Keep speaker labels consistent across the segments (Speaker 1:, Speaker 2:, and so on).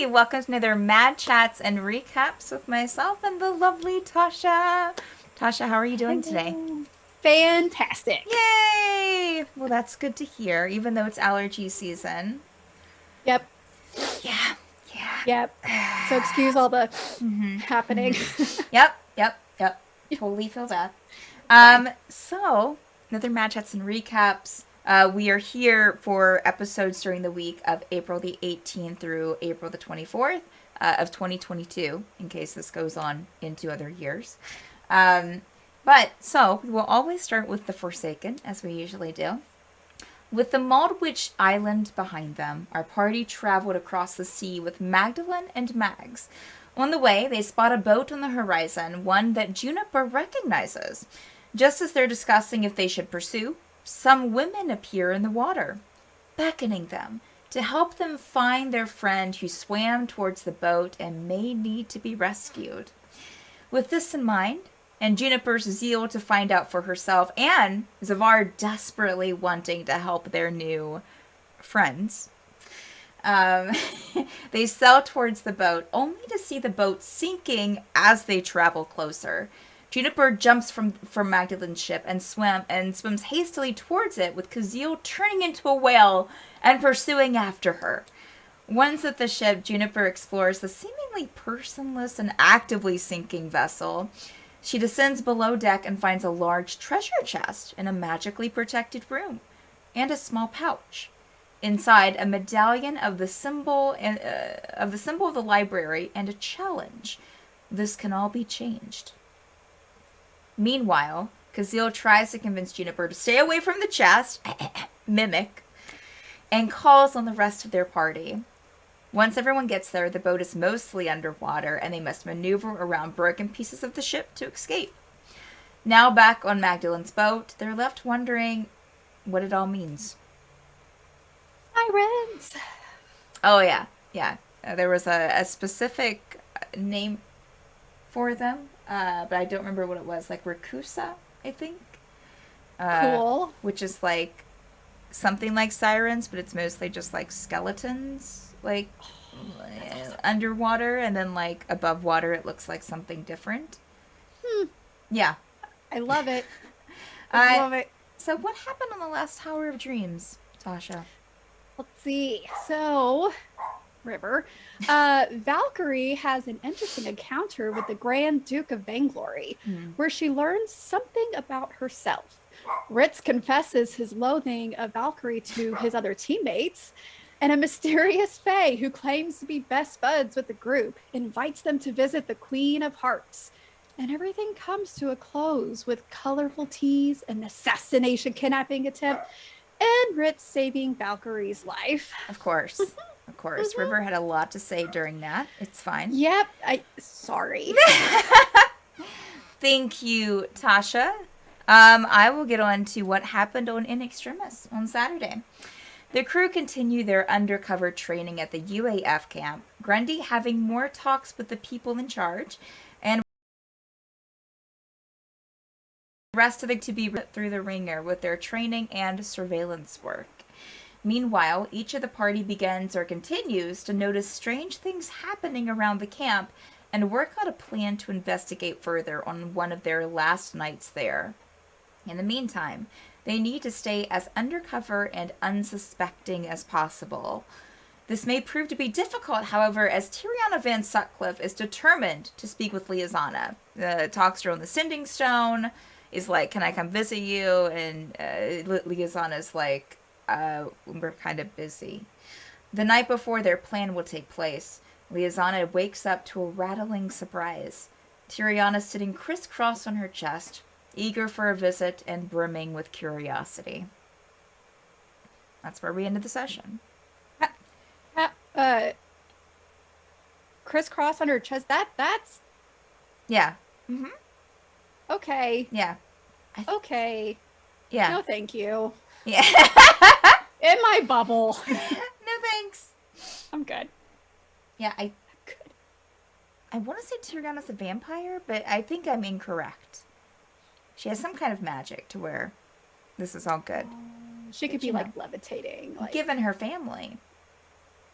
Speaker 1: welcome to another Mad Chats and Recaps with myself and the lovely Tasha. Tasha, how are you doing today?
Speaker 2: Hello. Fantastic.
Speaker 1: Yay! Well, that's good to hear, even though it's allergy season.
Speaker 2: Yep.
Speaker 1: Yeah, yeah.
Speaker 2: Yep. So excuse all the
Speaker 1: Mm-hmm,
Speaker 2: happening.
Speaker 1: mm-hmm. Yep. Totally feel that.
Speaker 2: Fine.
Speaker 1: So, another Mad Chats and Recaps. We are here for episodes during the week of April the 18th through April the 24th of 2022, in case this goes on into other years. Um, so, we will always start with the Forsaken, as we usually do. With the Maldwich Island behind them, our party traveled across the sea with Magdalene and Mags. On the way, they spot a boat on the horizon, one that Juniper recognizes. Just as they're discussing if they should pursue, some women appear in the water, beckoning them to help them find their friend who swam towards the boat and may need to be rescued. With this in mind, and Juniper's zeal to find out for herself, and Zavar desperately wanting to help their new friends, um, they sail towards the boat, only to see the boat sinking as they travel closer. Juniper jumps from Magdalene's ship and swims hastily towards it, with Kazil turning into a whale and pursuing after her. Once at the ship, Juniper explores the seemingly personless and actively sinking vessel. She descends below deck and finds a large treasure chest in a magically protected room, and a small pouch. Inside, a medallion of the symbol of the library and a challenge. This can all be changed. Meanwhile, Kazil tries to convince Juniper to stay away from the chest, mimic, and calls on the rest of their party. Once everyone gets there, the boat is mostly underwater, and they must maneuver around broken pieces of the ship to escape. Now back on Magdalene's boat, they're left wondering what it all means.
Speaker 2: Sirens.
Speaker 1: Oh, yeah. There was a specific name for them, but I don't remember what it was. Like Rakusa, I think.
Speaker 2: Cool.
Speaker 1: Which is like something like sirens, but it's mostly just like skeletons, like
Speaker 2: Awesome.
Speaker 1: underwater, and then like above water, it looks like something different.
Speaker 2: Hmm.
Speaker 1: Yeah.
Speaker 2: I love it. I
Speaker 1: Uh,
Speaker 2: love it.
Speaker 1: so what happened on the last Tower of Dreams, Tasha?
Speaker 2: Let's see. So, River, Valkyrie has an interesting encounter with the Grand Duke of Vainglory,
Speaker 1: Hmm.
Speaker 2: where she learns something about herself. Ritz confesses his loathing of Valkyrie to his other teammates, and a mysterious Fae who claims to be best buds with the group invites them to visit the Queen of Hearts. And everything comes to a close with colorful teas, an assassination kidnapping attempt, and Ritz saving Valkyrie's life.
Speaker 1: Of course. Of course.
Speaker 2: Mhm.
Speaker 1: River had a lot to say during that. It's fine.
Speaker 2: Yep, sorry.
Speaker 1: Thank you, Tasha. I will get on to what happened on In Extremis on Saturday. The crew continue their undercover training at the UAF camp, Grundy having more talks with the people in charge, and the rest of it to be put through the ringer with their training and surveillance work. Meanwhile, each of the party begins or continues to notice strange things happening around the camp and work out a plan to investigate further on one of their last nights there. In the meantime, they need to stay as undercover and unsuspecting as possible. This may prove to be difficult, however, as Tiriana Van Sutcliffe is determined to speak with Liazana. Talks to her on the Sending Stone, is like, can I come visit you? And Liazana's like, we're kind of busy. The night before their plan will take place, Liazana wakes up to a rattling surprise. Tiriana sitting crisscross on her chest, eager for a visit and brimming with curiosity. That's where we ended the session.
Speaker 2: Uh, crisscross on her chest. That's
Speaker 1: Yeah. Mm-hmm.
Speaker 2: okay.
Speaker 1: Yeah.
Speaker 2: Okay.
Speaker 1: Yeah.
Speaker 2: No, thank you.
Speaker 1: Yeah.
Speaker 2: In my bubble.
Speaker 1: No thanks.
Speaker 2: I'm good.
Speaker 1: Yeah,
Speaker 2: Good.
Speaker 1: I want to say Tiriana's a vampire, but I think I'm incorrect. She has some kind of magic to where this is all good.
Speaker 2: She could
Speaker 1: But,
Speaker 2: be
Speaker 1: you know,
Speaker 2: like levitating. Like,
Speaker 1: given her family.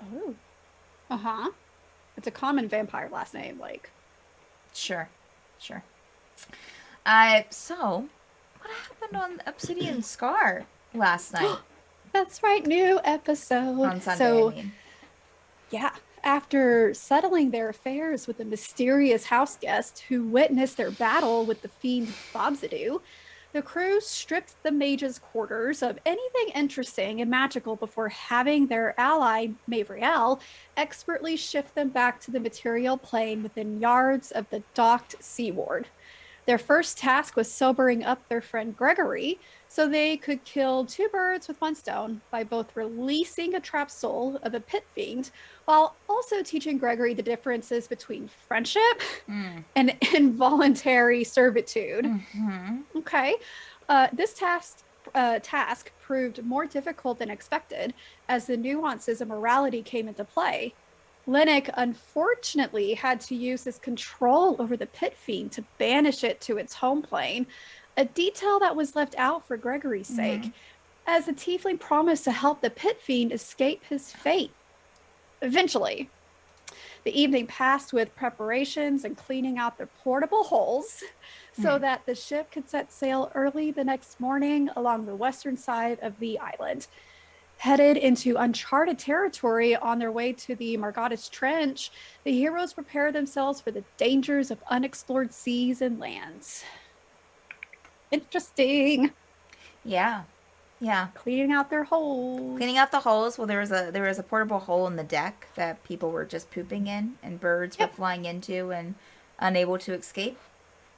Speaker 2: oh. Uh huh. It's a common vampire last name. Like,
Speaker 1: Sure. Sure. So, what happened on Obsidian Scar last night?
Speaker 2: that's right, new episode.
Speaker 1: On Sunday, I
Speaker 2: So,
Speaker 1: mean.
Speaker 2: yeah, after settling their affairs with a mysterious house guest who witnessed their battle with the fiend Bobzadu, the crew stripped the mage's quarters of anything interesting and magical before having their ally, Mavriel, expertly shift them back to the material plane within yards of the docked Seaward. Their first task was sobering up their friend Gregory so they could kill two birds with one stone by both releasing a trapped soul of a pit fiend while also teaching Gregory the differences between friendship
Speaker 1: Mm.
Speaker 2: and involuntary servitude.
Speaker 1: Mm-hmm.
Speaker 2: Okay. This task proved more difficult than expected as the nuances of morality came into play. Linnick unfortunately had to use his control over the pit fiend to banish it to its home plane, a detail that was left out for Gregory's sake, as the tiefling promised to help the pit fiend escape his fate. Eventually, the evening passed with preparations and cleaning out the portable holes so that the ship could set sail early the next morning along the western side of the island. Headed into uncharted territory on their way to the Margatis Trench, the heroes prepare themselves for the dangers of unexplored seas and lands. Interesting.
Speaker 1: Yeah. Yeah.
Speaker 2: Cleaning out their holes.
Speaker 1: Cleaning out the holes. Well, there was a portable hole in the deck that people were just pooping in, and birds were flying into and unable to escape.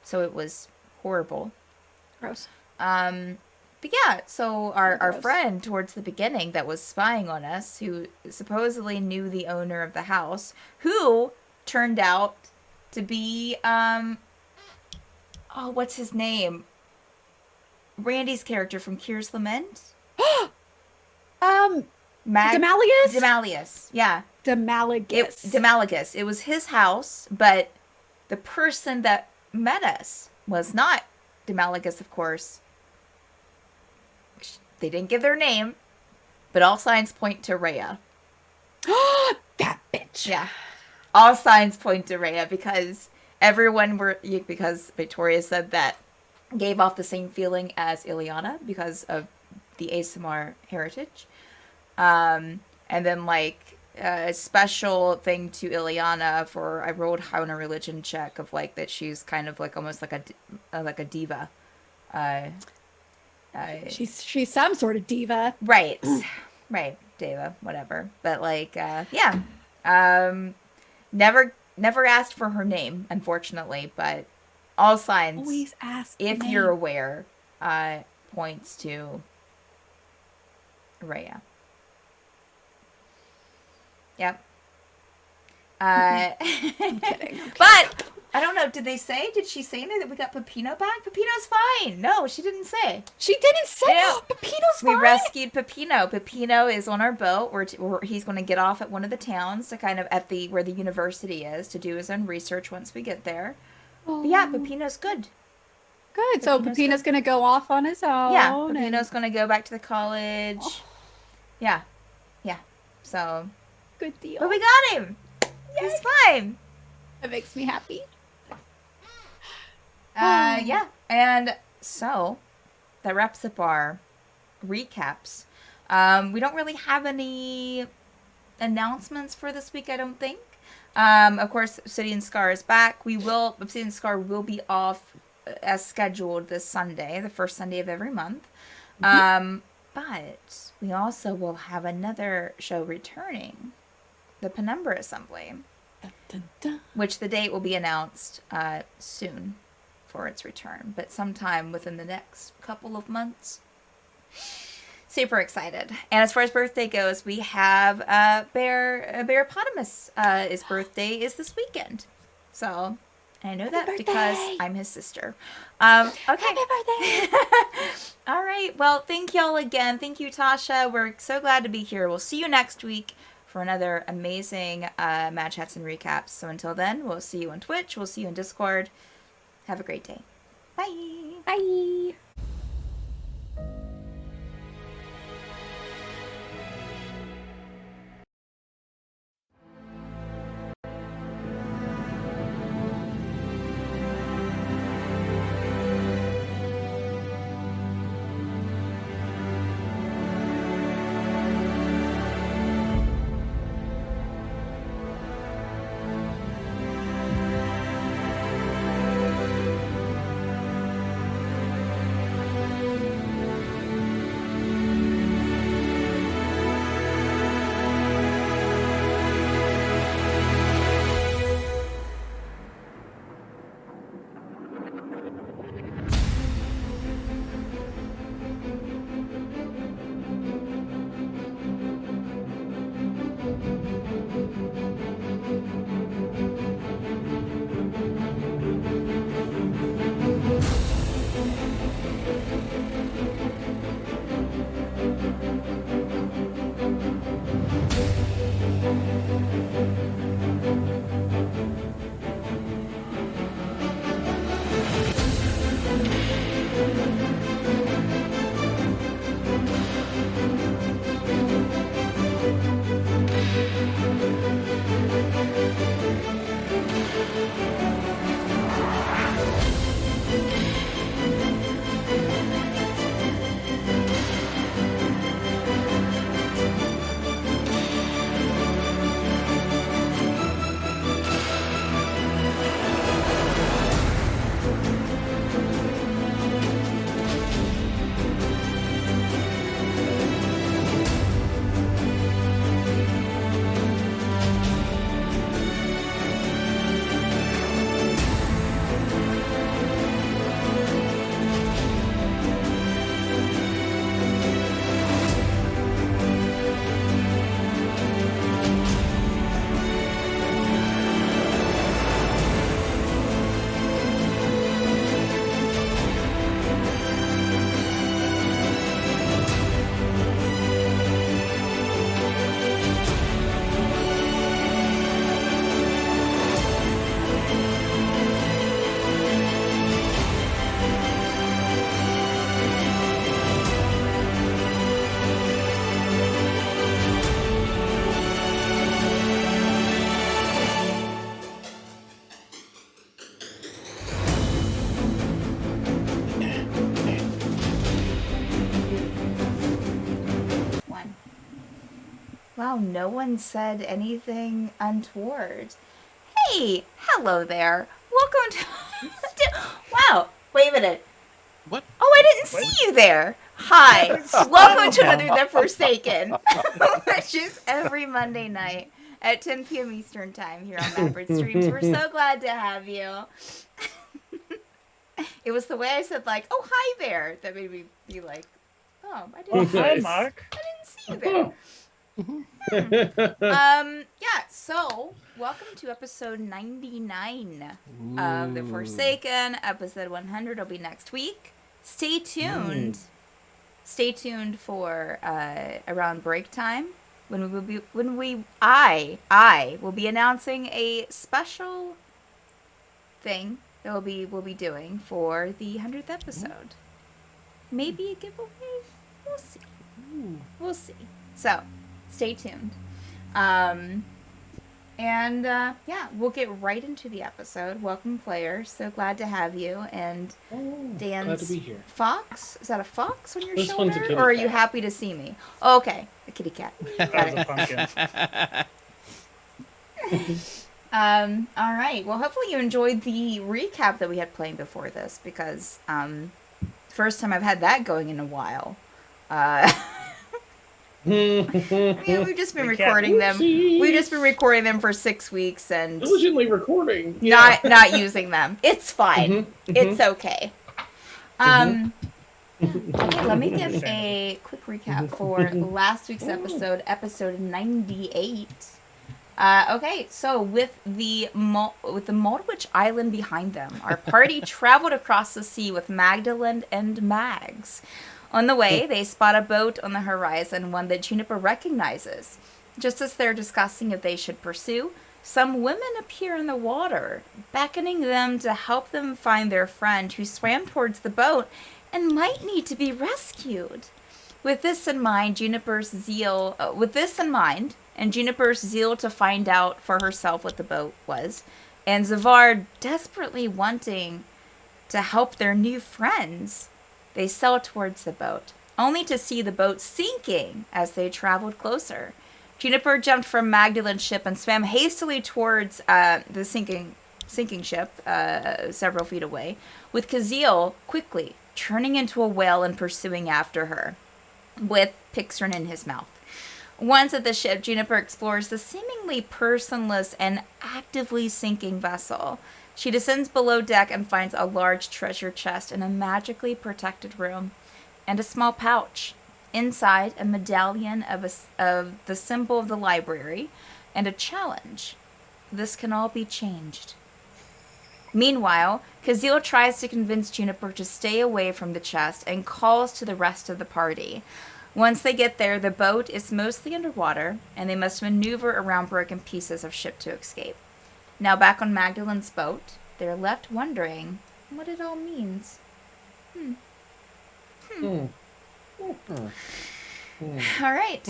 Speaker 1: So it was horrible.
Speaker 2: Gross.
Speaker 1: But yeah, so our
Speaker 2: Gross.
Speaker 1: friend towards the beginning that was spying on us, who supposedly knew the owner of the house, who turned out to be what's his name? Randy's character from Curious Lament.
Speaker 2: Demalius?
Speaker 1: Demalius, yeah.
Speaker 2: Demaligus.
Speaker 1: Demaligus. It was his house, but the person that met us was not Demaligus, of course. They didn't give their name, but all signs point to Rhea.
Speaker 2: That bitch.
Speaker 1: Yeah. All signs point to Rhea because because Victoria said that gave off the same feeling as Ileana because of the ASMR heritage. And then like a special thing to Ileana for I rolled high on a religion check of like that she's kind of like almost like a diva.
Speaker 2: She's some sort of diva.
Speaker 1: Right. Right. Diva, whatever. But like yeah. Never asked for her name, unfortunately, but all signs
Speaker 2: Always ask
Speaker 1: if
Speaker 2: the
Speaker 1: you're
Speaker 2: name.
Speaker 1: aware points to Rhea. Yep.
Speaker 2: I'm kidding.
Speaker 1: But I don't know. Did she say that we got Peppino back? Peppino's fine. No, she didn't say.
Speaker 2: She didn't say.
Speaker 1: Yeah.
Speaker 2: Peppino's
Speaker 1: We
Speaker 2: fine.
Speaker 1: rescued Peppino. Peppino is on our boat. He's going to get off at one of the towns to kind of where the university is to do his own research once we get there.
Speaker 2: Oh,
Speaker 1: But yeah, Peppino's good.
Speaker 2: good. So Peppino's going to go off on his own.
Speaker 1: Yeah, Peppino's going to go back to the college. Oh. Yeah. So.
Speaker 2: Good deal.
Speaker 1: But we got him. He's fine.
Speaker 2: That makes me happy.
Speaker 1: Yeah. And so that wraps up our recaps. We don't really have any announcements for this week, I don't think. Of course, Obsidian Scar is back. Obsidian Scar will be off as scheduled this Sunday, the first Sunday of every month. Mm-hmm. But we also will have another show returning, the Penumbra Assembly,
Speaker 2: dun, dun, dun.
Speaker 1: Which the date will be announced soon for its return, but sometime within the next couple of months. Super excited. And as far as birthday goes, we have Bearopotamus. His birthday is this weekend. So I know that because I'm his sister. Okay.
Speaker 2: Happy birthday.
Speaker 1: All right. Well, thank y'all again. Thank you, Tasha. We're so glad to be here. We'll see you next week for another amazing Mad Chats and Recaps. So until then, we'll see you on Twitch. We'll see you in Discord. Have a great day. Bye.
Speaker 2: Bye.
Speaker 1: Wow, no one said anything untoward. Hey, hello there. Welcome to... Wow, wait a minute.
Speaker 3: What?
Speaker 1: Oh, I didn't see you there. Hi. Welcome to another The Forsaken, which is every Monday night at 10 p.m. Eastern Time here on Maverick Streams. We're so glad to have you. It was the way I said, like, oh, hi there, that made me be like, oh, I didn't,
Speaker 4: Hi, Mark.
Speaker 1: I didn't see you there. Yeah, so welcome to episode 99 of The Forsaken. Episode 100 will be next week. Stay tuned. Stay tuned for around break time when I will be announcing a special thing that we'll be doing for the 100th episode. Maybe a giveaway. We'll see. We'll see. So, stay tuned. Yeah, we'll get right into the episode. Welcome, players. So glad to have you. And Dan's
Speaker 4: glad to be here.
Speaker 1: fox. Is that a fox on your
Speaker 4: This one's a
Speaker 1: shoulder,
Speaker 4: kitty
Speaker 1: or are you
Speaker 4: cat.
Speaker 1: happy to see me? Oh, okay, a kitty cat. Got
Speaker 4: That was
Speaker 1: it.
Speaker 4: a pumpkin.
Speaker 1: All right. Well, hopefully you enjoyed the recap that we had playing before this, because first time I've had that going in a while. Yeah, we've just been
Speaker 4: Recap.
Speaker 1: recording them.
Speaker 4: Oopsies.
Speaker 1: We've just been recording them for 6 weeks and
Speaker 4: Diligently recording.
Speaker 1: not using them. It's fine.
Speaker 4: Mhm,
Speaker 1: It's okay. Okay, let me give a quick recap for last week's episode 98. Okay, so with the Moldwich Island behind them, our party traveled across the sea with Magdalene and Mags. On the way, they spot a boat on the horizon, one that Juniper recognizes. Just as they're discussing if they should pursue, some women appear in the water, beckoning them to help them find their friend who swam towards the boat and might need to be rescued. With this in mind, Juniper's zeal to find out for herself what the boat was, and Zavar desperately wanting to help their new friends, they sailed towards the boat, only to see the boat sinking as they traveled closer. Juniper jumped from Magdalene's ship and swam hastily towards the sinking ship several feet away, with Kazeel quickly turning into a whale and pursuing after her, with Pixern in his mouth. Once at the ship, Juniper explores the seemingly personless and actively sinking vessel. She descends below deck and finds a large treasure chest in a magically protected room, and a small pouch. Inside, a medallion of the symbol of the library, and a challenge. This can all be changed. Meanwhile, Kazeel tries to convince Juniper to stay away from the chest and calls to the rest of the party. Once they get there, the boat is mostly underwater, and they must maneuver around broken pieces of ship to escape. Now back on Magdalene's boat, they're left wondering what it all means. All right.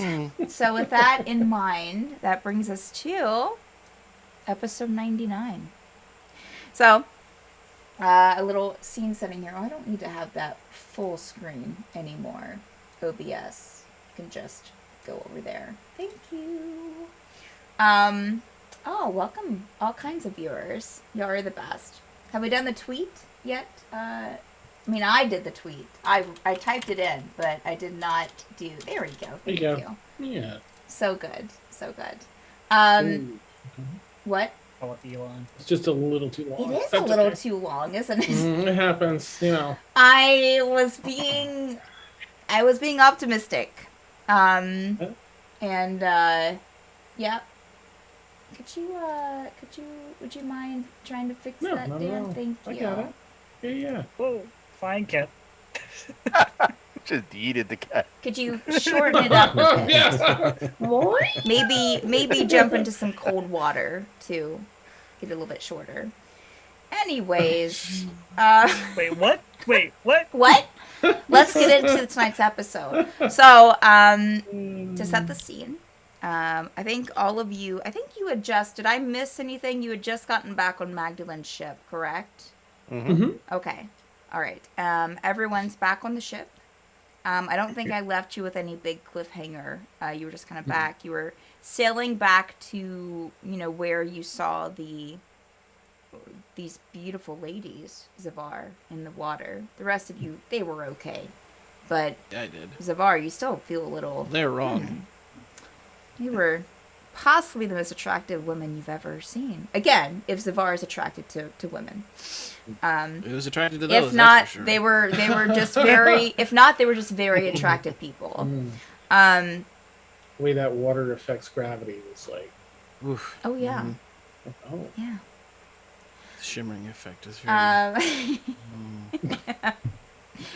Speaker 1: So with that in mind, that brings us to episode 99. So, a little scene setting here. Oh, I don't need to have that full screen anymore. OBS. You can just go over there. Thank you. Oh, welcome all kinds of viewers. Y'all are the best. Have we done the tweet yet? I mean, I did the tweet. I typed it in, but I did not do... There we go. Thank you.
Speaker 4: Yeah.
Speaker 1: So good. So good.
Speaker 4: Ooh.
Speaker 1: What?
Speaker 4: Call it Elon. It's just a little too long.
Speaker 1: It is a
Speaker 4: That's
Speaker 1: little
Speaker 4: okay.
Speaker 1: too long, isn't it?
Speaker 4: It happens, you know.
Speaker 1: I was being optimistic. Yeah. Would you mind trying to fix
Speaker 4: No,
Speaker 1: that,
Speaker 4: not at
Speaker 1: Dan?
Speaker 4: all.
Speaker 1: Thank you.
Speaker 4: I got it. Yeah.
Speaker 5: Whoa, fine, cat.
Speaker 3: Just yeeted the cat.
Speaker 1: Could you shorten it up a bit?
Speaker 4: Yeah.
Speaker 1: Maybe jump into some cold water to get it a little bit shorter. Anyways,
Speaker 5: Wait, what? Wait, what?
Speaker 1: what? Let's get into tonight's episode. So, to set the scene, I think you had just, did I miss anything? You had just gotten back on Magdalene's ship, correct?
Speaker 4: Mm-hmm.
Speaker 1: Okay. All right. Everyone's back on the ship. I don't think I left you with any big cliffhanger. You were just kind of back. You were sailing back to, where you saw these beautiful ladies, Zavar, in the water. The rest of you, they were okay. But
Speaker 6: Yeah, I did.
Speaker 1: Zavar, you still feel a little...
Speaker 6: They're wrong.
Speaker 1: You were possibly the most attractive woman you've ever seen. Again, if Zavar is attracted to women.
Speaker 6: It was attracted to those.
Speaker 1: If not,
Speaker 6: that's for sure.
Speaker 1: they were just very... If not, they were just very attractive people.
Speaker 4: The way that water affects gravity was like,
Speaker 6: Oof.
Speaker 1: Oh, yeah.
Speaker 6: Mhm.
Speaker 4: oh,
Speaker 1: Yeah.
Speaker 6: The shimmering effect is very.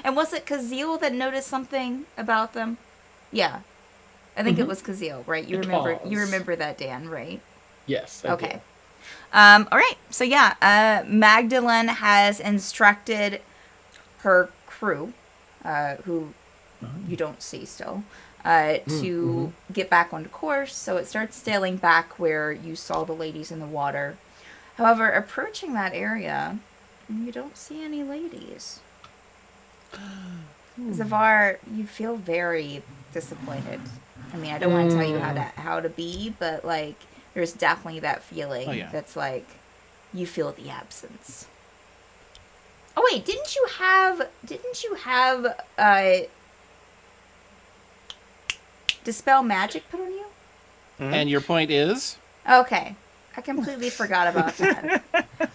Speaker 1: And was it Kazeel that noticed something about them? Yeah. I think it was Kazeel, right? You
Speaker 4: Because-
Speaker 1: remember that, Dan, right?
Speaker 4: yes. I
Speaker 1: Okay.
Speaker 4: do.
Speaker 1: All right. So yeah, Magdalene has instructed her crew, who you don't see still, to get back onto course. So it starts sailing back where you saw the ladies in the water. However, approaching that area, you don't see any ladies. Zavar, you feel very disappointed. I mean, I don't want to tell you how to be, but like, there's definitely that feeling
Speaker 6: Oh, yeah.
Speaker 1: that's like, you feel the absence. Oh wait, didn't you have dispel magic put on you?
Speaker 6: And your point is?
Speaker 1: Okay. I completely forgot about that.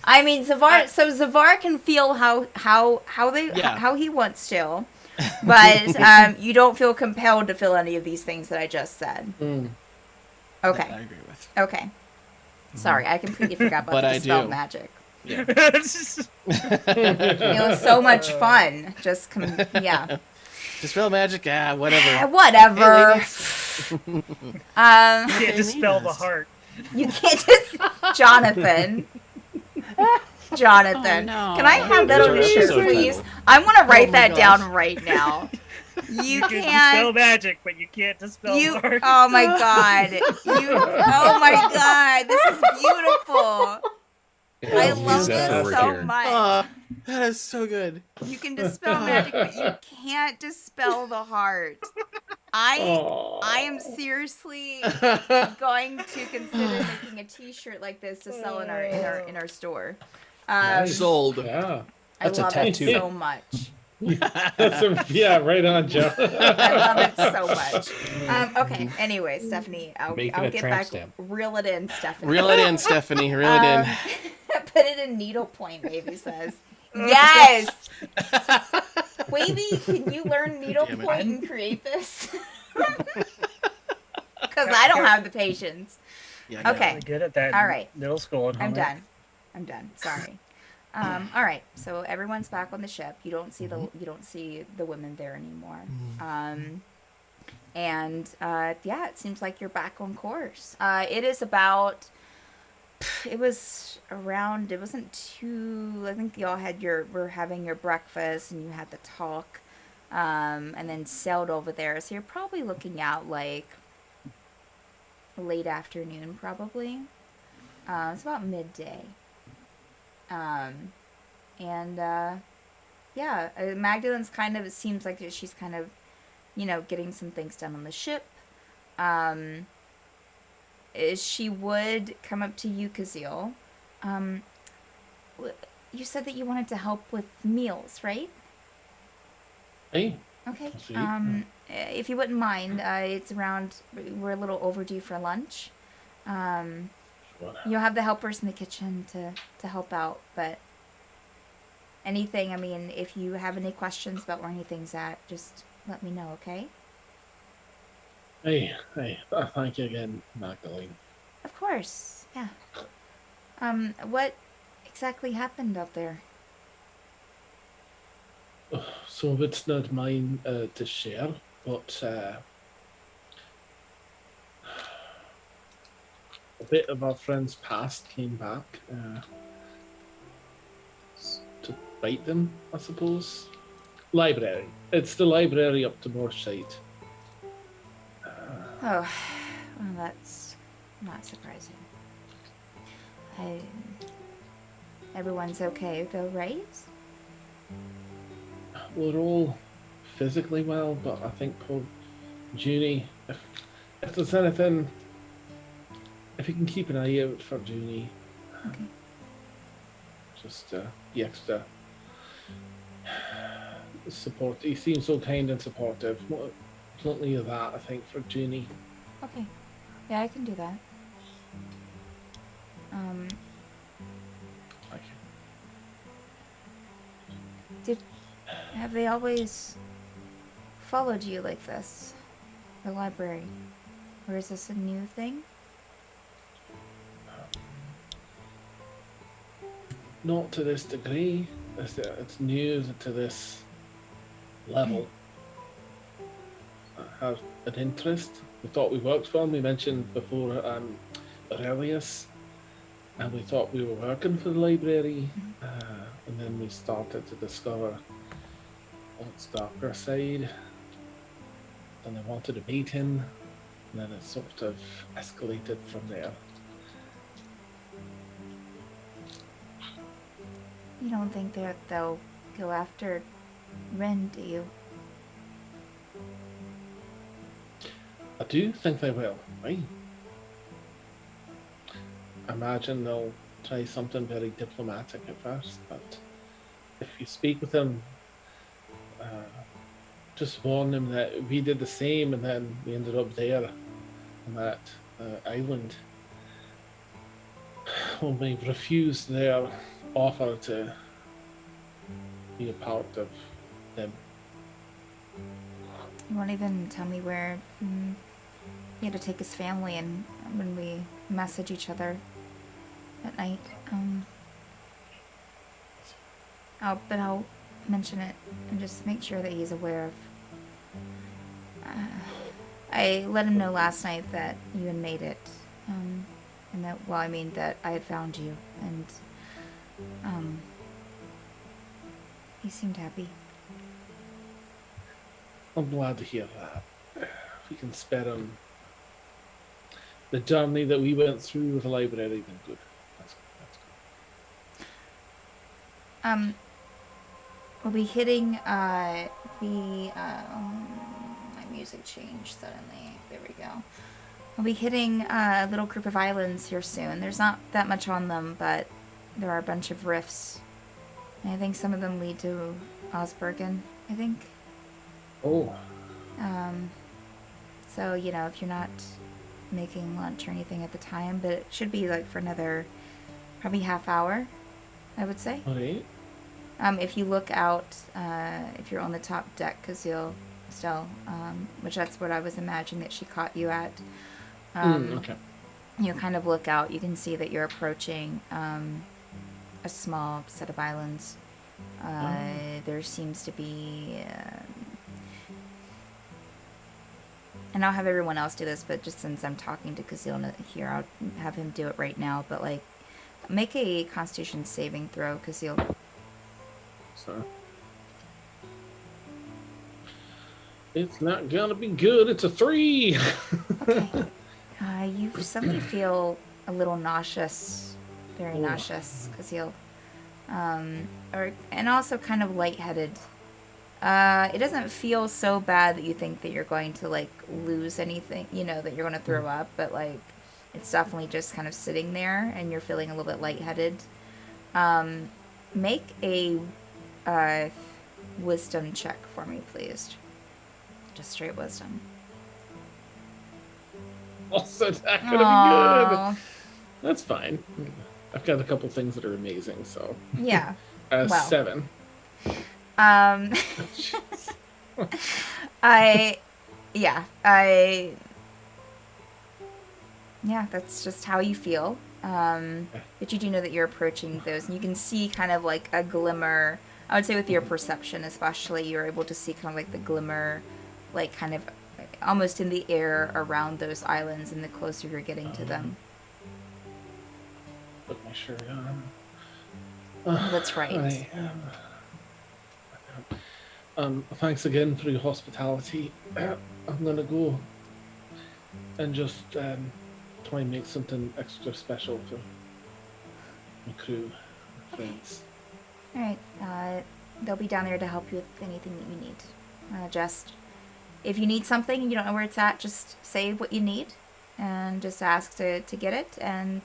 Speaker 1: I mean, Zavar can feel how he wants to, but you don't feel compelled to feel any of these things that I just said.
Speaker 4: Mm.
Speaker 1: Okay.
Speaker 6: I agree with.
Speaker 1: Okay. Sorry, I completely forgot about
Speaker 6: But
Speaker 1: the
Speaker 6: I
Speaker 1: dispel
Speaker 6: do.
Speaker 1: magic.
Speaker 6: Yeah.
Speaker 1: It was so much fun. Yeah.
Speaker 6: Dispel magic, whatever.
Speaker 1: Whatever.
Speaker 5: You can't dispel the heart.
Speaker 1: You can't just Jonathan. Jonathan.
Speaker 6: Oh, no.
Speaker 1: Can I have that on a shirt,
Speaker 6: So
Speaker 1: please?
Speaker 6: title.
Speaker 1: I want to write
Speaker 6: my
Speaker 1: that
Speaker 6: gosh.
Speaker 1: down right now. You
Speaker 5: You can dispel
Speaker 1: can't.
Speaker 5: magic, but you can't dispel
Speaker 1: You.
Speaker 5: the heart.
Speaker 1: Oh my god. Oh my god. This is beautiful. I
Speaker 4: Yeah,
Speaker 1: love
Speaker 4: use that
Speaker 1: this
Speaker 4: over
Speaker 1: so
Speaker 4: here.
Speaker 1: much.
Speaker 6: That is so good.
Speaker 1: You can dispel magic, but you can't dispel the heart. I am seriously going to consider making a T-shirt like this to sell in our store.
Speaker 4: Nice.
Speaker 6: Sold.
Speaker 4: Yeah.
Speaker 1: I
Speaker 7: That's a
Speaker 1: love
Speaker 7: tattoo.
Speaker 1: it so much.
Speaker 4: Yeah, right on, Joe.
Speaker 1: I love it so much. Okay. Anyway, Stephanie, I'll
Speaker 7: Make it a
Speaker 1: get
Speaker 7: tramp
Speaker 1: back.
Speaker 7: stamp.
Speaker 1: Reel it in, Stephanie.
Speaker 6: Reel it in, Stephanie. Reel it in.
Speaker 1: Put it in needlepoint, Wavy says. Yes! Wavy, can you learn needlepoint and create this? Because I don't have the patience.
Speaker 6: Yeah,
Speaker 1: Okay.
Speaker 5: Really good at that.
Speaker 1: All
Speaker 5: in
Speaker 1: right.
Speaker 5: Middle school and
Speaker 1: I'm
Speaker 5: homework.
Speaker 1: done. I'm done. Sorry. All right. So everyone's back on the ship. You don't see the women there anymore. Yeah, it seems like you're back on course. It is about. It was around. It wasn't too. I think y'all were having your breakfast and you had the talk, and then sailed over there. So you're probably looking out like late afternoon, probably. It's about midday. Magdalene's kind of, it seems like she's kind of, getting some things done on the ship. She would come up to you, Kazeel. You said that you wanted to help with meals, right?
Speaker 4: Hey,
Speaker 1: Okay.
Speaker 4: Sweet.
Speaker 1: If you wouldn't mind, it's around, we're a little overdue for lunch. You'll have the helpers in the kitchen to help out, but anything, I mean, if you have any questions about where anything's at, just let me know, okay?
Speaker 4: hey, thank you again, Magdalene.
Speaker 1: Of course, yeah. What exactly happened out there?
Speaker 4: Some of it's not mine to share, but a bit of our friend's past came back to bite them, I suppose. Library. It's the library up to Moorside.
Speaker 1: Oh, well, that's not surprising. Everyone's okay, though, right?
Speaker 4: We're all physically well, but I think poor Junie, if there's anything if you can keep an eye out for Junie.
Speaker 1: Okay.
Speaker 4: Just the extra support. He seems so kind and supportive. Plenty of that, I think, for Junie.
Speaker 1: Okay. Yeah, I can do that. Have they always followed you like this? The library? Or is this a new thing?
Speaker 4: Not to this degree. It's new to this level. I have an interest. We thought we worked for him. We mentioned before Aurelius, and we thought we were working for the library, and then we started to discover its darker side. And I wanted to meet him, and then it sort of escalated from there.
Speaker 1: You don't think that they'll go after Ren, do you?
Speaker 4: I do think they will, right? I imagine they'll try something very diplomatic at first, but if you speak with them, just warn them that we did the same and then we ended up there on that island when we refused their offer to be a part of them.
Speaker 1: You won't even tell me where he had to take his family and when we message each other at night. But I'll mention it and just make sure that he's aware of. I let him know last night that you had made it, and that that I had found you, and he seemed happy.
Speaker 4: I'm glad to hear that. If we can spare him the journey that we went through with the library, then good. That's good.
Speaker 1: We'll be hitting my music changed suddenly. There we go. We'll be hitting a little group of islands here soon. There's not that much on them, but there are a bunch of rifts. And I think some of them lead to Osbergen, I think.
Speaker 4: Oh.
Speaker 1: So, if you're not making lunch or anything at the time, but it should be like for another probably half hour, I would say.
Speaker 4: All right.
Speaker 1: If you look out, if you're on the top deck, because you'll still, which that's what I was imagining that she caught you at.
Speaker 4: Okay.
Speaker 1: You kind of look out, you can see that you're approaching a small set of islands. There seems to be, and I'll have everyone else do this, but just since I'm talking to Kazil here, I'll have him do it right now. But make a Constitution saving throw, Kazil.
Speaker 4: So it's not gonna be good. It's a 3.
Speaker 1: Okay. You suddenly feel a little nauseous, very nauseous, Kazil, and also kind of lightheaded. It doesn't feel so bad that you think that you're going to lose anything, that you're going to throw up, but it's definitely just kind of sitting there, and you're feeling a little bit lightheaded. Make a wisdom check for me, please. Just straight wisdom.
Speaker 4: Also, that's not gonna be good. That's fine. I've got a couple things that are amazing, so.
Speaker 1: Yeah.
Speaker 4: 7.
Speaker 1: That's just how you feel. But you do know that you're approaching those, and you can see kind of a glimmer. I would say with your perception especially, you're able to see kind of the glimmer, kind of almost in the air around those islands, and the closer you're getting to them.
Speaker 4: Put my shirt on.
Speaker 1: That's right.
Speaker 4: Thanks again for your hospitality. I'm gonna go and just try and make something extra special for my crew, my friends.
Speaker 1: All right. They'll be down there to help you with anything that you need. Just if you need something and you don't know where it's at, just say what you need, and just ask to get it, and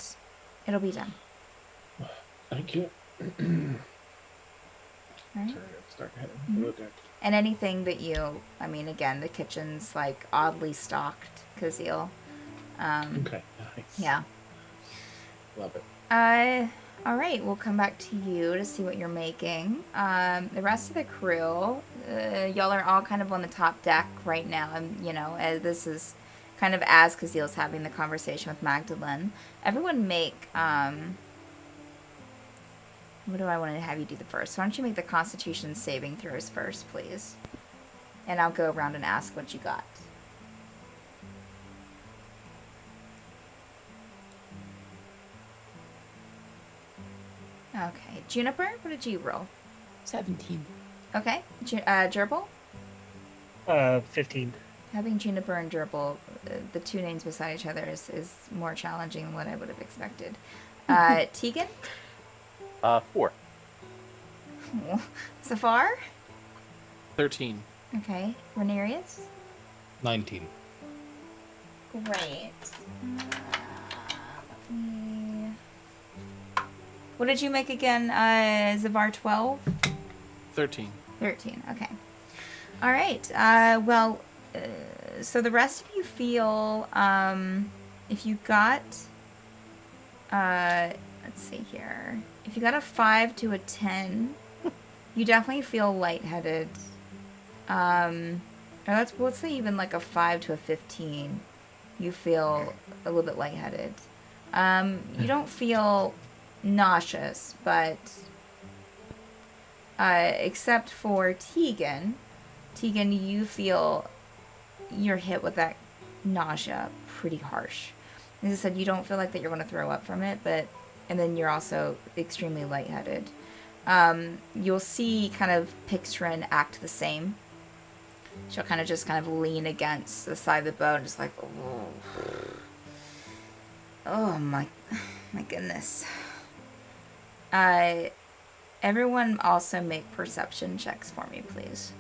Speaker 1: it'll be done.
Speaker 4: Thank you.
Speaker 1: All right.
Speaker 4: Sorry, I'll start heading
Speaker 1: Mhm.
Speaker 4: to the deck.
Speaker 1: And anything that you, I mean, again, the kitchen's like oddly stocked, Kazeel.
Speaker 4: Okay, nice.
Speaker 1: Yeah.
Speaker 4: Love it.
Speaker 1: All right, we'll come back to you to see what you're making. The rest of the crew, y'all are all kind of on the top deck right now, and this is kind of as Kazeel's having the conversation with Magdalene. Everyone make what do I want to have you do the first? Why don't you make the Constitution saving throws first, please? And I'll go around and ask what you got. Okay, Juniper, what did you roll?
Speaker 7: 17.
Speaker 1: Okay, Gerbil?
Speaker 5: 15.
Speaker 1: Having Juniper and Gerbil, the two names beside each other, is more challenging than what I would have expected. Tegan?
Speaker 3: 4.
Speaker 1: Safar?
Speaker 6: 13.
Speaker 1: Okay, Renarius?
Speaker 8: 19.
Speaker 1: Great. Let me... What did you make again, Zavar? 12?
Speaker 6: 13.
Speaker 1: 13, okay. All right, so the rest of you feel, if you got, let's see here. If you got a 5 to a 10, you definitely feel lightheaded. Or let's say even like a 5 to a 15, you feel a little bit lightheaded. You don't feel nauseous, but except for Tegan, you feel you're hit with that nausea pretty harsh. As I said, you don't feel like that you're going to throw up from it, and then you're also extremely lightheaded. You'll see kind of Pixtrin act the same. She'll kind of lean against the side of the boat, just like, oh my goodness. Everyone also make perception checks for me, please.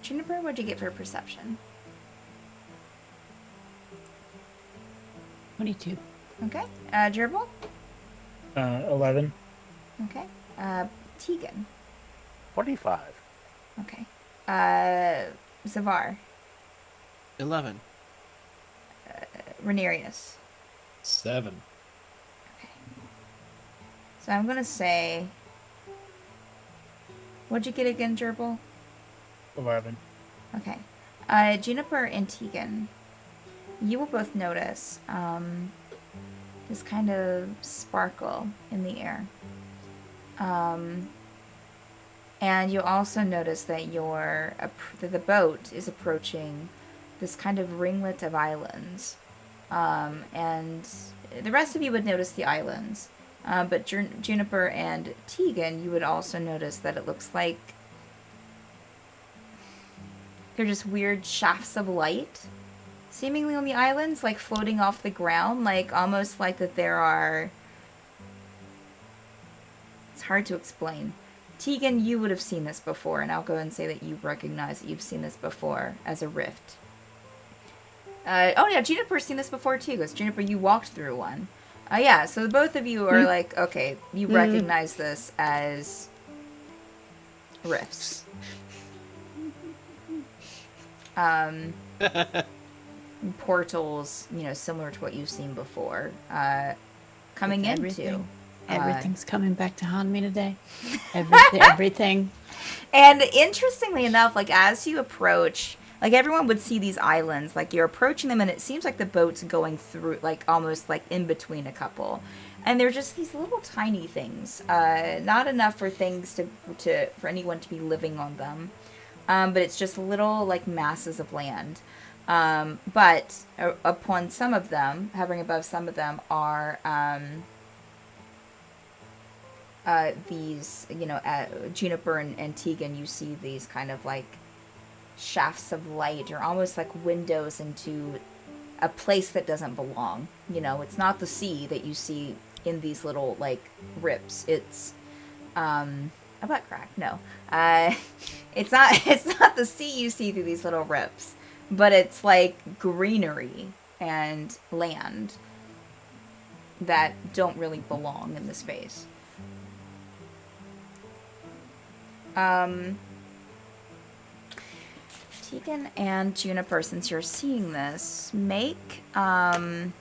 Speaker 1: Juniper, what'd you get for perception?
Speaker 7: 22.
Speaker 1: Okay. Gerbil?
Speaker 5: 11.
Speaker 1: Okay. Tegan?
Speaker 3: 25.
Speaker 1: Okay. Zavar?
Speaker 6: 11.
Speaker 1: Renarius?
Speaker 8: 7.
Speaker 1: Okay. So I'm gonna say... What'd you get again, Gerbil?
Speaker 5: 11.
Speaker 1: Okay. Juniper and Tegan, you will both notice this kind of sparkle in the air. And you'll also notice that that the boat is approaching this kind of ringlet of islands. And the rest of you would notice the islands. But Juniper and Tegan, you would also notice that it looks like they're just weird shafts of light seemingly on the islands, like floating off the ground, like almost like that there are... It's hard to explain. Tegan, you would have seen this before, and I'll go and say that you recognize that you've seen this before as a rift. Oh yeah, Juniper's seen this before too, because Juniper, you walked through one. Yeah, so both of you are like, okay, you recognize this as rifts. Portals, similar to what you've seen before, coming into.
Speaker 7: Everything's coming back to haunt me today. Everything.
Speaker 1: And interestingly enough, like as you approach, like everyone would see these islands, like you're approaching them, and it seems like the boat's going through, like almost like in between a couple, and they're just these little tiny things, not enough for things for anyone to be living on them. But it's just little like masses of land. But upon some of them, hovering above some of them, are these, Juniper and Tegan, you see these kind of like shafts of light, or almost like windows into a place that doesn't belong. It's not the sea that you see in these little like rips. It's a butt crack. No, it's not. It's not the sea you see through these little rips, but it's like greenery and land that don't really belong in the space. Tegan and Juniper, since you're seeing this, make and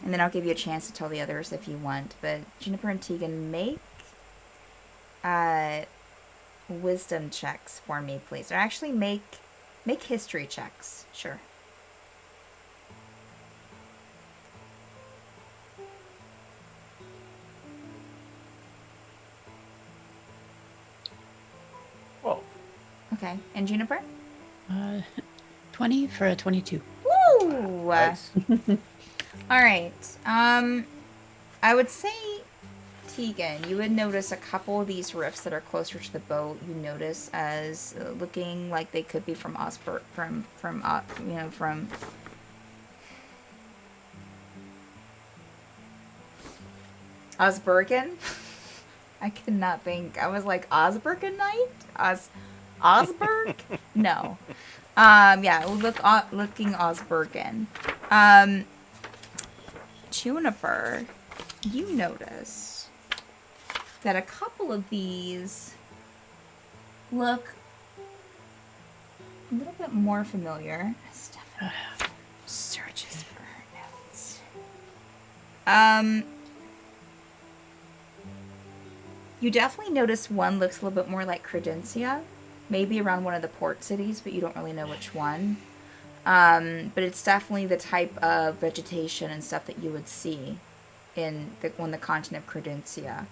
Speaker 1: then I'll give you a chance to tell the others if you want. But Juniper and Tegan, make wisdom checks for me, please. Or actually, make history checks. Sure.
Speaker 3: Well,
Speaker 1: Okay, and Juniper?
Speaker 7: 20 for a 22.
Speaker 1: Woo!
Speaker 3: nice.
Speaker 1: All right. I would say, Tegan, you would notice a couple of these rifts that are closer to the boat. You notice as looking like they could be from Osberg, from Osbergen. I could not think. I was like Osbergenite? Osberg? No. Yeah, looking Osbergen. Juniper, you notice that a couple of these look a little bit more familiar. Stephanie searches for her notes. You definitely notice one looks a little bit more like Credencia, maybe around one of the port cities, but you don't really know which one. But it's definitely the type of vegetation and stuff that you would see on the continent of Credencia.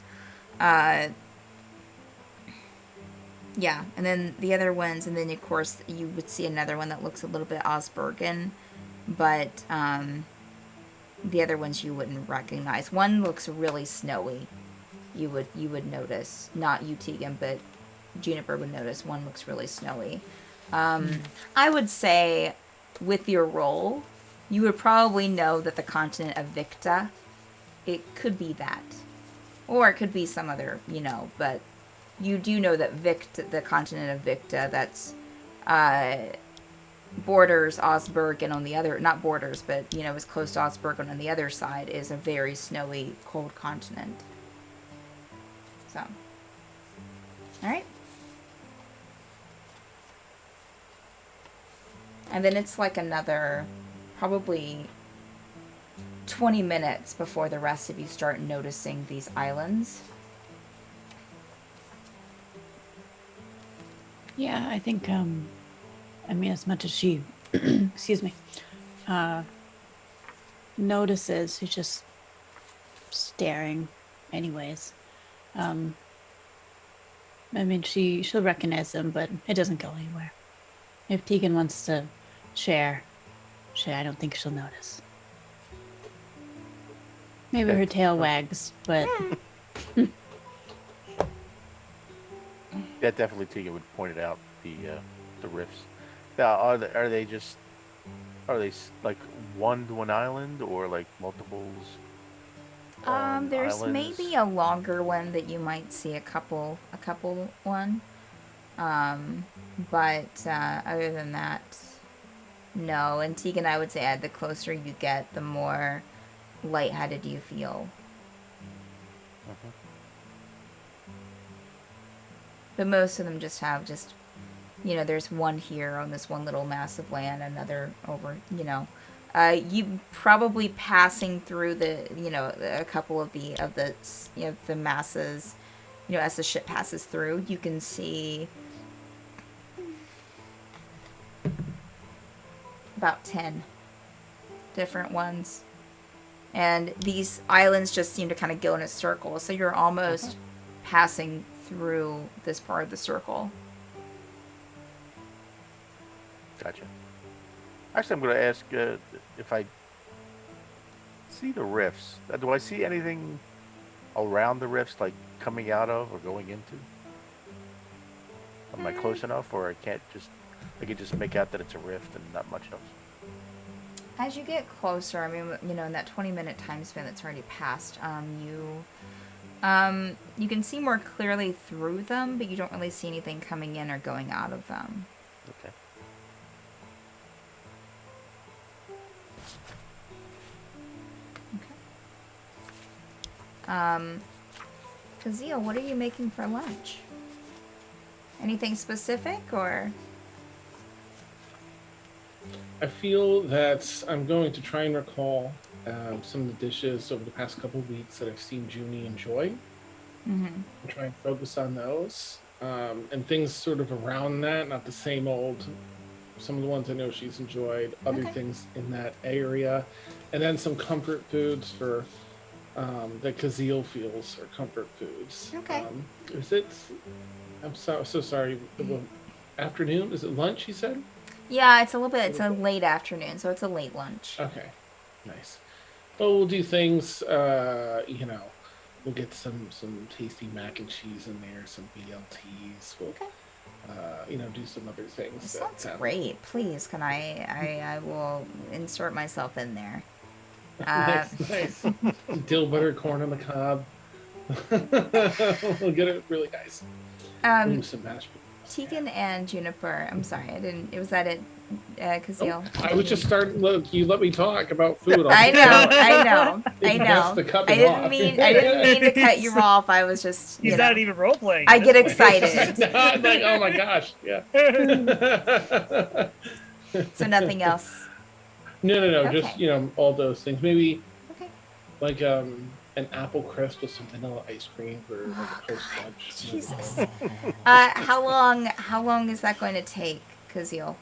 Speaker 1: Yeah, and then the other ones, and then of course you would see another one that looks a little bit Osbergen, but the other ones you wouldn't recognize. One looks really snowy. You would notice, not you, Tegan, but Juniper would notice. One looks really snowy. I would say, with your role, you would probably know that the continent of Victa, it could be that, or it could be some other, but you do know that Victa, the continent of Victa, that's borders Osberg, and on the other, not borders, but is close to Osberg, and on the other side is a very snowy, cold continent. So, all right. And then it's like another probably 20 minutes before the rest of you start noticing these islands.
Speaker 7: Yeah, I think, as much as she, excuse me, notices, she's just staring anyways. She'll recognize them, but it doesn't go anywhere. If Tegan wants to share, I don't think she'll notice. Maybe her tail wags, but
Speaker 3: Yeah, definitely Tegan would point it out, the rifts. Now, are they like one to an island, or like multiples?
Speaker 1: There's
Speaker 3: islands?
Speaker 1: maybe a longer one that you might see a couple one. But other than that, no. And Tegan, I would say, the closer you get, the more lightheaded you feel.
Speaker 3: Mhm.
Speaker 1: But most of them just have there's one here on this one little massive land, another over, you probably passing through a couple of the masses, as the ship passes through, you can see about 10 different ones. And these islands just seem to kind of go in a circle, so you're almost passing through this part of the circle.
Speaker 3: Gotcha. Actually, I'm going to ask if I see the rifts. Do I see anything around the rifts, like coming out of or going into? Am I close enough, or I can just make out that it's a rift and not much else?
Speaker 1: As you get closer, in that 20-minute time span that's already passed, you You can see more clearly through them, but you don't really see anything coming in or going out of them.
Speaker 3: Okay.
Speaker 1: Kazeel, what are you making for lunch? Anything specific, or?
Speaker 4: I feel that I'm going to try and recall some of the dishes over the past couple of weeks that I've seen Junie enjoy.
Speaker 1: Mm-hmm.
Speaker 4: And try and focus on those. And things sort of around that, not the same old. Some of the ones I know she's enjoyed, other
Speaker 1: Okay.
Speaker 4: things in that area. And then some comfort foods for that Kazeel feels are comfort foods.
Speaker 1: Okay.
Speaker 4: Is it? I'm so sorry. Afternoon? Is it lunch? You said?
Speaker 1: Yeah, it's a little bit. It's a late afternoon, so it's a late lunch.
Speaker 4: Okay, nice. Well, we'll do things. We'll get some tasty mac and cheese in there, some BLTs. We'll do some other things.
Speaker 1: This sounds great. Please, can I will insert myself in there.
Speaker 4: Nice. Dill butter corn on the cob. We'll get it really nice. Some mashed potatoes.
Speaker 1: Tegan and Juniper. I'm sorry, I didn't. Was that it, Kazeel?
Speaker 4: I was just starting. Look, you let me talk about food.
Speaker 1: I know.
Speaker 4: It's best to cut
Speaker 1: I
Speaker 4: them off.
Speaker 1: didn't mean to cut you off. I was just.
Speaker 5: He's not even role playing.
Speaker 1: I get excited.
Speaker 4: No, I'm like, oh my gosh, yeah.
Speaker 1: So nothing else.
Speaker 4: No.
Speaker 1: Okay.
Speaker 4: Just all those things. Maybe
Speaker 1: Okay.
Speaker 4: like an apple crisp with some vanilla ice cream for like a post lunch.
Speaker 1: Jesus. How long is that going to take, Kazeel?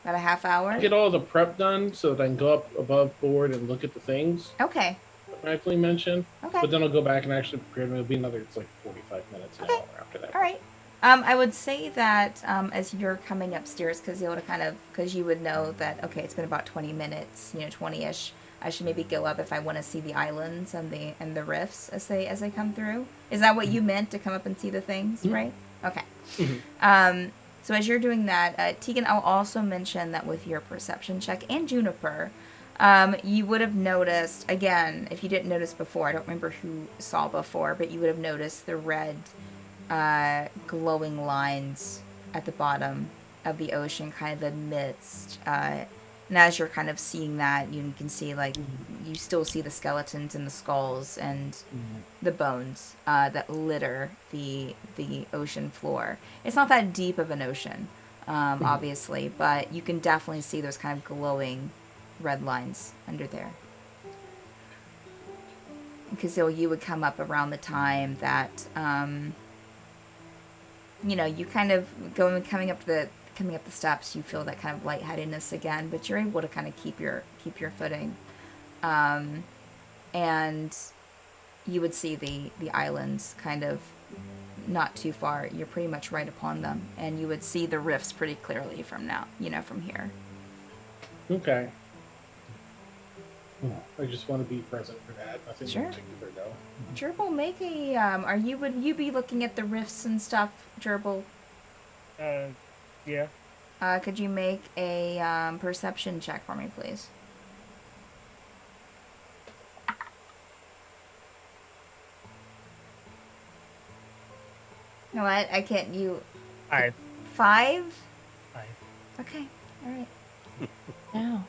Speaker 1: About a half hour?
Speaker 4: Get all the prep done so that I can go up above board and look at the things
Speaker 1: Okay.
Speaker 4: rightfully mentioned.
Speaker 1: Okay.
Speaker 4: But then I'll go back and actually prepare them. It'll be another, it's like 45 minutes, an hour after that.
Speaker 1: All right. I would say that as you're coming upstairs, Kazeel, because you would know that, okay, it's been about 20 minutes, 20-ish. I should maybe go up if I want to see the islands and the rifts as they come through. Is that what you meant, to come up and see the things, right? Okay. So as you're doing that, Tegan, I'll also mention that with your perception check, and Juniper, you would have noticed, again, if you didn't notice before, I don't remember who saw before, but you would have noticed the red glowing lines at the bottom of the ocean, kind of amidst. And as you're kind of seeing that, you can see, like, you still see the skeletons and the skulls and the bones that litter the ocean floor. It's not that deep of an ocean, obviously, but you can definitely see those kind of glowing red lines under there. Because you would come up around the time that, you kind of coming up the steps, you feel that kind of lightheadedness again, but you're able to kind of keep your footing, and you would see the islands kind of not too far. You're pretty much right upon them, and you would see the rifts pretty clearly from here.
Speaker 4: Okay. I just want to be present for that. Nothing
Speaker 1: Sure.
Speaker 4: in particular, though.
Speaker 1: Gerbil, make a would you be looking at the rifts and stuff, Gerbil?
Speaker 5: Yeah.
Speaker 1: Could you make a perception check for me, please? You know what? I can't. You.
Speaker 5: 5.
Speaker 1: 5?
Speaker 5: 5.
Speaker 1: Okay. All right.
Speaker 7: No.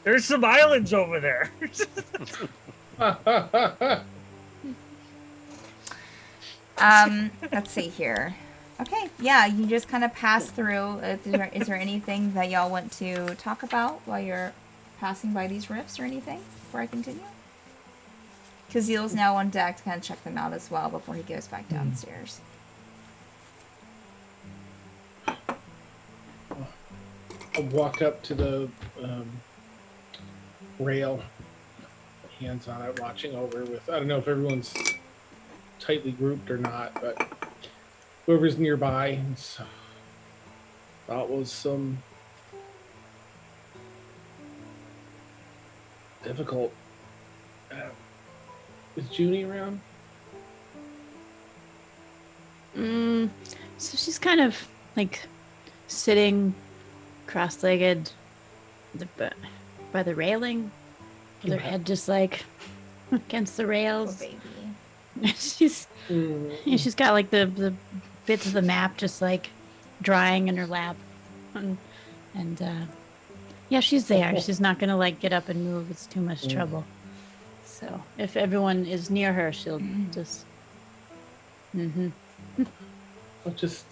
Speaker 5: There's some islands over there.
Speaker 1: Let's see here. Okay, yeah, you just kind of pass through. Is there anything that y'all want to talk about while you're passing by these rifts or anything before I continue? Kazeel's now on deck to kind of check them out as well before he goes back downstairs.
Speaker 4: I'll walk up to the rail, hands on it, watching over with, I don't know if everyone's tightly grouped or not, but whoever's nearby. So, that was some difficult. Is Junie around?
Speaker 7: So she's kind of like sitting cross-legged by the railing, with her head just like against the
Speaker 1: Poor
Speaker 7: rails.
Speaker 1: baby.
Speaker 7: she's she's got like the bits of the map just like drying in her lap, and yeah, she's there. She's not gonna like get up and move. It's too much trouble. So if everyone is near her, she'll just.
Speaker 4: I'll just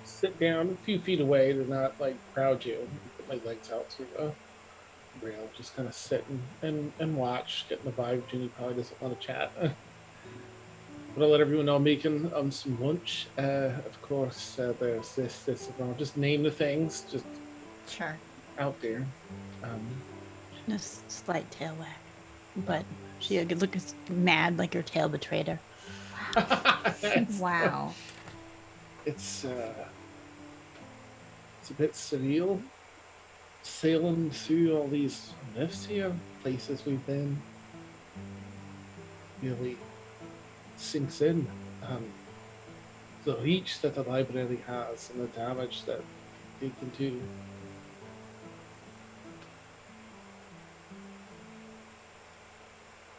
Speaker 4: sit down a few feet away to not like crowd you. Put my legs out through the rail, just kind of sit and watch, getting the vibe. Ginny probably doesn't want to chat. But I'll let everyone know I'm making some lunch. Of course, there's this. I'll just name the things just
Speaker 1: Sure.
Speaker 4: out there.
Speaker 7: A slight tail wag, but she look mad like her tail betrayed her.
Speaker 1: Wow.
Speaker 4: It's a bit surreal sailing through all these lifts here, places we've been. Really sinks in the reach that the library has and the damage that they can do.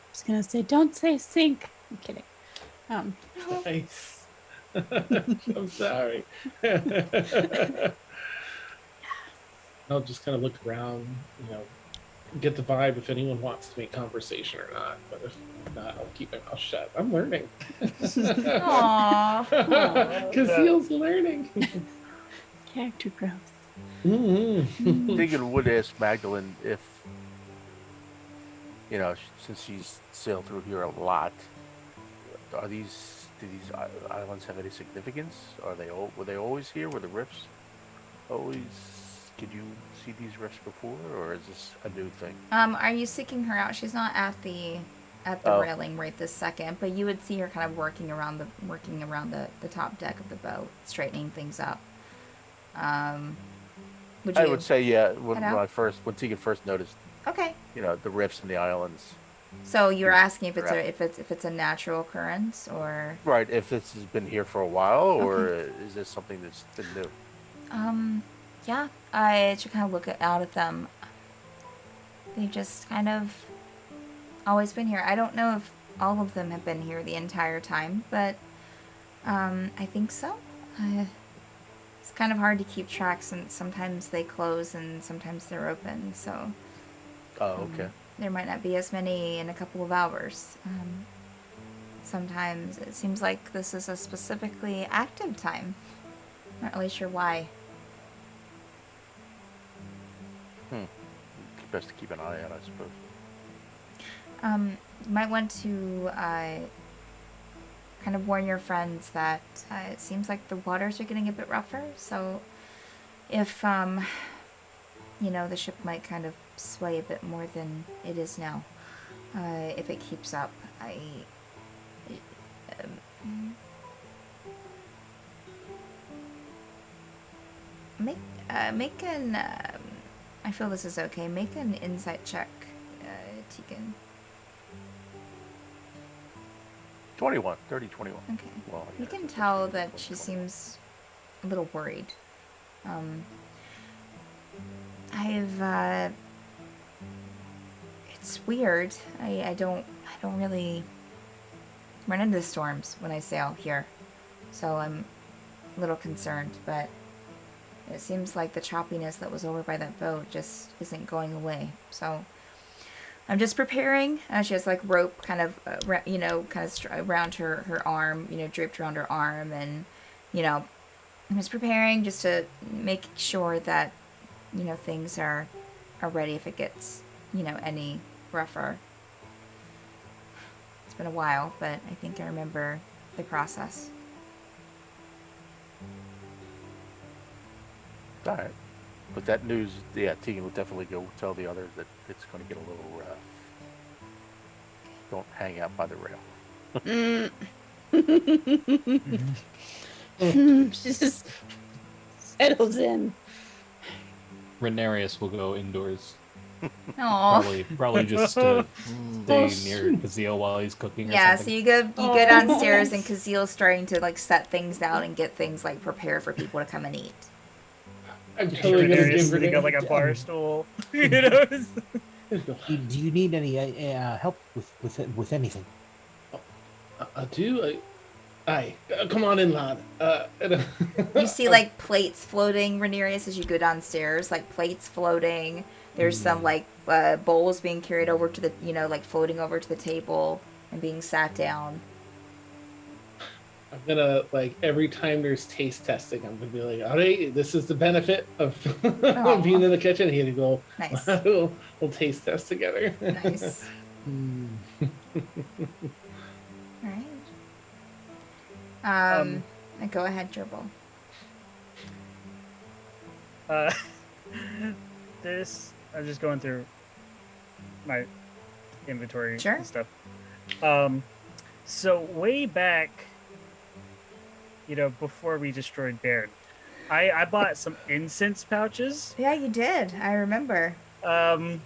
Speaker 7: I was gonna say, don't say sink. I'm kidding.
Speaker 4: Nice. I'm sorry. I'll just kind of look around, get the vibe if anyone wants to make conversation or not. But if not, I'll keep my mouth shut. I'm learning.
Speaker 1: Aww.
Speaker 4: Casil's learning.
Speaker 7: Character growth.
Speaker 4: Mm-hmm.
Speaker 3: Tegan would ask Magdalene if, since she's sailed through here a lot, do these islands have any significance? Were they always here? Were the rifts always? Did you see these rifts before, or is this a new thing?
Speaker 1: Are you seeking her out? She's not at the railing right this second, but you would see her kind of working around the top deck of the boat, straightening things up. Would you?
Speaker 3: I would say yeah. When Tegan first noticed,
Speaker 1: Okay.
Speaker 3: the rifts in the islands.
Speaker 1: So you're asking if it's a natural occurrence or
Speaker 3: Right. If this has been here for a while, or is this something that's been new?
Speaker 1: Yeah, I should kind of look out at them. They've just kind of always been here. I don't know if all of them have been here the entire time, but I think so. It's kind of hard to keep track since sometimes they close and sometimes they're open, so
Speaker 3: Oh, okay.
Speaker 1: there might not be as many in a couple of hours. Sometimes it seems like this is a specifically active time. Not really sure why.
Speaker 3: Best to keep an eye out, I suppose.
Speaker 1: You might want to kind of warn your friends that it seems like the waters are getting a bit rougher. So if, the ship might kind of sway a bit more than it is now. If it keeps up, make an, I feel this is okay. Make an insight check, Tegan.
Speaker 3: 21. Okay. Well,
Speaker 1: You can tell that she seems a little worried. It's weird. I don't really run into storms when I sail here, so I'm a little concerned, but it seems like the choppiness that was over by that boat just isn't going away. So I'm just preparing. She has like rope kind of, around her arm, draped around her arm. And, I'm just preparing just to make sure that, things are ready if it gets, any rougher. It's been a while, but I think I remember the process.
Speaker 3: all right. With that news, yeah, Tegan would definitely go tell the others that it's going to get a little rough. Don't hang out by the rail.
Speaker 7: She just settles in.
Speaker 8: Renarius will go indoors.
Speaker 1: Aww.
Speaker 8: Probably just stay near Kazeel while he's cooking.
Speaker 1: Yeah,
Speaker 8: or
Speaker 1: so
Speaker 8: something.
Speaker 1: you go downstairs and Kazeel's starting to like set things out and get things like prepared for people to come and eat.
Speaker 4: I'm totally gonna give
Speaker 5: Sitting on like a bar stool.
Speaker 4: Here you go.
Speaker 9: Do you need any help with anything?
Speaker 4: I do. Aye, come on in, lad.
Speaker 1: You see like plates floating, Rhaenyra, as you go downstairs, like plates floating. There's some like bowls being carried over to the, like floating over to the table and being sat down.
Speaker 4: I'm gonna, like, every time there's taste testing, I'm gonna be like, all right, this is the benefit of being in the kitchen. Here you go.
Speaker 1: Nice.
Speaker 4: we'll taste test together.
Speaker 1: Nice. All right. Go ahead, Gerbil.
Speaker 5: I'm just going through my inventory
Speaker 1: Sure.
Speaker 5: and stuff. So way back, before we destroyed Baird, I bought some incense pouches.
Speaker 1: Yeah, you did. I remember.
Speaker 5: Do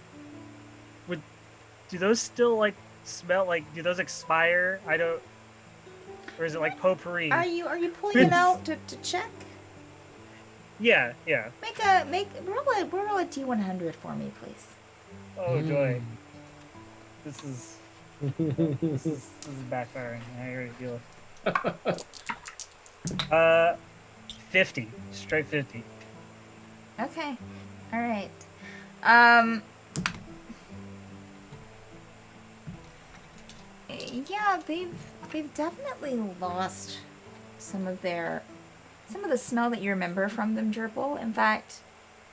Speaker 5: those still like smell like? Do those expire? I don't. Or is it like potpourri?
Speaker 1: Are you pulling them out to check?
Speaker 5: Yeah.
Speaker 1: Roll a D100 for me, please.
Speaker 5: Oh joy. This is backfiring. I already feel it. 50. Straight 50.
Speaker 1: Okay. All right. Yeah, they've definitely lost some of the smell that you remember from them, Gerbil. In fact,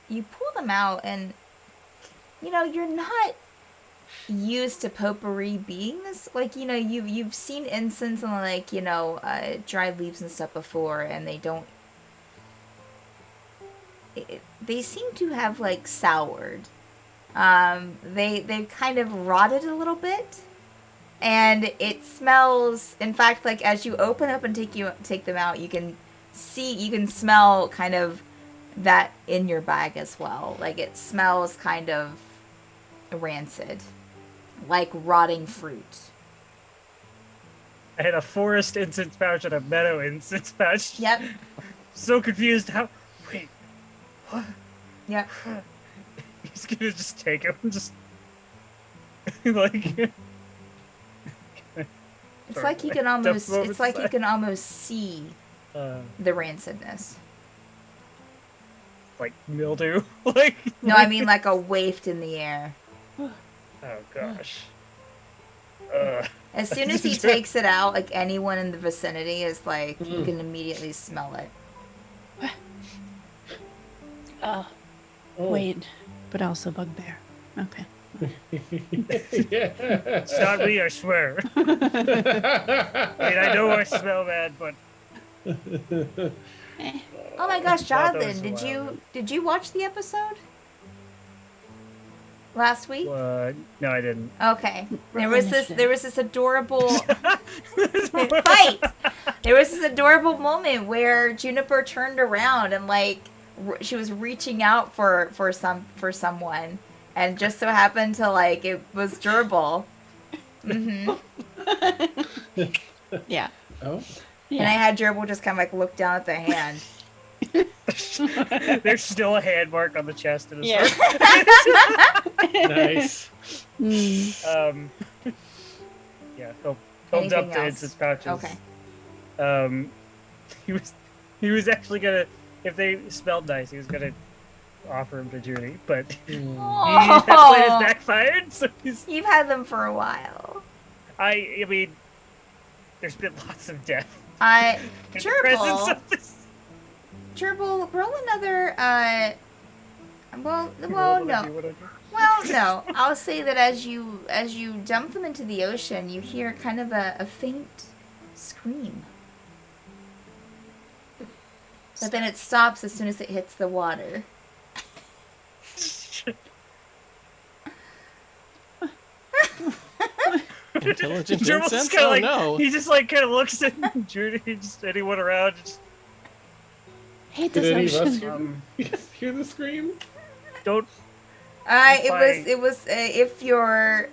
Speaker 1: you pull them out and you're not used to potpourri being this, like, you've seen incense and like, dried leaves and stuff before, and they seem to have like soured. They've kind of rotted a little bit. And it smells, in fact, like as you open up and take them out, you can smell kind of that in your bag as well. Like it smells kind of rancid, like rotting fruit.
Speaker 5: I had a forest incense pouch and a meadow incense pouch.
Speaker 1: Yep.
Speaker 5: So confused. Wait. What?
Speaker 1: Yep.
Speaker 5: He's gonna just take him and just like.
Speaker 1: It's like you can almost. It's like you can almost see the rancidness.
Speaker 5: Like mildew, like.
Speaker 1: No, I mean like a waft in the air.
Speaker 5: Oh gosh.
Speaker 1: As soon as he takes it out, like anyone in the vicinity is like, you can immediately smell it.
Speaker 7: Wait, but also bugbear. Okay.
Speaker 5: It's not me, I swear. I mean, I know I smell bad, but.
Speaker 1: Oh my gosh, Jonathan, did you watch the episode last week?
Speaker 5: No, I didn't.
Speaker 1: Okay. There was this adorable fight. There was this adorable moment where Juniper turned around and like she was reaching out for someone. And just so happened to like it was Gerbil. Mm-hmm.
Speaker 7: Yeah.
Speaker 4: Oh.
Speaker 1: Yeah. And I had Gerbil just kind of like look down at the hand.
Speaker 5: There's still a hand mark on the chest of his
Speaker 4: Nice.
Speaker 5: Yeah. Thumbs up to incense pouches.
Speaker 1: Okay.
Speaker 5: He was actually gonna, if they smelled nice, he was gonna offer him to Judy, but that plan is backfired. So
Speaker 1: You've had them for a while.
Speaker 5: I mean, there's been lots of death.
Speaker 1: Gerbil, roll another. No. Well, no. I'll say that as you dump them into the ocean, you hear kind of a faint scream. But then it stops as soon as it hits the water.
Speaker 8: Intelligent
Speaker 5: Gerbil's
Speaker 8: incense?
Speaker 5: kinda
Speaker 8: Oh
Speaker 5: like,
Speaker 8: no.
Speaker 5: he just like kind of looks at Judy, just anyone around. Just,
Speaker 7: Hate
Speaker 4: Did
Speaker 7: this
Speaker 4: any of us
Speaker 7: ocean.
Speaker 4: hear the scream?
Speaker 5: don't.
Speaker 1: It was if you're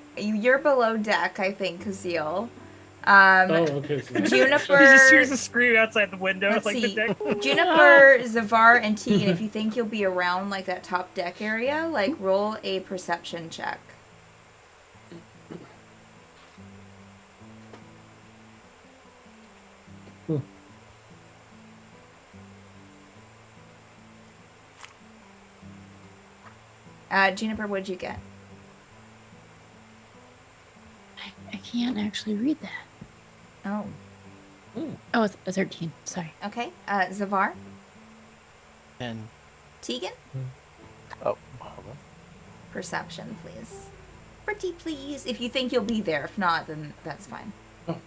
Speaker 1: below deck, I think, Kazeel.
Speaker 4: Okay. So
Speaker 1: Juniper.
Speaker 5: He just hears a scream outside the window,
Speaker 1: Let's
Speaker 5: like
Speaker 1: see.
Speaker 5: the deck.
Speaker 1: Juniper, Zavar, and Tegan, if you think you'll be around like that top deck area, like roll a perception check. Juniper, what'd you get?
Speaker 7: I can't actually read that.
Speaker 1: Oh,
Speaker 7: Oh, it's a 13. Sorry.
Speaker 1: okay. Zavar?
Speaker 6: And
Speaker 1: Tegan?
Speaker 3: Oh, hold on.
Speaker 1: Perception, please. Pretty please. If you think you'll be there. If not, then that's fine.
Speaker 3: Oh,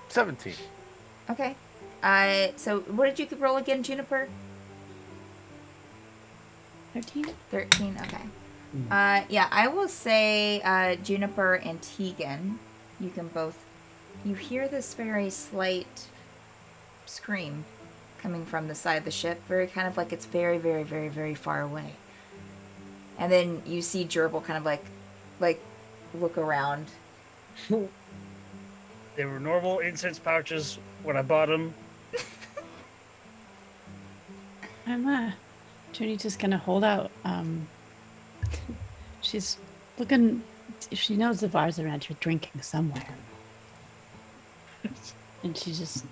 Speaker 3: 17.
Speaker 1: Okay. So what did you roll again, Juniper?
Speaker 7: 13?
Speaker 1: 13, okay. Yeah, I will say Juniper and Tegan, you can both... You hear this very slight scream coming from the side of the ship. Very kind of like it's very, very, very, very far away. And then you see Gerbil kind of like look around.
Speaker 5: They were normal incense pouches when I bought them.
Speaker 7: I'm Judy just gonna hold out. She's looking. She knows the bars around here drinking somewhere, and she just.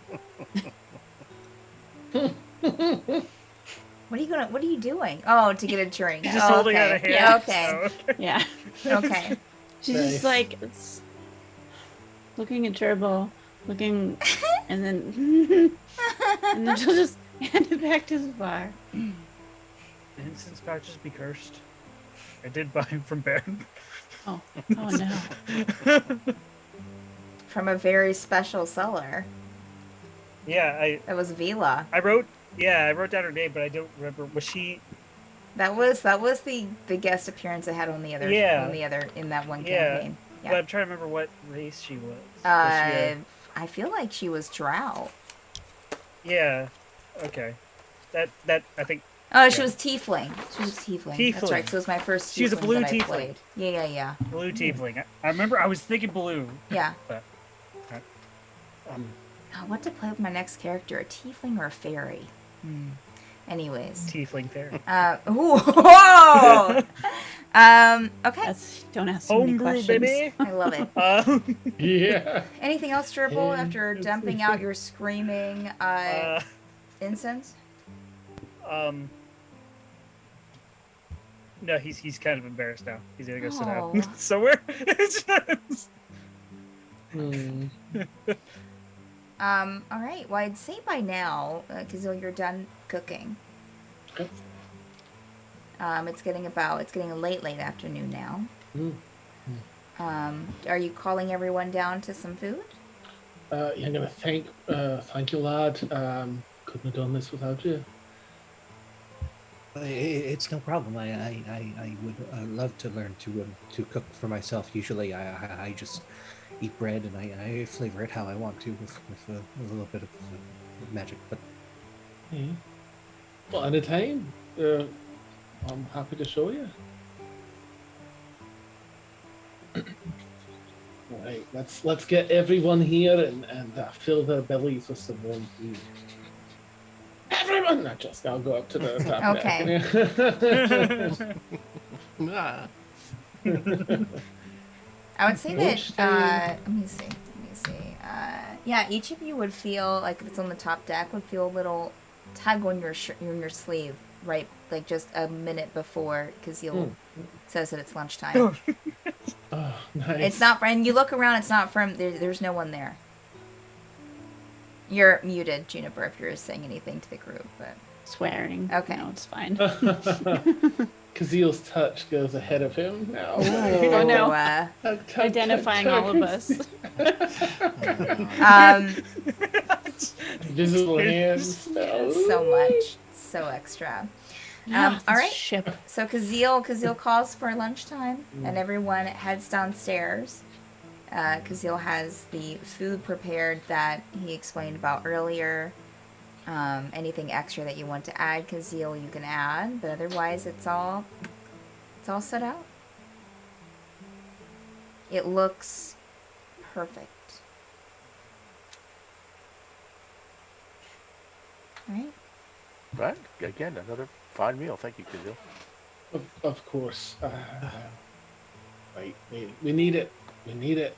Speaker 1: What are you doing? Oh, to get a drink.
Speaker 5: She's just holding out a hand.
Speaker 1: Yeah, okay.
Speaker 5: So.
Speaker 7: Yeah.
Speaker 1: Okay.
Speaker 7: She's just like looking at Gerbil, looking, and then she'll just hand it back to the bar.
Speaker 5: Incense pouches be cursed. I did buy them from Baron.
Speaker 7: Oh no.
Speaker 1: From a very special seller.
Speaker 5: Yeah,
Speaker 1: That was Vila.
Speaker 5: I wrote down her name, but I don't remember. Was she?
Speaker 1: That was the guest appearance I had on the other in that one campaign.
Speaker 5: But I'm trying to remember what race she was.
Speaker 1: I feel like she was Drow.
Speaker 5: Yeah. Okay. That I think.
Speaker 1: Oh, she was Tiefling. She was Tiefling. That's
Speaker 5: Tiefling.
Speaker 1: right. So it was my first Tiefling
Speaker 5: She was a blue
Speaker 1: that I
Speaker 5: Tiefling.
Speaker 1: played. Yeah.
Speaker 5: Blue tiefling. I remember I was thinking blue.
Speaker 1: Yeah.
Speaker 5: But,
Speaker 1: Oh, what to play with my next character? A Tiefling or a Fairy? Anyways.
Speaker 5: tiefling fairy.
Speaker 1: Whoa! Okay.
Speaker 7: Don't ask so many
Speaker 5: Homebrew,
Speaker 7: questions.
Speaker 5: baby.
Speaker 1: I love it.
Speaker 4: Yeah.
Speaker 1: Anything else, Gerbil,
Speaker 4: Yeah.
Speaker 1: after dumping out your screaming incense?
Speaker 5: No, he's kind of embarrassed now. He's gonna go sit
Speaker 1: Oh.
Speaker 5: down somewhere. It's just-
Speaker 1: All right. Well, I'd say by now, because you're done cooking.
Speaker 4: Okay.
Speaker 1: It's getting a late afternoon now. Are you calling everyone down to some food?
Speaker 4: Yeah, I'm gonna thank you, lad. Couldn't have done this without you.
Speaker 9: It's no problem. I would love to learn to cook for myself. Usually, I just eat bread and I flavor it how I want to with a little bit of magic. But
Speaker 4: Yeah. Well, anytime. I'm happy to show you. Right, let's get everyone here and fill their bellies with some warm food. Everyone, not just I'll go up to the top.
Speaker 6: Ah.
Speaker 1: I would say
Speaker 4: Lunchtime.
Speaker 1: that. Let me see. Yeah, each of you would feel like if it's on the top deck would feel a little tug on your sleeve, right? Like just a minute before, because you'll says that it's lunchtime.
Speaker 4: Oh, nice.
Speaker 1: It's not, and you look around. It's not from. There's no one there. You're muted, Juniper, if you're saying anything to the group, but
Speaker 7: Swearing.
Speaker 1: Okay.
Speaker 7: No, it's fine.
Speaker 4: Kazil's touch goes ahead of him now.
Speaker 7: Oh, no. Identifying all of us.
Speaker 4: Visible hands.
Speaker 1: So much, so extra. All right.
Speaker 7: Ship.
Speaker 1: So Kazil calls for lunchtime, and everyone heads downstairs. Kazil has the food prepared that he explained about earlier. Anything extra that you want to add, Kazil, you can add, but otherwise it's all set out. It looks perfect. All right.
Speaker 3: Right. Again, another fine meal. Thank you, Kazil.
Speaker 4: Of course. Right. We need it. We need it.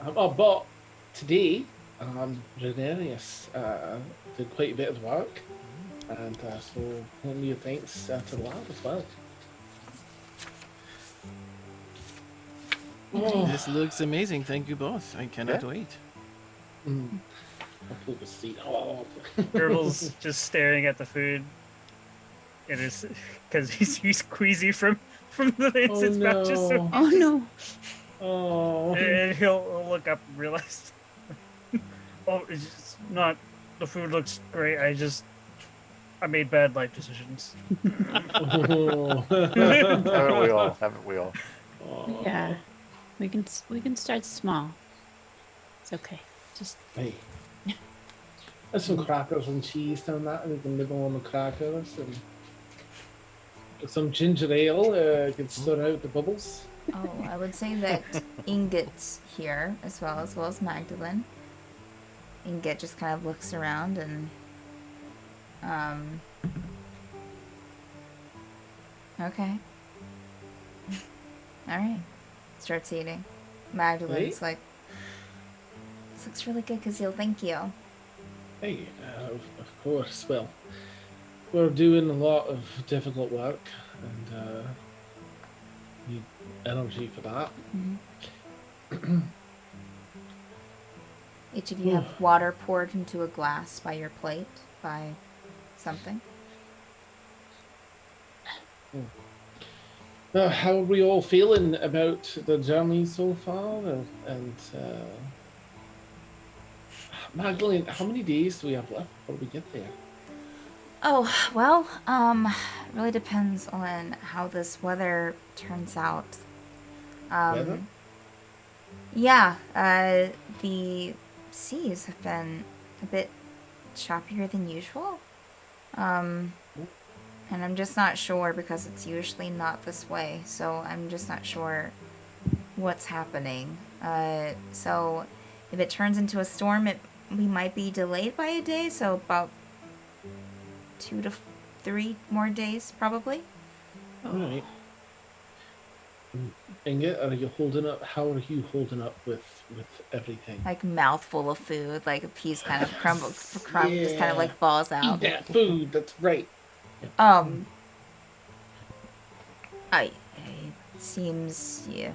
Speaker 4: But today, Renarius did quite a bit of work, and so plenty of thanks to the lad as well. Oh,
Speaker 6: This looks amazing. Thank you both. I cannot
Speaker 3: Yeah.
Speaker 6: wait.
Speaker 4: I'll pull the seat. Oh.
Speaker 5: Gerbil's just staring at the food. It is because he's queasy from the things his mouth just so
Speaker 7: Oh no.
Speaker 4: Oh.
Speaker 5: and he'll look up and realize, oh, it's just not. The food looks great. I made bad life decisions.
Speaker 3: Haven't we all? Haven't we all?
Speaker 4: Oh.
Speaker 7: Yeah. We can start small. It's okay. Just
Speaker 4: Hey. There's some crackers and cheese down that, and we can nibble on the crackers, and some ginger ale can stir out the bubbles.
Speaker 1: Oh, I would say that Ingit's here as well as Magdalene. Ingit just kind of looks around and okay. Alright. Starts eating. Magdalene's like, this looks really good, Kazil, thank you.
Speaker 4: Hey, of course. Well, we're doing a lot of difficult work, and need energy for that.
Speaker 1: Each of you have water poured into a glass by your plate by something.
Speaker 4: How are we all feeling about the journey so far? And Magdalene, how many days do we have left before we get there?
Speaker 1: Oh, well, it really depends on how this weather turns out.
Speaker 4: Weather?
Speaker 1: Yeah, the seas have been a bit choppier than usual. And I'm just not sure because it's usually not this way, so I'm just not sure what's happening. So if it turns into a storm, we might be delayed by a day, so about 2 to 3 more days, probably.
Speaker 4: All right. Inge, are you holding up? How are you holding up with everything?
Speaker 1: Like mouthful of food, like a piece kind of just kind
Speaker 4: Yeah.
Speaker 1: of like falls out.
Speaker 4: Eat that food. That's right.
Speaker 1: It seems, yeah,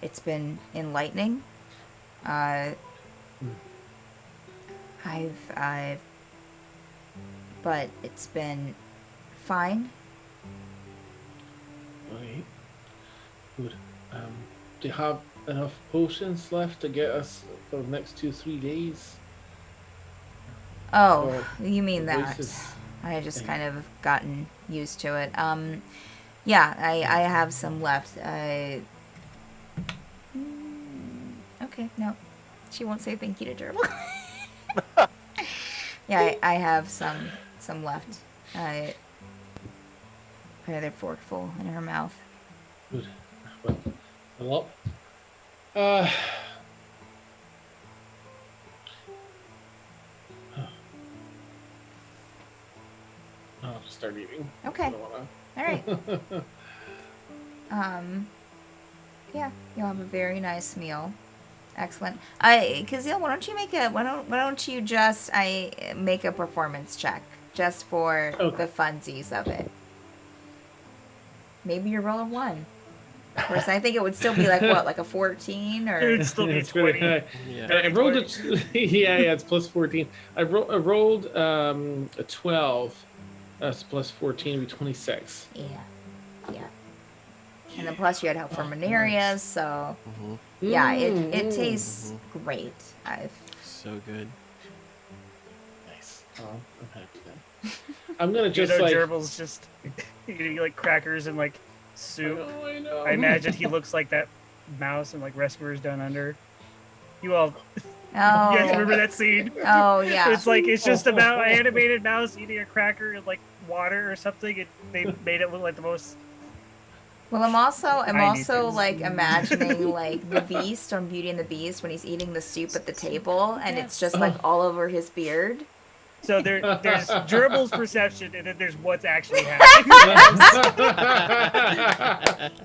Speaker 1: it's been enlightening. But it's been fine.
Speaker 4: All right. Good. Do you have enough potions left to get us for the next 2-3 days?
Speaker 1: Oh,
Speaker 4: Or
Speaker 1: you mean
Speaker 4: the
Speaker 1: that?
Speaker 4: voices-
Speaker 1: I just kind of gotten used to it. Yeah, I have some left. Okay, no, she won't say thank you to Gerbil. Yeah, I have some left. Put another forkful in her mouth.
Speaker 4: Good. Well, a lot. I'll just start eating.
Speaker 1: Okay.
Speaker 4: I don't wanna-
Speaker 1: All right. Yeah, you'll have a very nice meal. Excellent. Kazil, why don't you just make a performance check just for
Speaker 4: Okay.
Speaker 1: the funsies of it? Maybe you roll a 1. Of course, I think it would still be like what, like a 14
Speaker 5: It
Speaker 1: or
Speaker 5: would still be
Speaker 4: It's really
Speaker 5: 20.
Speaker 4: high.
Speaker 6: Yeah.
Speaker 4: I rolled it. Yeah, it's plus 14. I rolled a 12. That's plus 14 would be 26.
Speaker 1: yeah. And then plus you had help from Manerius, so yeah, it tastes great.
Speaker 6: So good.
Speaker 4: Nice. Oh, I'm happy then. I'm gonna
Speaker 5: You
Speaker 4: just
Speaker 5: know,
Speaker 4: like.
Speaker 5: Gerbil's just eating like crackers and like soup.
Speaker 4: I know.
Speaker 5: I imagine he looks like that mouse in like Rescuers Down Under. You all, you guys remember
Speaker 1: Oh,
Speaker 5: that scene?
Speaker 1: oh yeah.
Speaker 5: It's like it's just about an animated mouse eating a cracker in like water or something, and they made it look like the most.
Speaker 1: Well, I'm also
Speaker 5: Tiny things.
Speaker 1: like imagining like the Beast on Beauty and the Beast when he's eating the soup at the table and it's just like all over his beard.
Speaker 5: So there's Gerbil's perception, and then there's what's actually happening.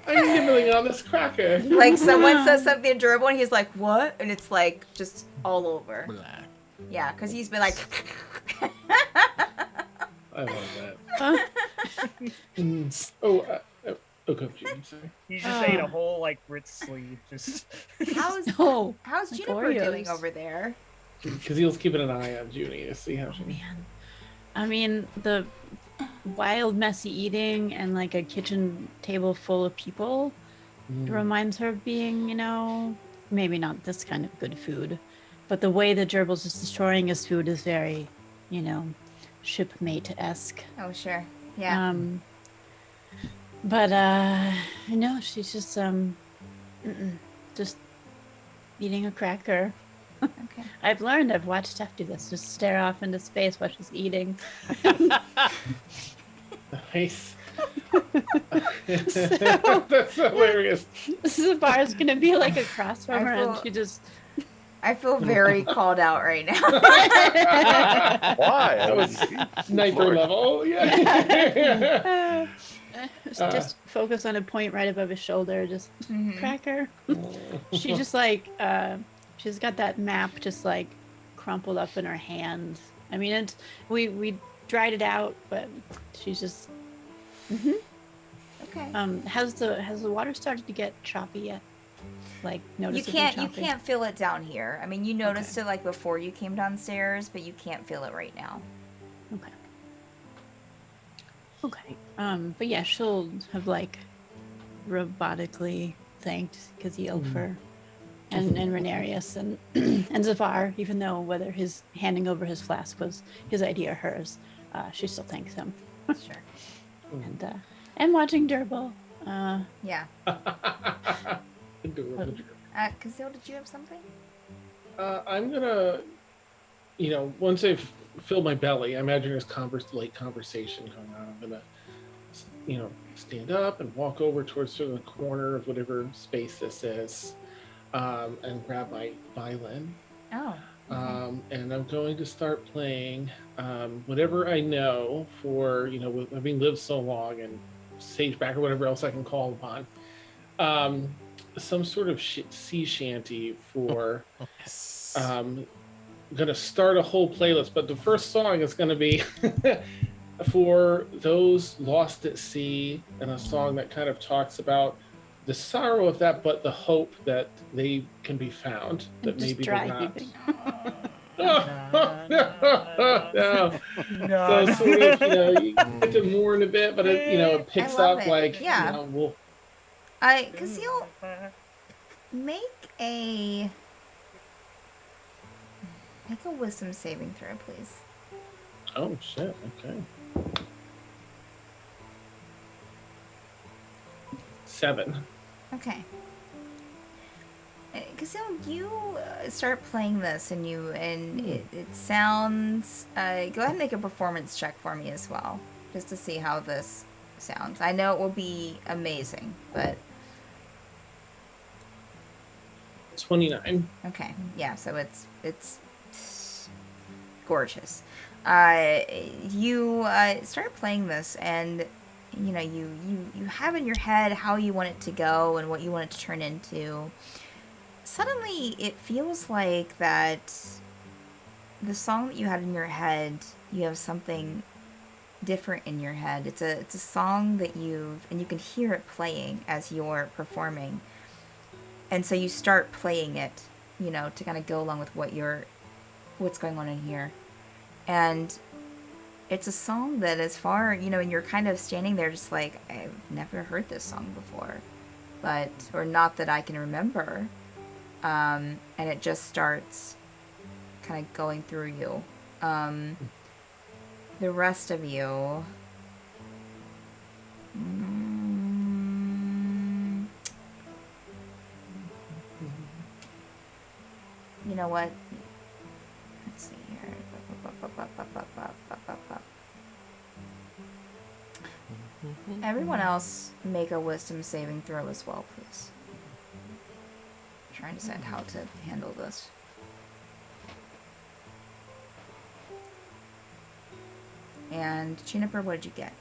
Speaker 4: I'm nibbling on this cracker.
Speaker 1: Like someone says something to Gerbil and he's like, what? And it's like just all over.
Speaker 6: Black.
Speaker 1: Yeah, because he's been like.
Speaker 4: I love that. Oh, go Judy, sorry.
Speaker 5: He's just ate a whole like Ritz sleeve. Just
Speaker 1: How's
Speaker 7: Oh,
Speaker 1: how's
Speaker 7: like
Speaker 1: Juniper doing
Speaker 7: Oreos.
Speaker 1: over there?
Speaker 4: Because he was keeping an eye on Judy to see how she.
Speaker 7: man. I mean, the wild, messy eating and like a kitchen table full of people reminds her of being, you know, maybe not this kind of good food, but the way the Gerbil's is destroying his food is very, you know, shipmate-esque.
Speaker 1: Oh sure. Yeah.
Speaker 7: But no, she's just just eating a cracker.
Speaker 1: Okay.
Speaker 7: I've watched Steph do this. Just stare off into space while she's eating.
Speaker 4: Nice. That's hilarious.
Speaker 7: Zafar's gonna be like a cross from her, and
Speaker 1: feel-
Speaker 7: she just
Speaker 1: I feel very called out right now.
Speaker 3: Why?
Speaker 4: That was sniper
Speaker 3: Lord.
Speaker 4: level. Yeah.
Speaker 7: just focus on a point right above his shoulder. Just
Speaker 1: Mhm.
Speaker 7: cracker. She just like she's got that map just like crumpled up in her hand. I mean, it's we dried it out, but she's just.
Speaker 1: Okay.
Speaker 7: Has the water started to get choppy yet? Like
Speaker 1: You
Speaker 7: noticeably
Speaker 1: can't
Speaker 7: choppy?
Speaker 1: feel it down here. I mean, you noticed it like before you came downstairs, but you can't feel it right now.
Speaker 7: Okay. Okay. But yeah, she'll have like robotically thanked Kaziel for and Renarius and and Zafar, even though whether his handing over his flask was his idea or hers, she still thanks him.
Speaker 1: Sure.
Speaker 7: And watching Durble.
Speaker 1: Yeah.
Speaker 4: Adorable.
Speaker 1: Kazil, did you have something?
Speaker 4: I'm gonna, once I've filled my belly, I imagine there's late conversation going on. I'm gonna, stand up and walk over towards sort of the corner of whatever space this is, and grab my violin.
Speaker 1: Oh.
Speaker 4: And I'm going to start playing whatever I know for, having lived so long and sageback or whatever else I can call upon. Some sort of sea shanty for. I'm gonna start a whole playlist, but the first song is gonna be for those lost at sea, and a song that kind of talks about the sorrow of that, but the hope that they can be found. That
Speaker 7: Just
Speaker 4: maybe
Speaker 7: dry
Speaker 4: they're not.
Speaker 7: heaving.
Speaker 4: No. So sort of, you get to mourn a bit, but it picks
Speaker 1: love
Speaker 4: up
Speaker 1: it.
Speaker 4: like,
Speaker 1: Yeah.
Speaker 4: we'll.
Speaker 1: Kazil, make a wisdom saving throw, please.
Speaker 4: Oh shit! Okay. 7.
Speaker 1: Okay. Kazil, you start playing this, and it sounds. Go ahead and make a performance check for me as well, just to see how this sounds. I know it will be amazing, but
Speaker 4: 29.
Speaker 1: okay, yeah. So it's gorgeous. You start playing this, and you have in your head how you want it to go and what you want it to turn into. Suddenly, it feels like that the song that you had in your head, you have something different in your head. It's a song that you can hear it playing as you're performing. And so you start playing it, to kind of go along with what's going on in here. And it's a song that as far, and you're kind of standing there just like, I've never heard this song before, or not that I can remember. And it just starts kind of going through you. The rest of you, you know what? Let's see here. Everyone else make a wisdom saving throw as well, please. I'm trying to decide how to handle this. And Juniper, what did you get?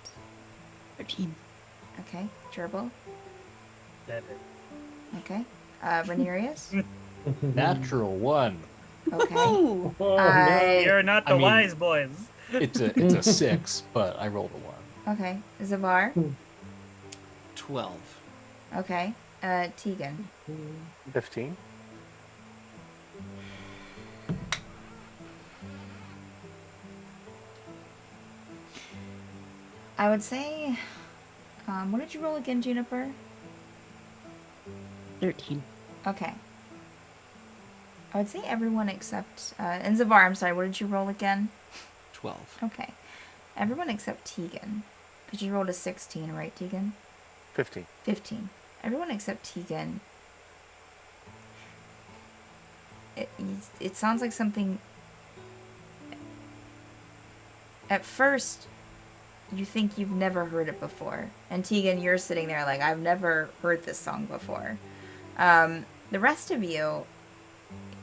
Speaker 7: 13.
Speaker 1: Okay. Gerbil?
Speaker 5: That
Speaker 1: Okay. Rhaenyra?
Speaker 8: Natural 1.
Speaker 1: Okay.
Speaker 4: Oh,
Speaker 5: You're not the
Speaker 8: I mean-
Speaker 5: wise boys.
Speaker 8: It's a 6, but I rolled a 1.
Speaker 1: Okay. Zavar?
Speaker 6: 12.
Speaker 1: Okay. Tegan?
Speaker 3: 15.
Speaker 1: I would say... what did you roll again, Juniper?
Speaker 7: 13.
Speaker 1: Okay. I would say everyone except... and Zavar, I'm sorry, what did you roll again?
Speaker 6: 12.
Speaker 1: Okay. Everyone except Tegan. Because you rolled a 16, right, Tegan?
Speaker 3: 15.
Speaker 1: 15. Everyone except Tegan. It sounds like something... At first, you think you've never heard it before. And Tegan, you're sitting there like, I've never heard this song before. The rest of you,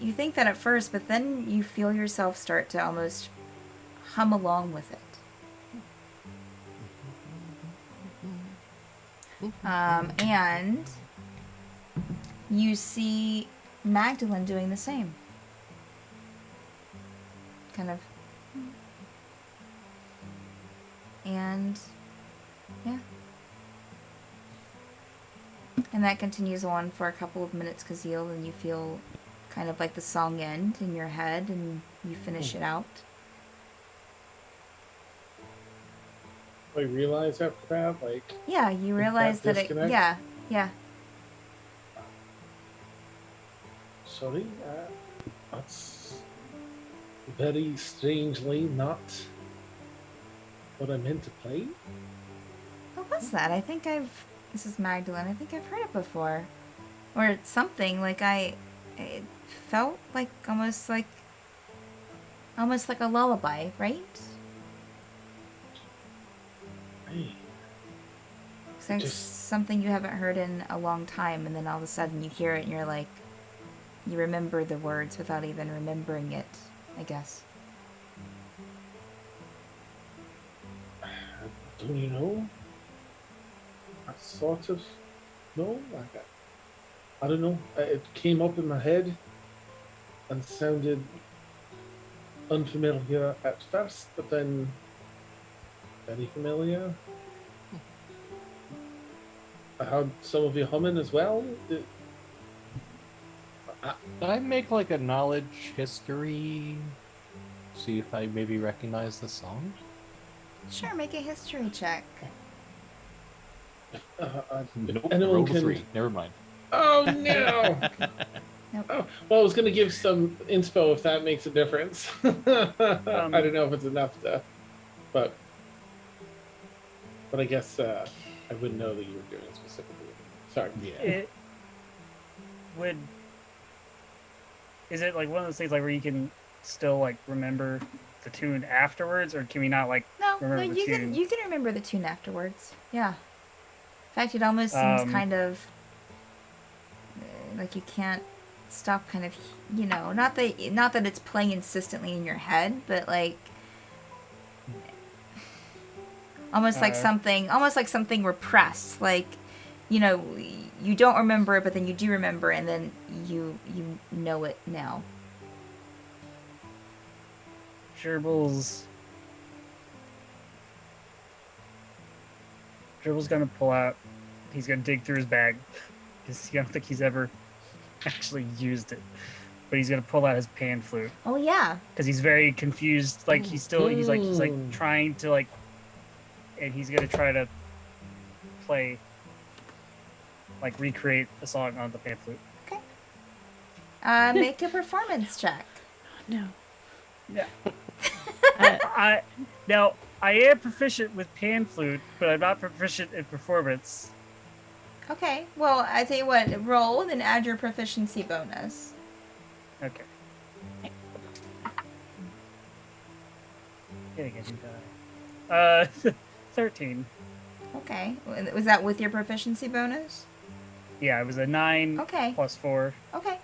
Speaker 1: you think that at first, but then you feel yourself start to almost hum along with it. And you see Magdalene doing the same. Kind of. And yeah. And that continues on for a couple of minutes, Kazeel, and you feel kind of like the song end in your head, and you finish it out.
Speaker 4: I realize after that, like,
Speaker 1: Yeah, you realize that it.
Speaker 4: disconnect?
Speaker 1: Yeah.
Speaker 4: sorry, that's very strangely not what I meant to play.
Speaker 1: What was that? I think this is Magdalene. I think I've heard it before. Or something, like it felt like almost like a lullaby, right?
Speaker 4: Hey,
Speaker 1: It's like
Speaker 4: Just-
Speaker 1: something you haven't heard in a long time, and then all of a sudden you hear it and you're like, you remember the words without even remembering it, I guess.
Speaker 4: don't you know? I sort of know. Like, I don't know. It came up in my head and sounded unfamiliar at first, but then very familiar. I heard some of you humming as well.
Speaker 8: Can I make like a knowledge history? See if I maybe recognize the song?
Speaker 1: Sure, make a history check.
Speaker 8: Nope,
Speaker 4: anyone
Speaker 8: rolled a
Speaker 4: can-
Speaker 8: 3. Never mind.
Speaker 4: Oh no!
Speaker 1: Nope.
Speaker 4: Oh, well, I was gonna give some inspo if that makes a difference. I don't know if it's enough to, but I guess I wouldn't know that you were doing it specifically. Sorry.
Speaker 8: Yeah.
Speaker 5: It would. Is it like one of those things like where you can still like remember the tune afterwards, or can we not like?
Speaker 1: No,
Speaker 5: Remember the
Speaker 1: you can
Speaker 5: tune.
Speaker 1: remember the tune afterwards. Yeah. In fact, it almost seems kind of like you can't stop. Kind of, not that it's playing insistently in your head, but like almost like something repressed. Like, you don't remember it, but then you do remember, and then you know it now.
Speaker 5: Gerbil's gonna pull out. He's gonna dig through his bag because I don't think he's ever actually used it. But he's gonna pull out his pan flute
Speaker 1: Oh yeah.
Speaker 5: because he's very confused. Like he's like trying to like, and he's gonna try to play, like recreate a song on the pan flute.
Speaker 1: Make a performance check.
Speaker 7: No.
Speaker 5: Yeah.
Speaker 7: Uh,
Speaker 5: I am proficient with pan flute, but I'm not proficient in performance.
Speaker 1: Okay. Well, I tell you what. Roll, then add your proficiency bonus.
Speaker 5: Okay. Getting a new die. 13.
Speaker 1: Okay. Was that with your proficiency bonus?
Speaker 5: Yeah, it was a 9
Speaker 1: Okay.
Speaker 5: plus 4.
Speaker 1: Okay.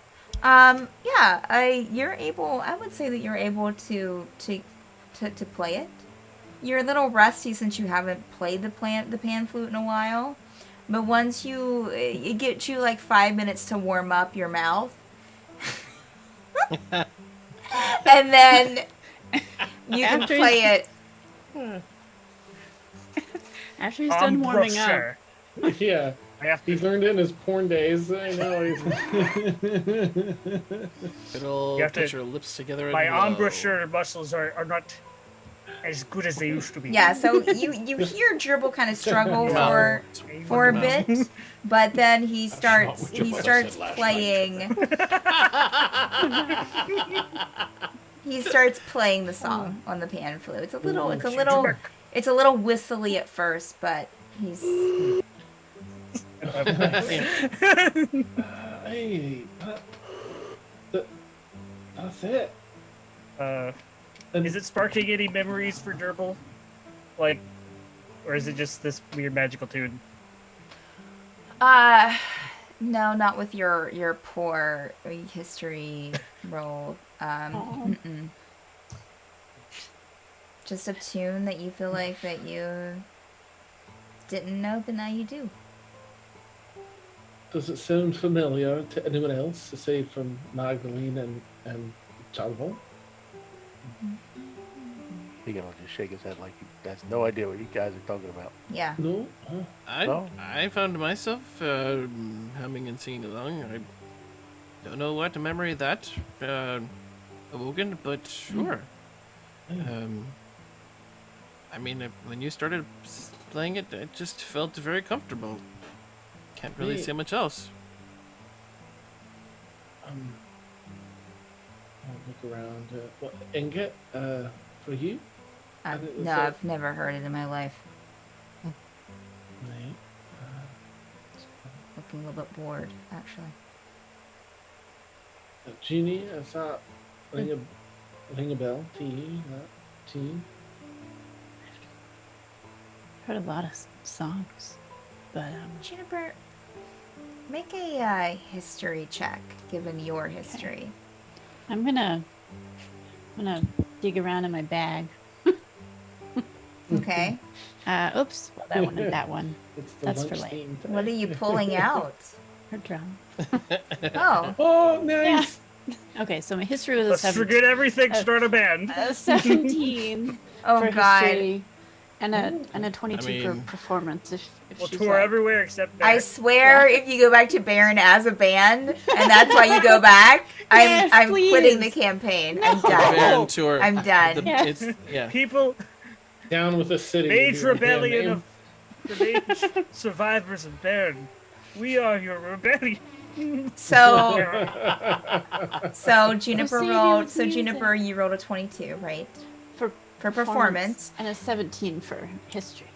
Speaker 1: You're able. I would say that you're able to play it. you're a little rusty since you haven't played the pan flute in a while. But once it gets you like 5 minutes to warm up your mouth. And then you can
Speaker 7: After
Speaker 1: play it.
Speaker 7: After he's done warming up.
Speaker 5: Sure.
Speaker 4: Yeah.
Speaker 5: I have
Speaker 4: He's
Speaker 5: to.
Speaker 4: learned it in his porn days. I know.
Speaker 6: It'll
Speaker 5: You have
Speaker 6: put
Speaker 5: to-
Speaker 6: your lips together.
Speaker 5: My
Speaker 6: and
Speaker 5: embouchure muscles are not as good as they used to be.
Speaker 1: Yeah, so you hear Dribble kind of struggle
Speaker 6: Wow.
Speaker 1: for a
Speaker 6: Wow.
Speaker 1: bit, but then he
Speaker 8: not
Speaker 1: starts
Speaker 8: what your
Speaker 1: he
Speaker 8: mother
Speaker 1: starts
Speaker 8: said last
Speaker 1: playing. He starts playing the song on the pan flute. It's a little whistly at first, but he's
Speaker 4: Hey, that's it.
Speaker 5: Is it sparking any memories for Gerbil? Like, or is it just this weird magical tune?
Speaker 1: no, not with your poor history roll. Mm-mm. Just a tune that you feel like that you didn't know, but now you do.
Speaker 4: Does it sound familiar to anyone else, aside from Magdalene and Charvel?
Speaker 3: He's gonna just shake his head like he has no idea what you guys are talking about.
Speaker 1: Yeah.
Speaker 4: No?
Speaker 6: I found myself humming and singing along. I don't know what memory that awoken, but sure. I mean, when you started playing it, it just felt very comfortable. Can't really say much else.
Speaker 4: I'll look around. What, Ingot, for you?
Speaker 1: No, I've never heard it in my life.
Speaker 4: Right.
Speaker 1: Looking a little bit bored, actually.
Speaker 4: Jeannie, is that ring a bell to you? That tune?
Speaker 7: Heard a lot of songs, but
Speaker 1: Juniper, make a history check, given your history.
Speaker 7: I'm gonna dig around in my bag.
Speaker 1: Okay.
Speaker 7: Oops, well, that one and that one.
Speaker 4: It's the
Speaker 7: That's
Speaker 4: lunch
Speaker 7: for later.
Speaker 4: theme today.
Speaker 1: What are you pulling out?
Speaker 7: Her drum.
Speaker 1: Oh,
Speaker 4: Oh, nice!
Speaker 7: Okay, so my history was a
Speaker 5: Let's
Speaker 7: 17.
Speaker 5: forget everything. Start a band.
Speaker 7: 17
Speaker 1: oh
Speaker 7: for
Speaker 1: God!
Speaker 7: history, and a 22 for
Speaker 6: mean-
Speaker 7: performance. If
Speaker 5: We'll
Speaker 7: she's
Speaker 5: tour
Speaker 7: like-
Speaker 5: everywhere except
Speaker 1: I
Speaker 5: Barrett.
Speaker 1: swear, if you go back to Baron as a band, and that's why you go back,
Speaker 7: Yes,
Speaker 1: I'm quitting the
Speaker 7: please.
Speaker 1: campaign. I'm
Speaker 7: No.
Speaker 1: done.
Speaker 6: Baron tour.
Speaker 1: I'm done.
Speaker 7: Yeah.
Speaker 6: It's, yeah.
Speaker 5: People,
Speaker 4: Down with the city.
Speaker 5: Mage
Speaker 4: would be my
Speaker 5: Rebellion
Speaker 4: name.
Speaker 5: of the Mage Survivors of Baron. We are your rebellion.
Speaker 1: So Juniper
Speaker 7: Mercedes
Speaker 1: rolled. So
Speaker 7: music.
Speaker 1: Juniper, you rolled a 22, right?
Speaker 7: For
Speaker 1: performance.
Speaker 7: and a 17 for history.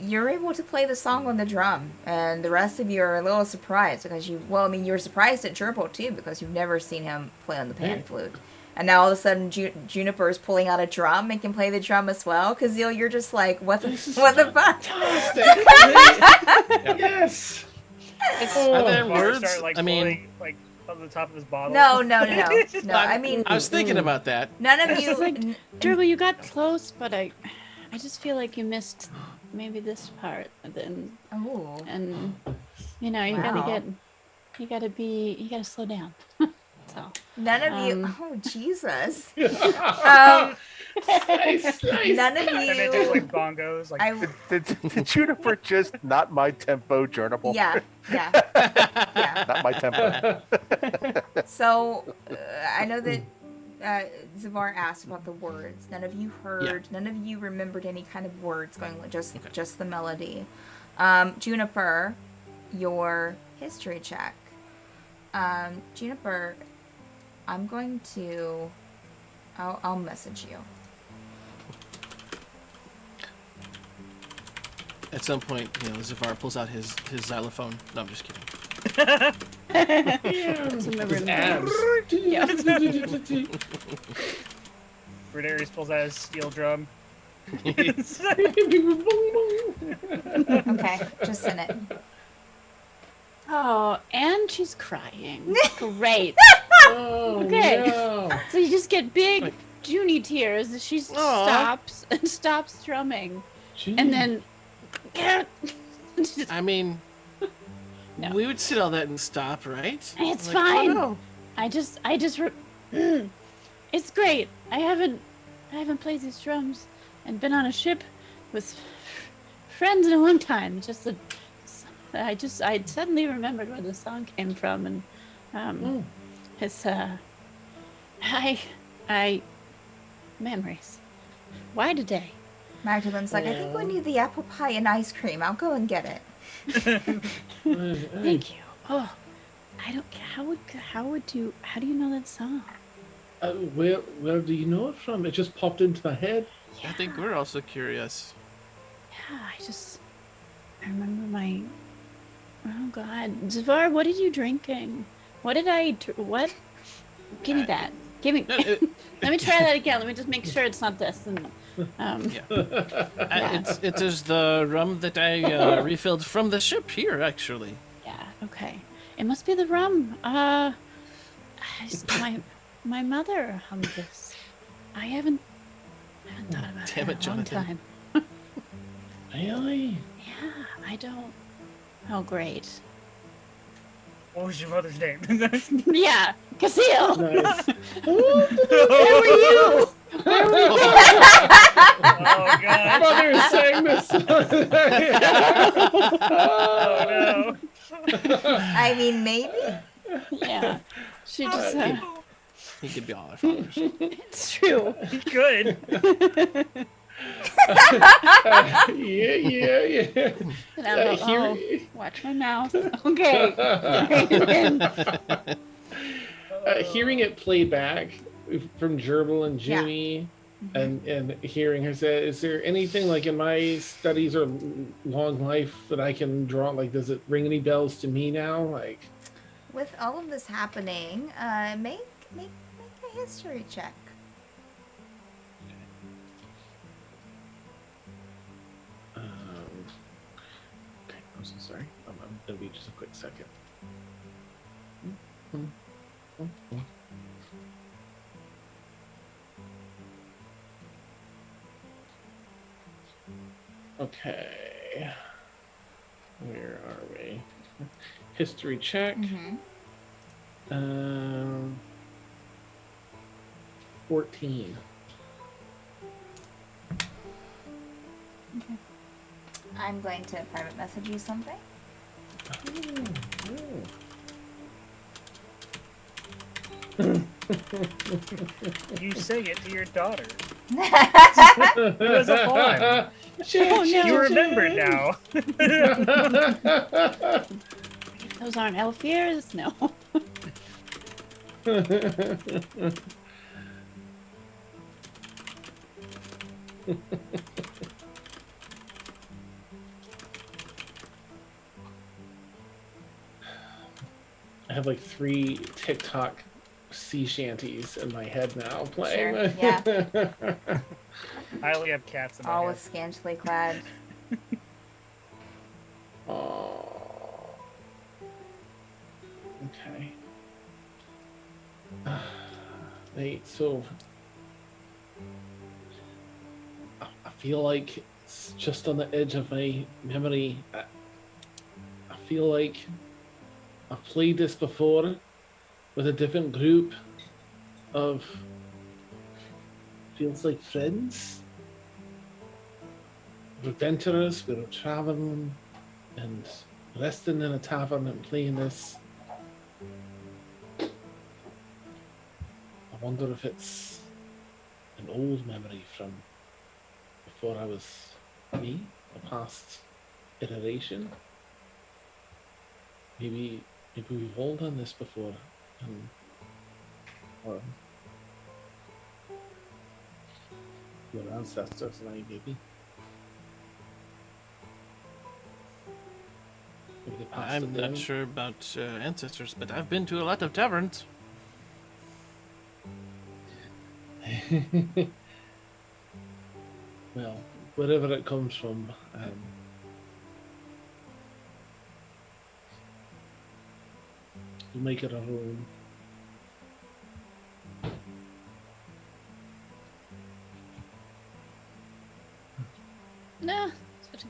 Speaker 1: You're able to play the song on the drum, and the rest of you are a little surprised because you're surprised at Gerbil too because you've never seen him play on the pan flute, and now all of a sudden Juniper is pulling out a drum and can play the drum as well. Kazeel, you're just like, what the fuck?
Speaker 4: Yes!
Speaker 6: Are there
Speaker 5: Bart
Speaker 6: words?
Speaker 5: started, like,
Speaker 6: I mean,
Speaker 5: blowing, like on the top of his bottle.
Speaker 1: No. I mean,
Speaker 6: I was thinking about that.
Speaker 1: none of
Speaker 7: It's
Speaker 1: you.
Speaker 7: like, Gerbil, you got close, but I just feel like you missed maybe this part. And you know, you
Speaker 1: Wow.
Speaker 7: gotta slow down. So
Speaker 1: None of you.
Speaker 7: Um,
Speaker 1: Oh Jesus.
Speaker 4: Nice.
Speaker 1: None of
Speaker 5: And they
Speaker 1: you.
Speaker 5: just like bongos. Like,
Speaker 3: Did Juniper just not my tempo journal?
Speaker 1: Yeah.
Speaker 3: Not my tempo.
Speaker 1: So, I know that Zavar asked about the words. None of you heard. None of you remembered any kind of words going. Just the melody. Juniper, your history check. Juniper, I'm going to. I'll message you.
Speaker 6: At some point, Zavar pulls out his xylophone. No, I'm just kidding.
Speaker 7: remember
Speaker 4: His abs.
Speaker 5: Renarius pulls out his steel drum.
Speaker 1: Okay, just send it.
Speaker 7: Oh, and she's crying. Great.
Speaker 4: Oh,
Speaker 7: Okay.
Speaker 4: no.
Speaker 7: So you just get big Junie tears. She stops and stops drumming, and then
Speaker 6: I mean,
Speaker 7: No.
Speaker 6: we would see all that and stop, right?
Speaker 7: It's
Speaker 6: Like, oh,
Speaker 7: fine.
Speaker 6: no.
Speaker 7: It's great. I haven't played these drums and been on a ship with friends in a long time. I suddenly remembered where the song came from, and it's memories. Why today?
Speaker 1: Magdalene's like, I think we need the apple pie and ice cream. I'll go and get it.
Speaker 7: Thank you. Oh, I don't. How do you know that song?
Speaker 4: Where do you know it from? It just popped into my head.
Speaker 6: I think we're also curious.
Speaker 7: Yeah, I remember my. Oh God, Zavar, what are you drinking? What did what? Give me that. Give me.
Speaker 6: No,
Speaker 7: Let me try that again. Let me just make sure it's not this. And,
Speaker 6: It is the rum that I refilled from the ship here, actually.
Speaker 7: Yeah. Okay. It must be the rum. My mother hummed this. I haven't thought about
Speaker 6: Damn
Speaker 7: it
Speaker 6: it,
Speaker 7: in a long
Speaker 6: Jonathan.
Speaker 7: time.
Speaker 4: Really?
Speaker 7: Yeah, I don't. Oh, great.
Speaker 5: What was your mother's name?
Speaker 7: Yeah, Casil.
Speaker 4: Nice.
Speaker 7: Where were you?
Speaker 5: Oh god.
Speaker 4: Mother sang this.
Speaker 5: Oh no.
Speaker 1: I mean, maybe.
Speaker 7: Yeah, she just.
Speaker 6: He could be all our fathers.
Speaker 7: It's true.
Speaker 5: He could.
Speaker 4: Yeah.
Speaker 7: And I'm like, watch my mouth. Okay.
Speaker 4: Hearing it play back from Gerbil and Junie, and hearing her say, "Is there anything like in my studies or long life that I can draw? Like, does it ring any bells to me now? Like,
Speaker 1: With all of this happening, make a history check.
Speaker 4: okay, I'm so sorry. I'm gonna be just a quick second. Okay. Where are we? History check. 14.
Speaker 1: I'm going to private message you something.
Speaker 5: You sing it to your daughter.
Speaker 4: It
Speaker 5: was a fun.
Speaker 7: Oh, no.
Speaker 5: You remember now.
Speaker 7: Those aren't elf ears? No.
Speaker 4: I have like 3 TikTok sea shanties in my head now playing.
Speaker 1: Sure, yeah.
Speaker 5: I only have cats in my
Speaker 1: All
Speaker 5: head.
Speaker 1: with scantily clad.
Speaker 4: Oh. Okay. Wait, so I feel like it's just on the edge of my memory. I feel like I've played this before with a different group of feels like friends. We're adventurers, we were traveling and resting in a tavern and playing this. I wonder if it's an old memory from before I was me, a past iteration. Maybe we've all done this before, or your ancestors and I, maybe. Maybe they passed
Speaker 6: I'm
Speaker 4: it
Speaker 6: not
Speaker 4: down.
Speaker 6: sure about ancestors, but I've been to a lot of taverns.
Speaker 4: Well, wherever it comes from, we'll make it our own.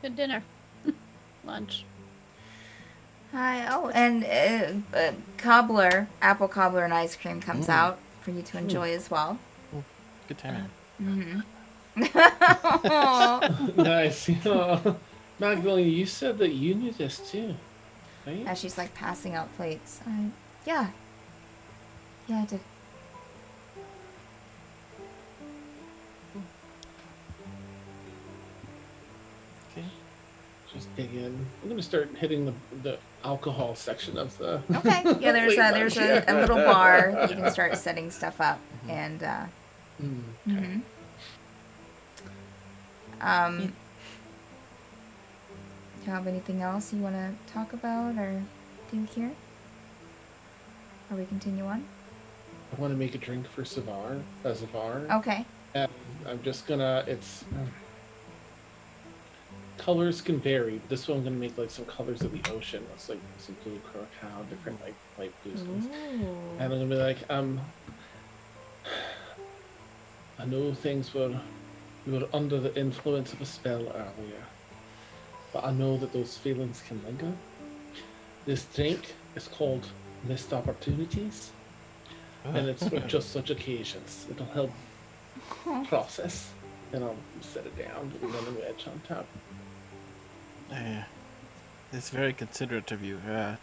Speaker 7: Good dinner. Lunch.
Speaker 1: Hi. Oh, and apple cobbler and ice cream comes out for you to enjoy as well.
Speaker 6: Good timing.
Speaker 1: Mm-hmm.
Speaker 4: Nice. Magdalene, you said that you knew this too, right?
Speaker 1: As she's like passing out plates. Yeah. Yeah, I did.
Speaker 6: Okay.
Speaker 4: Just dig in. I'm gonna start hitting the alcohol section of the.
Speaker 1: Okay. Yeah, there's a little bar. You can start setting stuff up, and
Speaker 4: Okay.
Speaker 1: do you have anything else you want to talk about or do here? Or we continue on?
Speaker 4: I want to make a drink for Zavar.
Speaker 1: Okay.
Speaker 4: And I'm just gonna. Colors can vary. This one I'm gonna make like some colors of the ocean. It's like some blue curacao, different like light blues. And I'm gonna be like, I know we were under the influence of a spell earlier, but I know that those feelings can linger. This drink is called Missed Opportunities, and it's for just such occasions. It'll help process, and I'll set it down with a lemon wedge on top.
Speaker 6: It's very considerate of you. Yeah.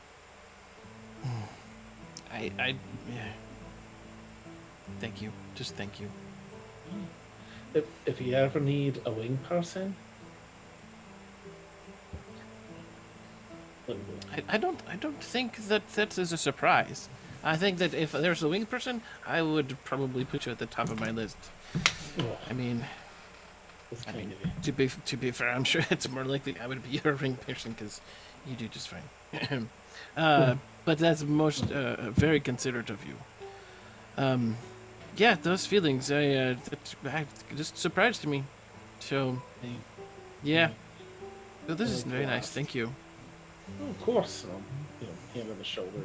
Speaker 6: Thank you. Just thank you.
Speaker 4: If you ever need a wing person, let me know.
Speaker 6: I don't think that is a surprise. I think that if there's a winged person, I would probably put you at the top of my list.
Speaker 4: Oh,
Speaker 6: I mean,
Speaker 4: that's kind of you.
Speaker 6: to be fair, I'm sure it's more likely I would be your ring person because you do just fine. But that's most very considerate of you. Yeah, those feelings, that just surprised me. So, yeah. So this is very nice. Thank you.
Speaker 4: Oh, of course. Hand on the shoulder.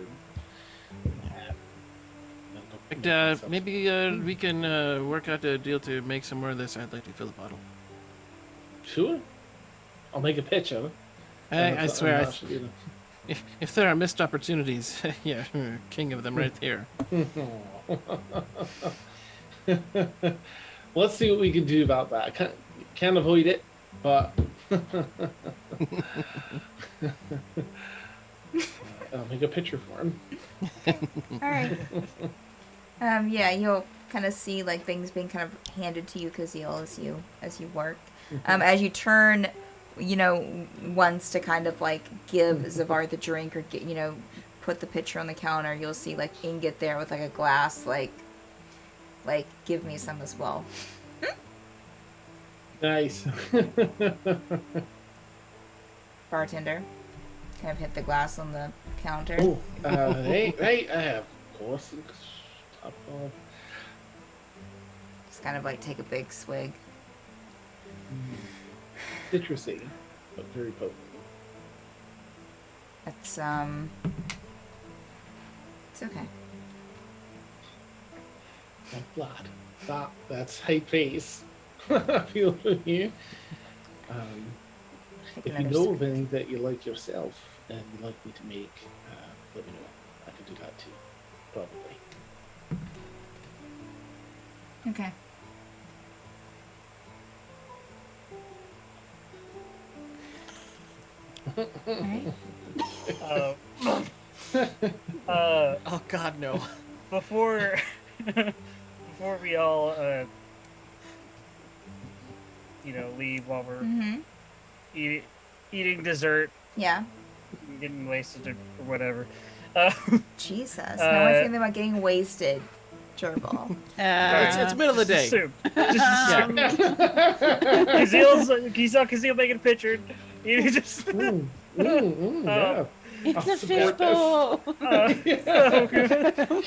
Speaker 6: Maybe we can work out a deal to make some more of this. I'd like to fill a bottle.
Speaker 4: Sure. I'll make a picture.
Speaker 6: I swear, if there are missed opportunities, yeah, king of them right here.
Speaker 4: Let's see what we can do about that. Can't avoid it, but I'll make a picture for him.
Speaker 1: All right. Yeah, you'll kind of see like things being kind of handed to you, Kazeel, as you work. As you turn, once to kind of like give Zavar the drink or get, put the pitcher on the counter, you'll see like Ingot there with like a glass, like give me some as well.
Speaker 4: Nice.
Speaker 1: Bartender, kind of hit the glass on the counter.
Speaker 4: Oh, hey, of course. Top off.
Speaker 1: Just kind of like take a big swig.
Speaker 4: Citrusy, but very potent.
Speaker 1: It's it's okay.
Speaker 4: I'm glad. That's high praise. I feel from you.
Speaker 1: Take
Speaker 4: If you
Speaker 1: another
Speaker 4: know
Speaker 1: sip.
Speaker 4: of any that you like yourself and you'd like me to make, let me know. I can do that too. Probably.
Speaker 1: Okay. All right.
Speaker 6: Oh God, no.
Speaker 5: Before we all leave while we're
Speaker 1: Mhm.
Speaker 5: eating dessert,
Speaker 1: Yeah.
Speaker 5: getting wasted or whatever.
Speaker 1: Jesus. No one's thinking about getting wasted. Gerbil.
Speaker 6: It's middle of the day.
Speaker 5: Soup. Kazeel making a picture. You just
Speaker 4: Yeah.
Speaker 7: It's
Speaker 4: I'll
Speaker 7: a
Speaker 4: support
Speaker 7: fishbowl.
Speaker 5: so good.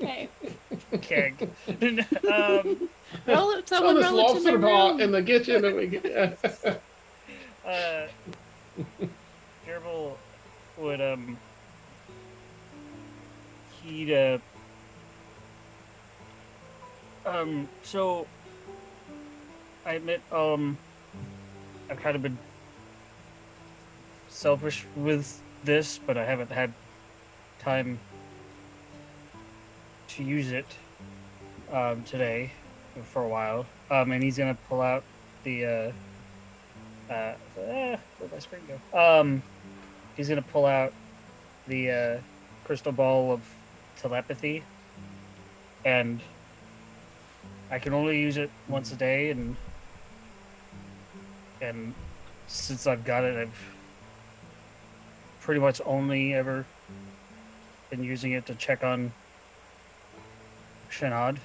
Speaker 7: Okay.
Speaker 5: Keg.
Speaker 7: Roll it.
Speaker 4: Throw
Speaker 7: Someone
Speaker 4: this
Speaker 7: roll it to
Speaker 4: lobster
Speaker 7: my
Speaker 4: pot
Speaker 7: room.
Speaker 4: in the kitchen and we get.
Speaker 5: Gerbil would he'd so I admit I've kind of been selfish with this, but I haven't had time to use it today for a while. And he's gonna pull out the where'd my screen go? He's gonna pull out the crystal ball of telepathy, and I can only use it once a day, and since I've got it, I've pretty much only ever been using it to check on Shanad.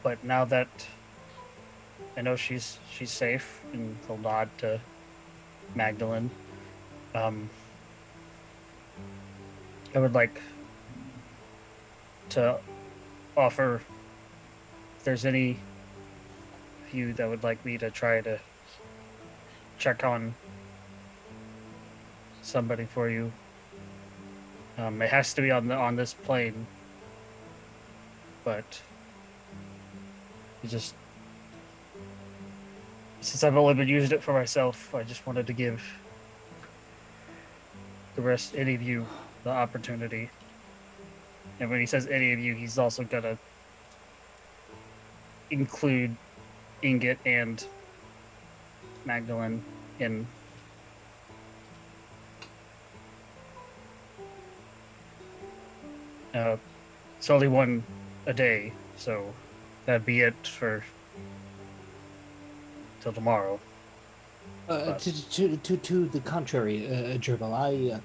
Speaker 5: But now that I know she's safe, and he'll nod to Magdalene, I would like to offer if there's any of you that would like me to try to check on somebody for you. It has to be on this plane, but you just, since I've only been using it for myself, I just wanted to give the rest, any of you, the opportunity. And when he says any of you, he's also gonna include Ingot and Magdalene in. It's only one a day, so that'd be it for till tomorrow.
Speaker 9: To the contrary, Gerbil,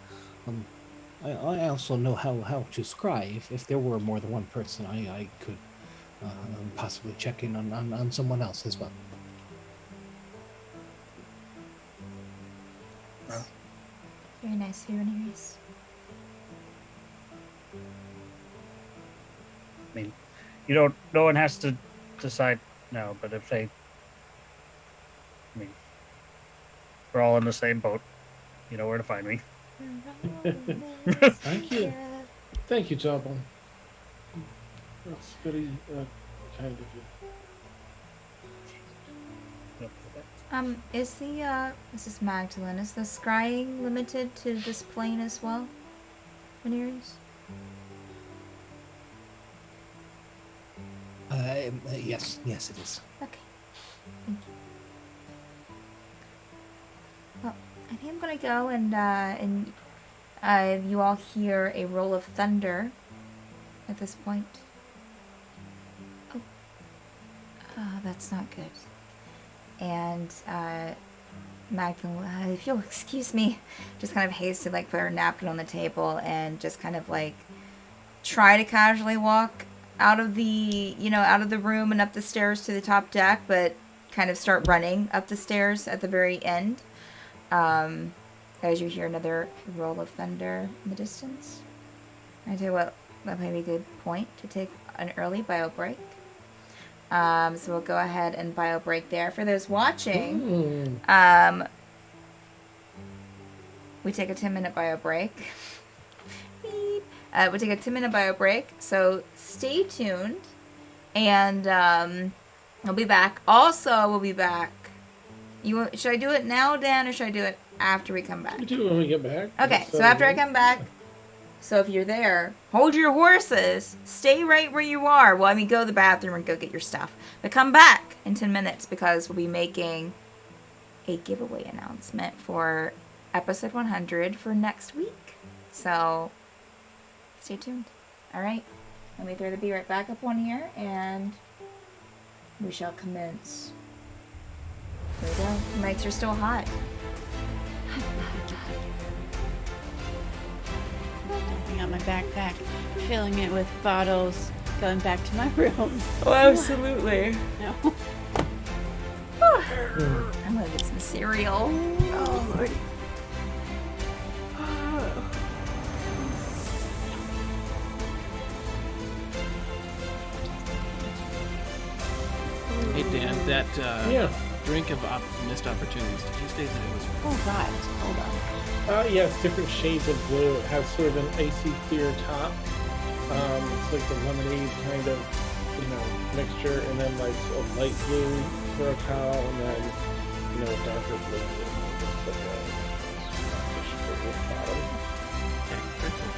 Speaker 9: I also know how to scry. If there were more than one person, I could possibly check in on someone else as well.
Speaker 1: Very nice, Veronese.
Speaker 5: I mean, you don't. No one has to decide now. But if they, I mean, we're all in the same boat. You know where to find me.
Speaker 4: Thank you. Thank you, Jawbone. That's very kind of you.
Speaker 1: Is this is Magdalene, is the scrying limited to this plane as well? Veneers?
Speaker 9: Yes, it is.
Speaker 1: Okay. Thank you. Well, I think I'm gonna go and you all hear a roll of thunder at this point. Oh, that's not good. And Magdalene, if you'll excuse me, just kind of hastily like put her napkin on the table and just kind of like try to casually walk out of the room and up the stairs to the top deck, but kind of start running up the stairs at the very end. As you hear another roll of thunder in the distance. I tell you what, that might be a good point to take an early bio break. So we'll go ahead and bio break there. For those watching, we take a 10-minute bio break. Beep. We'll take a 10-minute bio break, so stay tuned, and we'll be back. Also, we'll be back. Should I do it now, Dan, or should I do it after we come back?
Speaker 4: We do it when we get back.
Speaker 1: Okay, so after I come back, so if you're there, hold your horses, stay right where you are while we go to the bathroom and go get your stuff. But come back in 10 minutes because we'll be making a giveaway announcement for episode 100 for next week. So stay tuned. All right, let me throw the bee right back up on here and we shall commence. Here we go. The mics are still hot.
Speaker 7: Opening up my backpack, filling it with bottles, going back to my room.
Speaker 1: Oh, absolutely.
Speaker 7: No.
Speaker 1: I'm gonna get some cereal. Oh, Lord.
Speaker 6: Hey Dan, that
Speaker 4: Yeah.
Speaker 6: drink of missed opportunities. Did you say that it was?
Speaker 7: Oh God, hold on.
Speaker 4: Yes, different shades of blue. It has sort of an icy clear top. It's like the lemonade kind of mixture, and then like a light blue for a cow, and then a darker blue. Just put the dish for the bottom.
Speaker 6: Okay, perfect.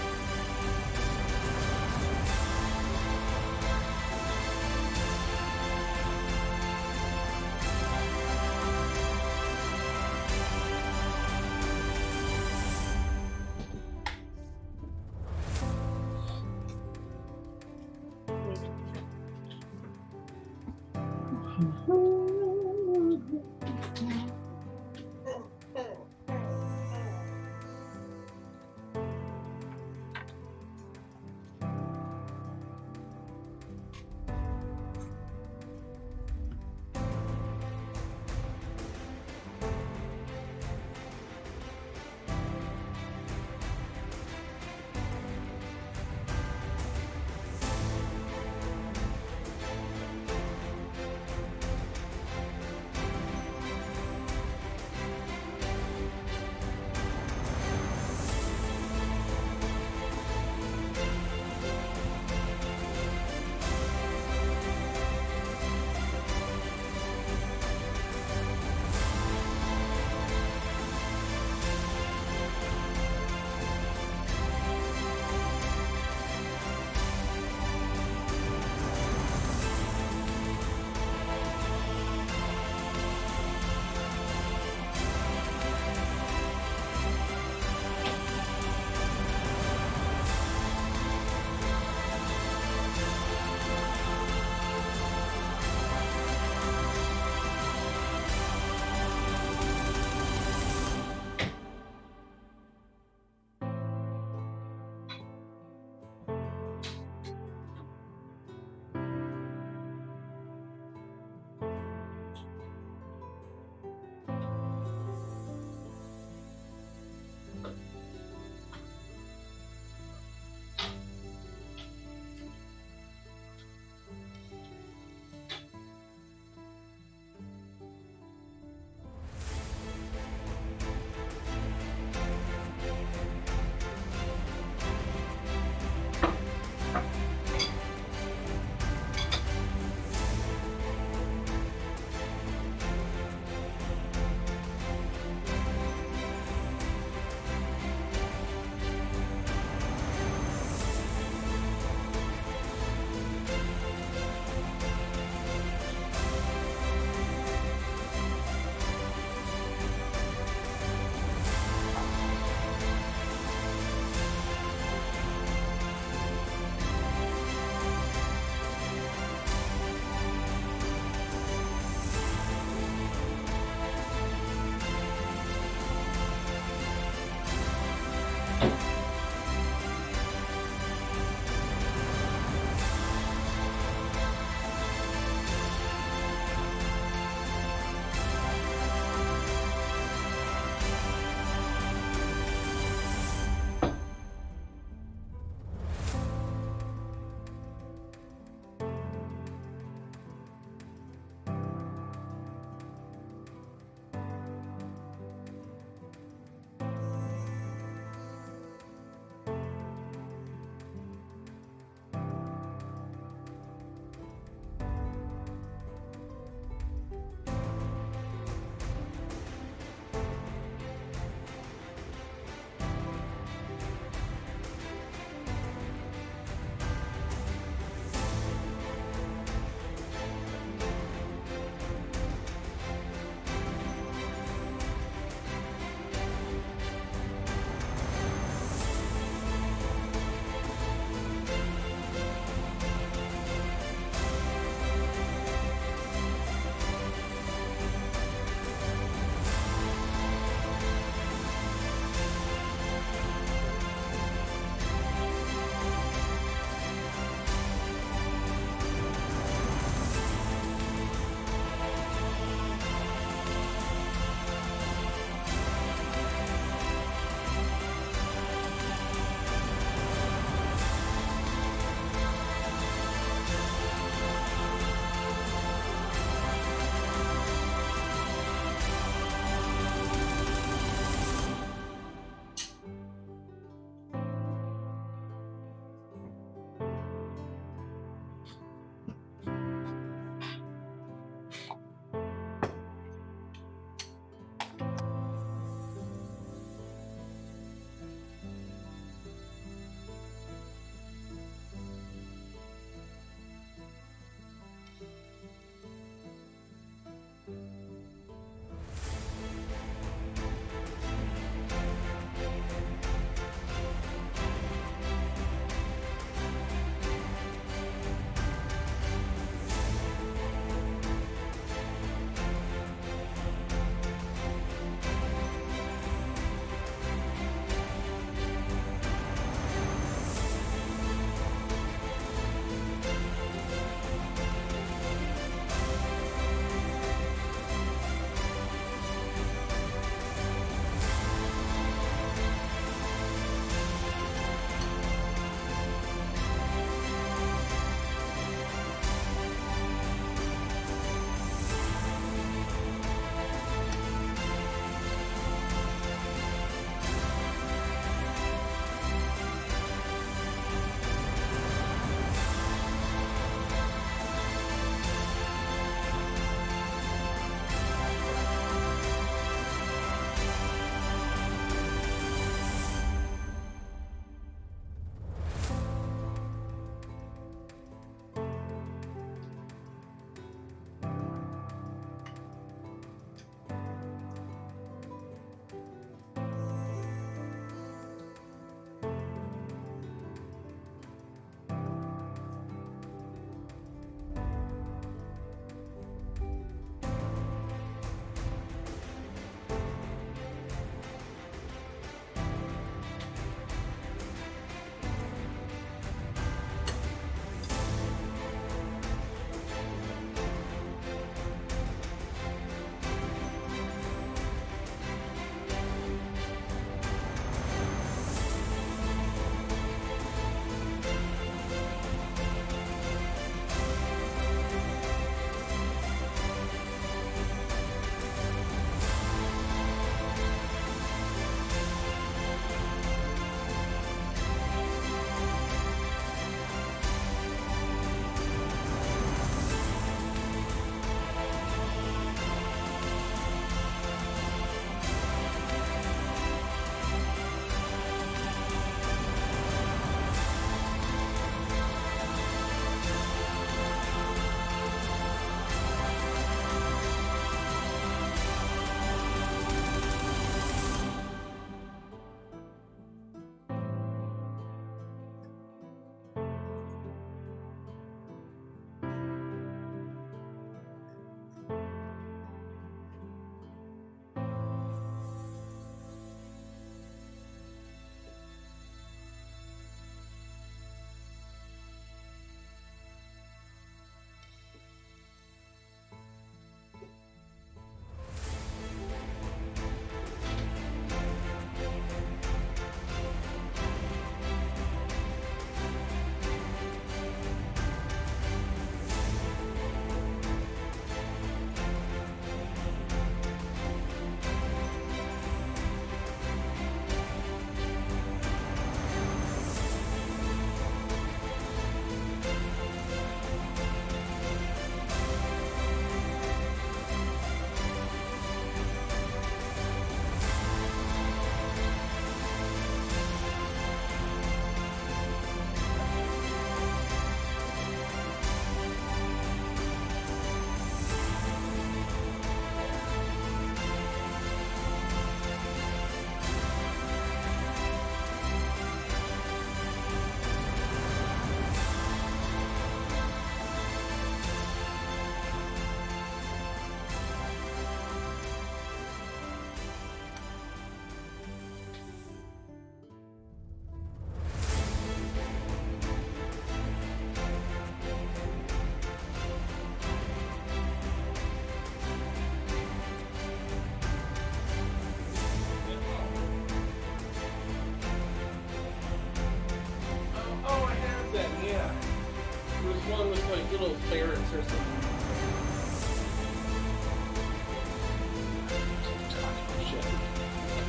Speaker 4: for a second.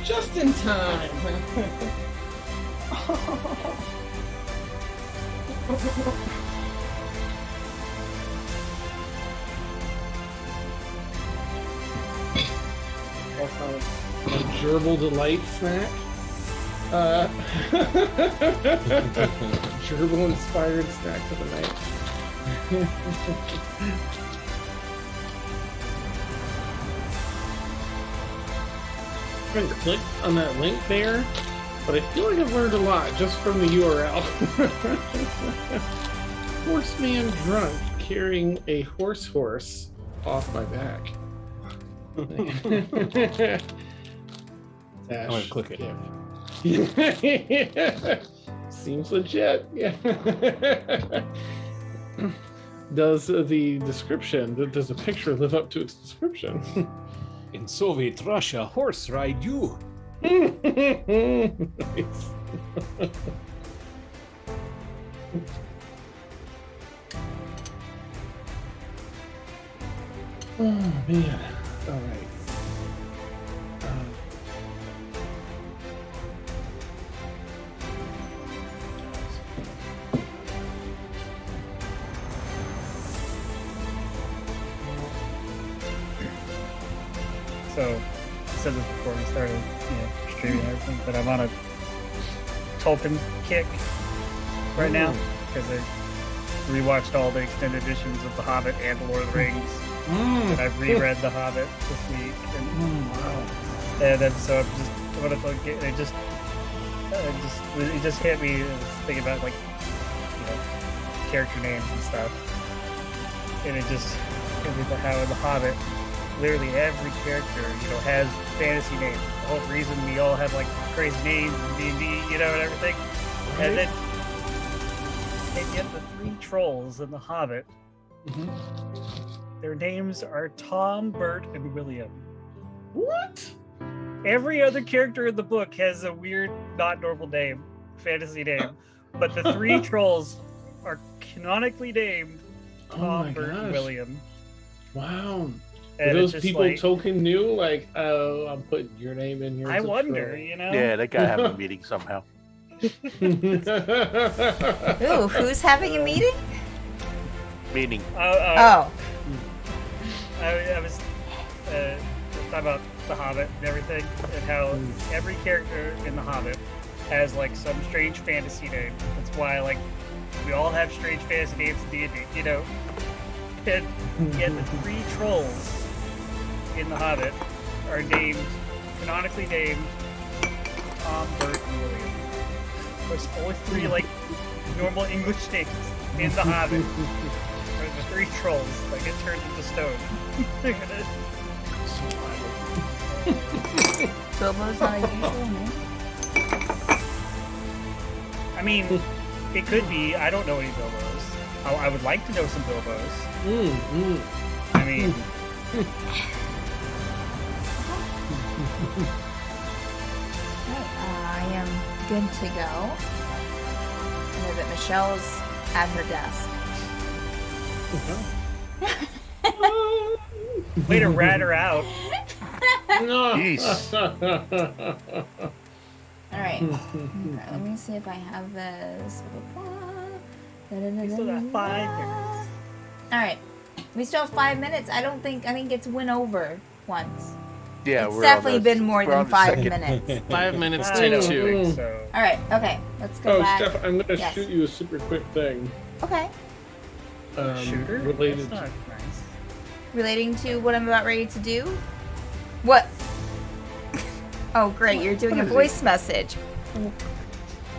Speaker 4: Just in time. A gerbil delight snack. Gerbil inspired snack of the night. I haven't clicked on that link there, but I feel like I've learned a lot just from the URL. Horseman drunk carrying a horse off my back.
Speaker 8: I'm gonna click it.
Speaker 4: Seems legit. Yeah. Does the picture live up to its description?
Speaker 8: In Soviet Russia, horse ride you.
Speaker 4: Nice. Oh man. All right.
Speaker 5: So, I said this before we started, streaming and everything, but I'm on a Tolkien kick right now because I rewatched all the extended editions of The Hobbit and The Lord of the Rings, and I've reread The Hobbit this week, and then so I'm gonna it just hit me. I was thinking about character names and stuff, and it just hit me about how in The Hobbit, literally every character, has fantasy names. The whole reason we all have crazy names in D&D, and everything. Right. And yet the three trolls in The Hobbit, their names are Tom, Bert, and William.
Speaker 4: What?
Speaker 5: Every other character in the book has a weird, not normal name, fantasy name, but the three trolls are canonically named Tom, Bert, and William.
Speaker 4: Wow.
Speaker 5: And
Speaker 4: those people Tolkien knew, I'm putting your name in here.
Speaker 5: I wonder,
Speaker 3: Yeah, they gotta have a meeting somehow.
Speaker 1: Ooh, who's having a meeting?
Speaker 3: Meeting.
Speaker 5: I was talking about The Hobbit and everything, and how every character in The Hobbit has some strange fantasy name. That's why we all have strange fantasy names in D&D, And yet the three trolls in The Hobbit are canonically named Tom, Bert, and William. There's only three normal English names in The Hobbit. There's the three trolls that get turned into stone.
Speaker 1: Bilbo's not a usual name.
Speaker 5: I mean, it could be. I don't know any Bilbos. I would like to know some Bilbos. I mean,
Speaker 1: I am good to go. I know that Michelle's at her desk.
Speaker 5: way to rat her out.
Speaker 3: Jeez.
Speaker 1: All right, let me see if I have this.
Speaker 5: We still got 5 minutes.
Speaker 1: All right, we still have 5 minutes. I think it's went over once.
Speaker 3: Yeah,
Speaker 1: it's definitely been more than 5
Speaker 3: second.
Speaker 1: minutes.
Speaker 6: 5 minutes
Speaker 5: I
Speaker 6: to
Speaker 5: don't
Speaker 6: 2.
Speaker 5: think so.
Speaker 1: All right, okay, let's go back.
Speaker 4: Steph, I'm gonna
Speaker 1: Yes.
Speaker 4: shoot you a super quick thing.
Speaker 1: Okay,
Speaker 5: Shooter?
Speaker 4: Related.
Speaker 5: That's not nice.
Speaker 1: relating to what I'm about ready to do. What? Oh, great! You're doing a voice message.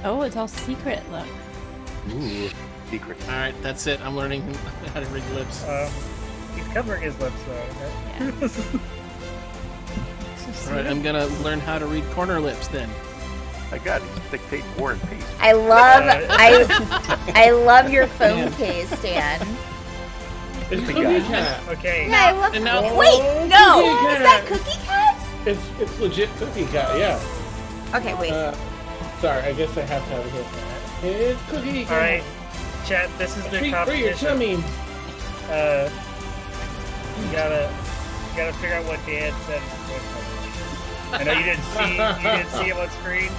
Speaker 7: Oh, it's all secret. Look.
Speaker 3: Ooh, secret.
Speaker 6: All right, that's it. I'm learning how to read lips.
Speaker 5: He's covering his lips though.
Speaker 6: All right, I'm gonna learn how to read corner lips then.
Speaker 3: I got it. Dictate War and Peace.
Speaker 1: I love I love your phone case, Dan.
Speaker 4: It's
Speaker 3: We
Speaker 4: Cookie
Speaker 3: got it.
Speaker 4: Cat.
Speaker 5: Okay.
Speaker 1: Yeah, I love.
Speaker 6: And now-
Speaker 1: Wait, no,
Speaker 4: Cookie
Speaker 1: is that
Speaker 4: Cat.
Speaker 1: Cookie Cat?
Speaker 4: It's legit Cookie Cat. Yeah.
Speaker 1: Okay, wait.
Speaker 4: Sorry, I guess I have to have it here. It's Cookie Cat.
Speaker 5: All right, chat. This is the
Speaker 4: Treat for your
Speaker 5: competition.
Speaker 4: tummy.
Speaker 5: You gotta figure out what Dan said. I know you didn't see him on screen,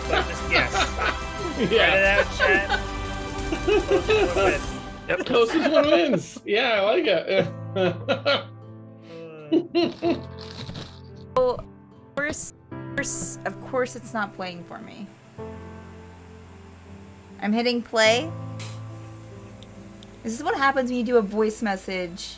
Speaker 5: but just guess. Write it out, chat. Closest one wins.
Speaker 3: Yep.
Speaker 4: Closest one wins. Yeah, I like it.
Speaker 1: Of course it's not playing for me. I'm hitting play. This is what happens when you do a voice message.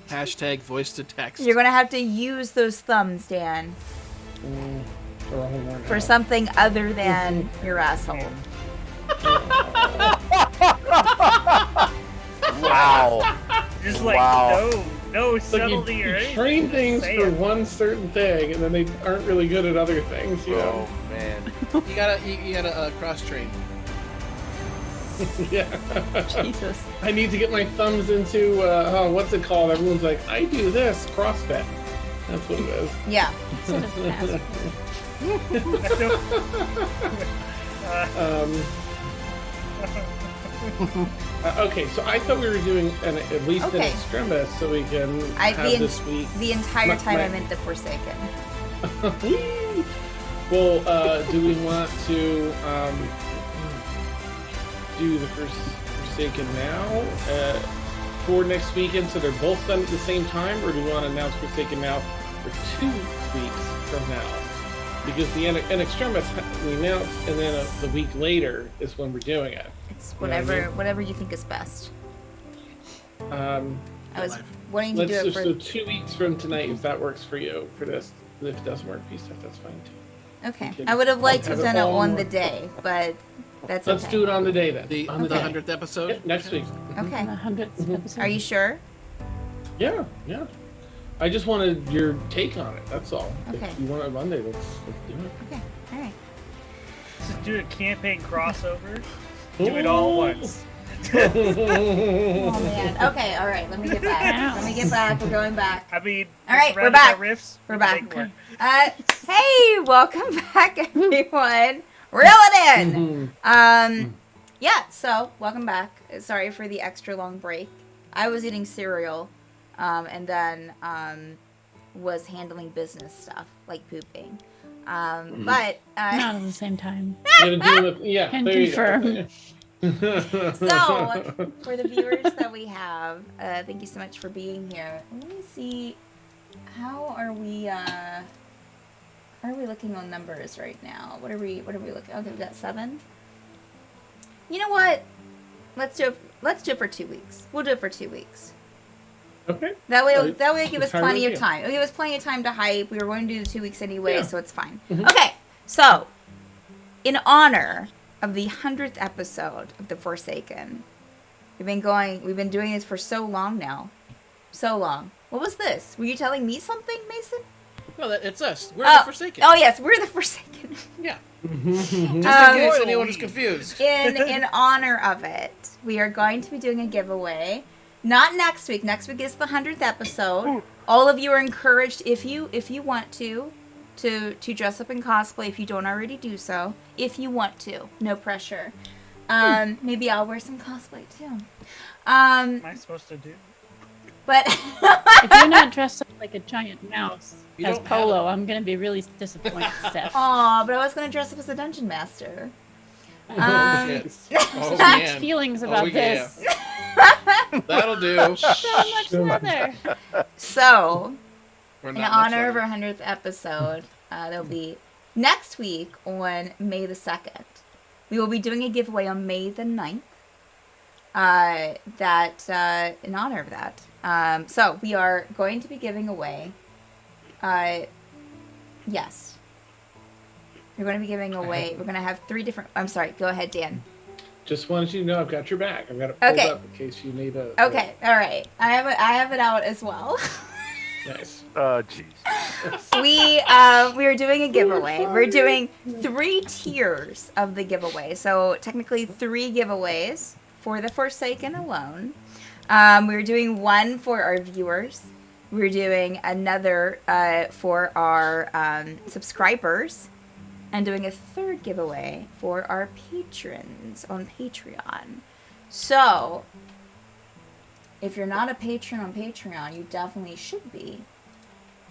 Speaker 6: Hashtag voice to text.
Speaker 1: You're gonna have to use those thumbs, Dan,
Speaker 4: The wrong one
Speaker 1: for
Speaker 4: now.
Speaker 1: something other than your asshole.
Speaker 3: Wow.
Speaker 5: Just like
Speaker 3: Wow.
Speaker 5: no
Speaker 4: It's like
Speaker 5: subtlety or
Speaker 4: you
Speaker 5: anything.
Speaker 4: train things
Speaker 5: Say
Speaker 4: for
Speaker 5: it.
Speaker 4: one certain thing, and then they aren't really good at other things. You know?
Speaker 3: Oh man.
Speaker 6: You gotta cross train.
Speaker 4: Yeah.
Speaker 7: Jesus.
Speaker 4: I need to get my thumbs into what's it called? Everyone's like, I do this CrossFit. That's what it is.
Speaker 1: Yeah.
Speaker 7: Sort of fast.
Speaker 4: Okay, so I thought we were doing at least
Speaker 1: Okay.
Speaker 4: an extremis, so we can
Speaker 1: I-
Speaker 4: have
Speaker 1: the en-
Speaker 4: this week.
Speaker 1: The entire
Speaker 4: My-
Speaker 1: time
Speaker 4: my-
Speaker 1: I meant the Forsaken.
Speaker 4: Whee! Well, do we want to do the first Forsaken now for next weekend, so they're both done at the same time, or do we want to announce Forsaken now for 2 weeks from now? Because the en extremis we announce, and then the week later is when we're doing it.
Speaker 1: It's
Speaker 4: You know what I
Speaker 1: whatever
Speaker 4: mean?
Speaker 1: whatever you think is best.
Speaker 4: Um,
Speaker 1: I was
Speaker 6: Live.
Speaker 1: wanting to
Speaker 4: let's
Speaker 1: do it
Speaker 4: just
Speaker 1: for.
Speaker 4: so 2 weeks from tonight, if that works for you for this. If it doesn't work for you, stuff, that's fine too.
Speaker 1: Okay.
Speaker 4: Okay.
Speaker 1: I would have liked to
Speaker 4: Have
Speaker 1: have
Speaker 4: it
Speaker 1: done it
Speaker 4: all
Speaker 1: on
Speaker 4: more.
Speaker 1: the day, but that's
Speaker 4: Let's
Speaker 1: okay.
Speaker 4: do it on the day then.
Speaker 6: The
Speaker 4: on the
Speaker 6: the
Speaker 4: day.
Speaker 6: 100th episode.
Speaker 4: Yeah, next week.
Speaker 1: Okay.
Speaker 7: The 100th episode.
Speaker 1: Are you sure?
Speaker 4: Yeah, yeah. I just wanted your take on it. That's all.
Speaker 1: Okay.
Speaker 4: If you want it Monday, let's do it.
Speaker 1: Okay. All right.
Speaker 5: Just do a campaign crossover. Do it all at once.
Speaker 1: Oh man. Okay. All right. Let me get back. Let me get back. We're going back.
Speaker 5: I mean,
Speaker 1: All right, we're
Speaker 5: surrounded
Speaker 1: back.
Speaker 5: by Riffs,
Speaker 1: We're
Speaker 5: we
Speaker 1: back.
Speaker 5: can make it work.
Speaker 1: Hey, welcome back, everyone. Reel it in. Yeah. So welcome back. Sorry for the extra long break. I was eating cereal, and then was handling business stuff like pooping. But
Speaker 7: Not at the same time.
Speaker 4: You gotta do it. Yeah.
Speaker 7: Can
Speaker 4: there you
Speaker 7: confirm.
Speaker 4: go.
Speaker 1: So, for the viewers that we have, thank you so much for being here. Let me see, how are we looking on numbers right now? What are we looking? Okay, we got 7. You know what? Let's do it for 2 weeks. We'll do it for 2 weeks.
Speaker 4: Okay.
Speaker 1: That way,
Speaker 4: Right.
Speaker 1: it'll give us
Speaker 4: Entire
Speaker 1: plenty of
Speaker 4: idea.
Speaker 1: time. It'll give us plenty of time to hype. We were going to do the 2 weeks anyway,
Speaker 4: Yeah.
Speaker 1: so it's fine.
Speaker 4: Mhm.
Speaker 1: Okay, so in honor of the 100th episode of The Forsaken, we've been doing this for so long now, so long. What was this? Were you telling me something, Mason?
Speaker 6: No, it's us. We're
Speaker 1: Oh.
Speaker 6: the Forsaken.
Speaker 1: Oh yes, we're the Forsaken.
Speaker 6: Yeah.
Speaker 4: Mhm.
Speaker 6: Just in
Speaker 1: Um,
Speaker 6: case anyone is confused.
Speaker 1: in honor of it, we are going to be doing a giveaway. Not next week. Next week is the 100th episode. All of you are encouraged, if you want to dress up in cosplay if you don't already do so. If you want to, no pressure. Maybe I'll wear some cosplay too.
Speaker 5: Am I supposed to do?
Speaker 1: But
Speaker 7: If you're not dressed up like a giant mouse
Speaker 6: You
Speaker 7: as
Speaker 6: don't have
Speaker 7: Polo, I'm gonna be really disappointed, Steph.
Speaker 1: aw, but I was gonna dress up as a dungeon master.
Speaker 6: Shit. Oh,
Speaker 7: Mixed
Speaker 6: man.
Speaker 7: feelings about
Speaker 6: yeah.
Speaker 7: this.
Speaker 6: That'll do.
Speaker 7: So much leather.
Speaker 1: So,
Speaker 6: We're
Speaker 1: in
Speaker 6: not much
Speaker 1: honor of
Speaker 6: further.
Speaker 1: our 100th episode, there'll be next week on May the 2nd. We will be doing a giveaway on May the 9th. In honor of that. So we are going to be giving away, yes. We're going to be giving away, we're going to have 3 different, I'm sorry, go ahead, Dan.
Speaker 4: Just wanted you to know I've got your back. I've got it pulled
Speaker 1: Okay.
Speaker 4: up in case you need a.
Speaker 1: Okay, all right. I have it out as well.
Speaker 4: Nice.
Speaker 3: Jeez.
Speaker 1: we are doing a giveaway. We're doing 3 tiers of the giveaway. So technically 3 giveaways for the Forsaken alone. We're doing one for our viewers. We're doing another for our subscribers. and doing a third giveaway for our patrons on Patreon. So, if you're not a patron on Patreon, you definitely should be.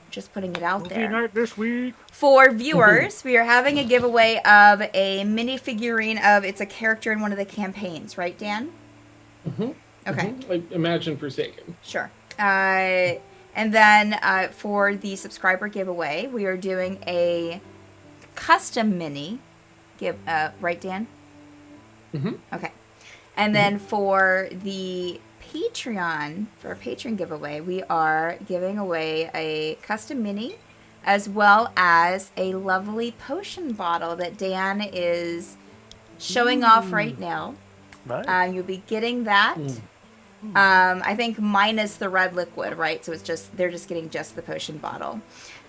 Speaker 1: Just putting it out
Speaker 5: Movie
Speaker 1: there.
Speaker 5: night this week.
Speaker 1: For viewers, we are having a giveaway of a mini figurine of, it's a character in one of the campaigns, right, Dan?
Speaker 4: Mm-hmm.
Speaker 1: Okay.
Speaker 4: Mm-hmm. Like Imagine Forsaken.
Speaker 1: Sure. And then for the subscriber giveaway, we are doing a custom mini right, Dan?
Speaker 4: Mm-hmm.
Speaker 1: Okay. And then for the Patreon, for a patron giveaway, we are giving away a custom mini as well as a lovely potion bottle that Dan is showing off right now.
Speaker 3: Nice.
Speaker 1: You'll be getting that. I think minus the red liquid, right? So they're just getting just the potion bottle.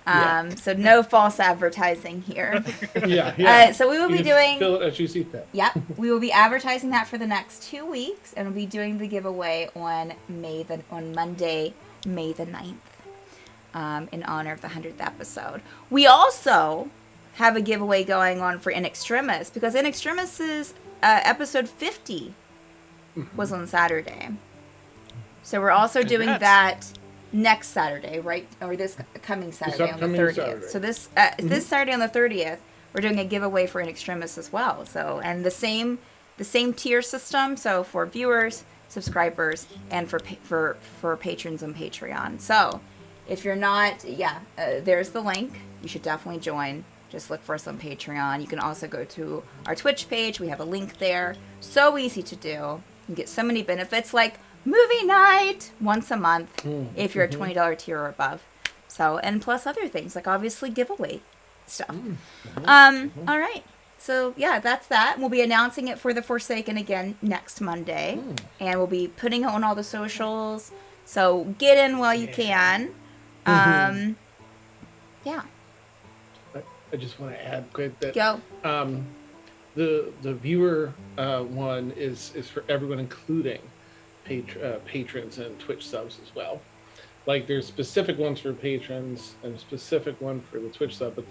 Speaker 4: Yeah.
Speaker 1: So no false advertising here.
Speaker 4: Yeah.
Speaker 1: So we will
Speaker 4: You
Speaker 1: be
Speaker 4: can
Speaker 1: doing.
Speaker 4: fill it as you see fit.
Speaker 1: Yep, we will be advertising that for the next 2 weeks, and we'll be doing the giveaway on Monday, May the 9th, in honor of the 100th episode. We also have a giveaway going on for In Extremis, because In Extremis' episode 50 was on Saturday. So we're also doing
Speaker 6: Congrats.
Speaker 1: that next Saturday, right? Or this coming Saturday on the
Speaker 4: upcoming
Speaker 1: 30th.
Speaker 4: Saturday.
Speaker 1: So this Saturday on the 30th, we're doing a giveaway for In Extremis as well. So, and the same tier system. So for viewers, subscribers, and for patrons on Patreon. So if you're not, there's the link. You should definitely join. Just look for us on Patreon. You can also go to our Twitch page. We have a link there. So easy to do. You get so many benefits like movie night once a month if you're a $20 tier or above. So, and plus other things like obviously giveaway stuff. All right. So yeah, that's that. We'll be announcing it for the Forsaken again next Monday, and we'll be putting it on all the socials. So get in while you can. Yeah.
Speaker 4: I just want to add quick that
Speaker 1: Go.
Speaker 4: the viewer one is for everyone, including patrons and Twitch subs as well. Like there's specific ones for patrons and a specific one for the Twitch sub, but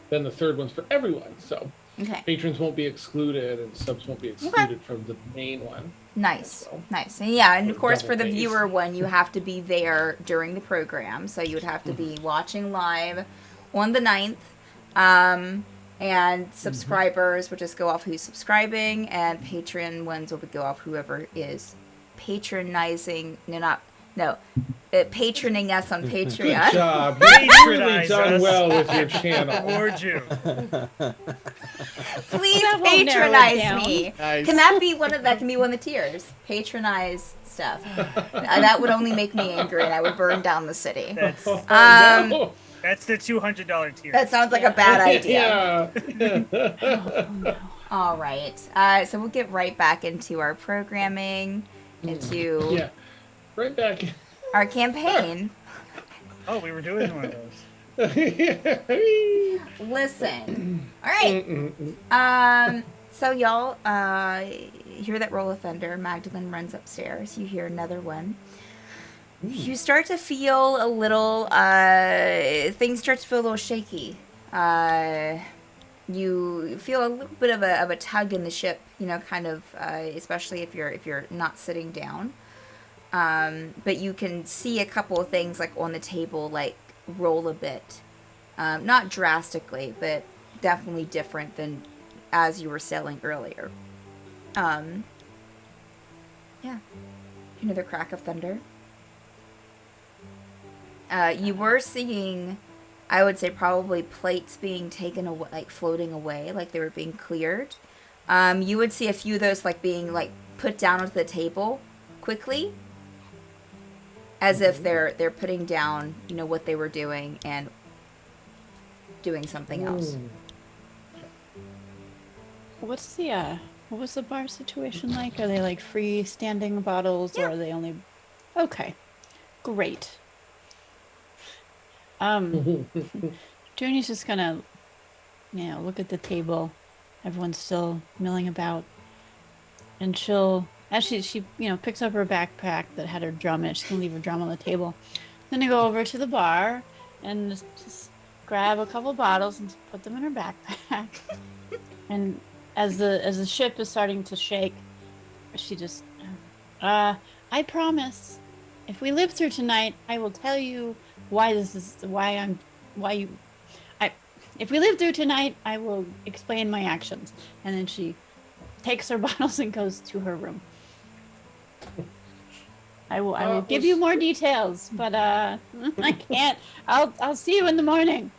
Speaker 4: then the third one's for everyone. So
Speaker 1: Okay.
Speaker 4: patrons won't be excluded and subs won't be excluded from the main one.
Speaker 1: Nice,
Speaker 4: So,
Speaker 1: nice. And yeah, and of
Speaker 4: Or
Speaker 1: course for the
Speaker 4: double face.
Speaker 1: viewer one, you have to be there during the program. So you would have to be watching live on the 9th. And subscribers would just go off who's subscribing, and patron ones would go off whoever is patroning us on Patreon.
Speaker 4: Good job. You've really
Speaker 5: Patronize
Speaker 4: done
Speaker 5: us.
Speaker 4: well with your channel.
Speaker 5: Award you.
Speaker 1: Please
Speaker 7: That won't narrow it
Speaker 1: patronize
Speaker 7: down.
Speaker 1: me.
Speaker 6: Nice.
Speaker 1: Can that be one of the tiers? Patronize stuff. That would only make me angry, and I would burn down the city.
Speaker 5: That's
Speaker 4: No.
Speaker 5: that's the $200 tier.
Speaker 1: That sounds like a bad idea.
Speaker 4: Yeah.
Speaker 1: All right. So we'll get right back into our programming, into
Speaker 4: Yeah. Right back.
Speaker 1: our campaign.
Speaker 5: Oh, we were doing one of those.
Speaker 1: Listen. All right. So y'all hear that roll of thunder. Magdalene runs upstairs. You hear another one. You start to feel a little, things start to feel a little shaky. You feel a little bit of a tug in the ship, kind of, especially if you're not sitting down. But you can see a couple of things like on the table, like roll a bit. Not drastically, but definitely different than as you were sailing earlier. Yeah. Another crack of thunder. You were seeing, I would say, probably plates being taken away, like floating away, like they were being cleared. You would see a few of those like being like put down onto the table quickly, as if they're putting down, what they were doing and doing something else.
Speaker 7: What was the bar situation like? Are they like freestanding bottles, or are they only? Okay, great. Junior's just gonna, look at the table. Everyone's still milling about, and she'll, as she picks up her backpack that had her drum in it, she's gonna leave her drum on the table. Then I go over to the bar and just grab a couple bottles and put them in her backpack. And as the ship is starting to shake, she just, I promise, if we live through tonight, I will tell you if we live through tonight, I will explain my actions. And then she takes her bottles and goes to her room. I will give you more details, but I can't. I'll see you in the morning.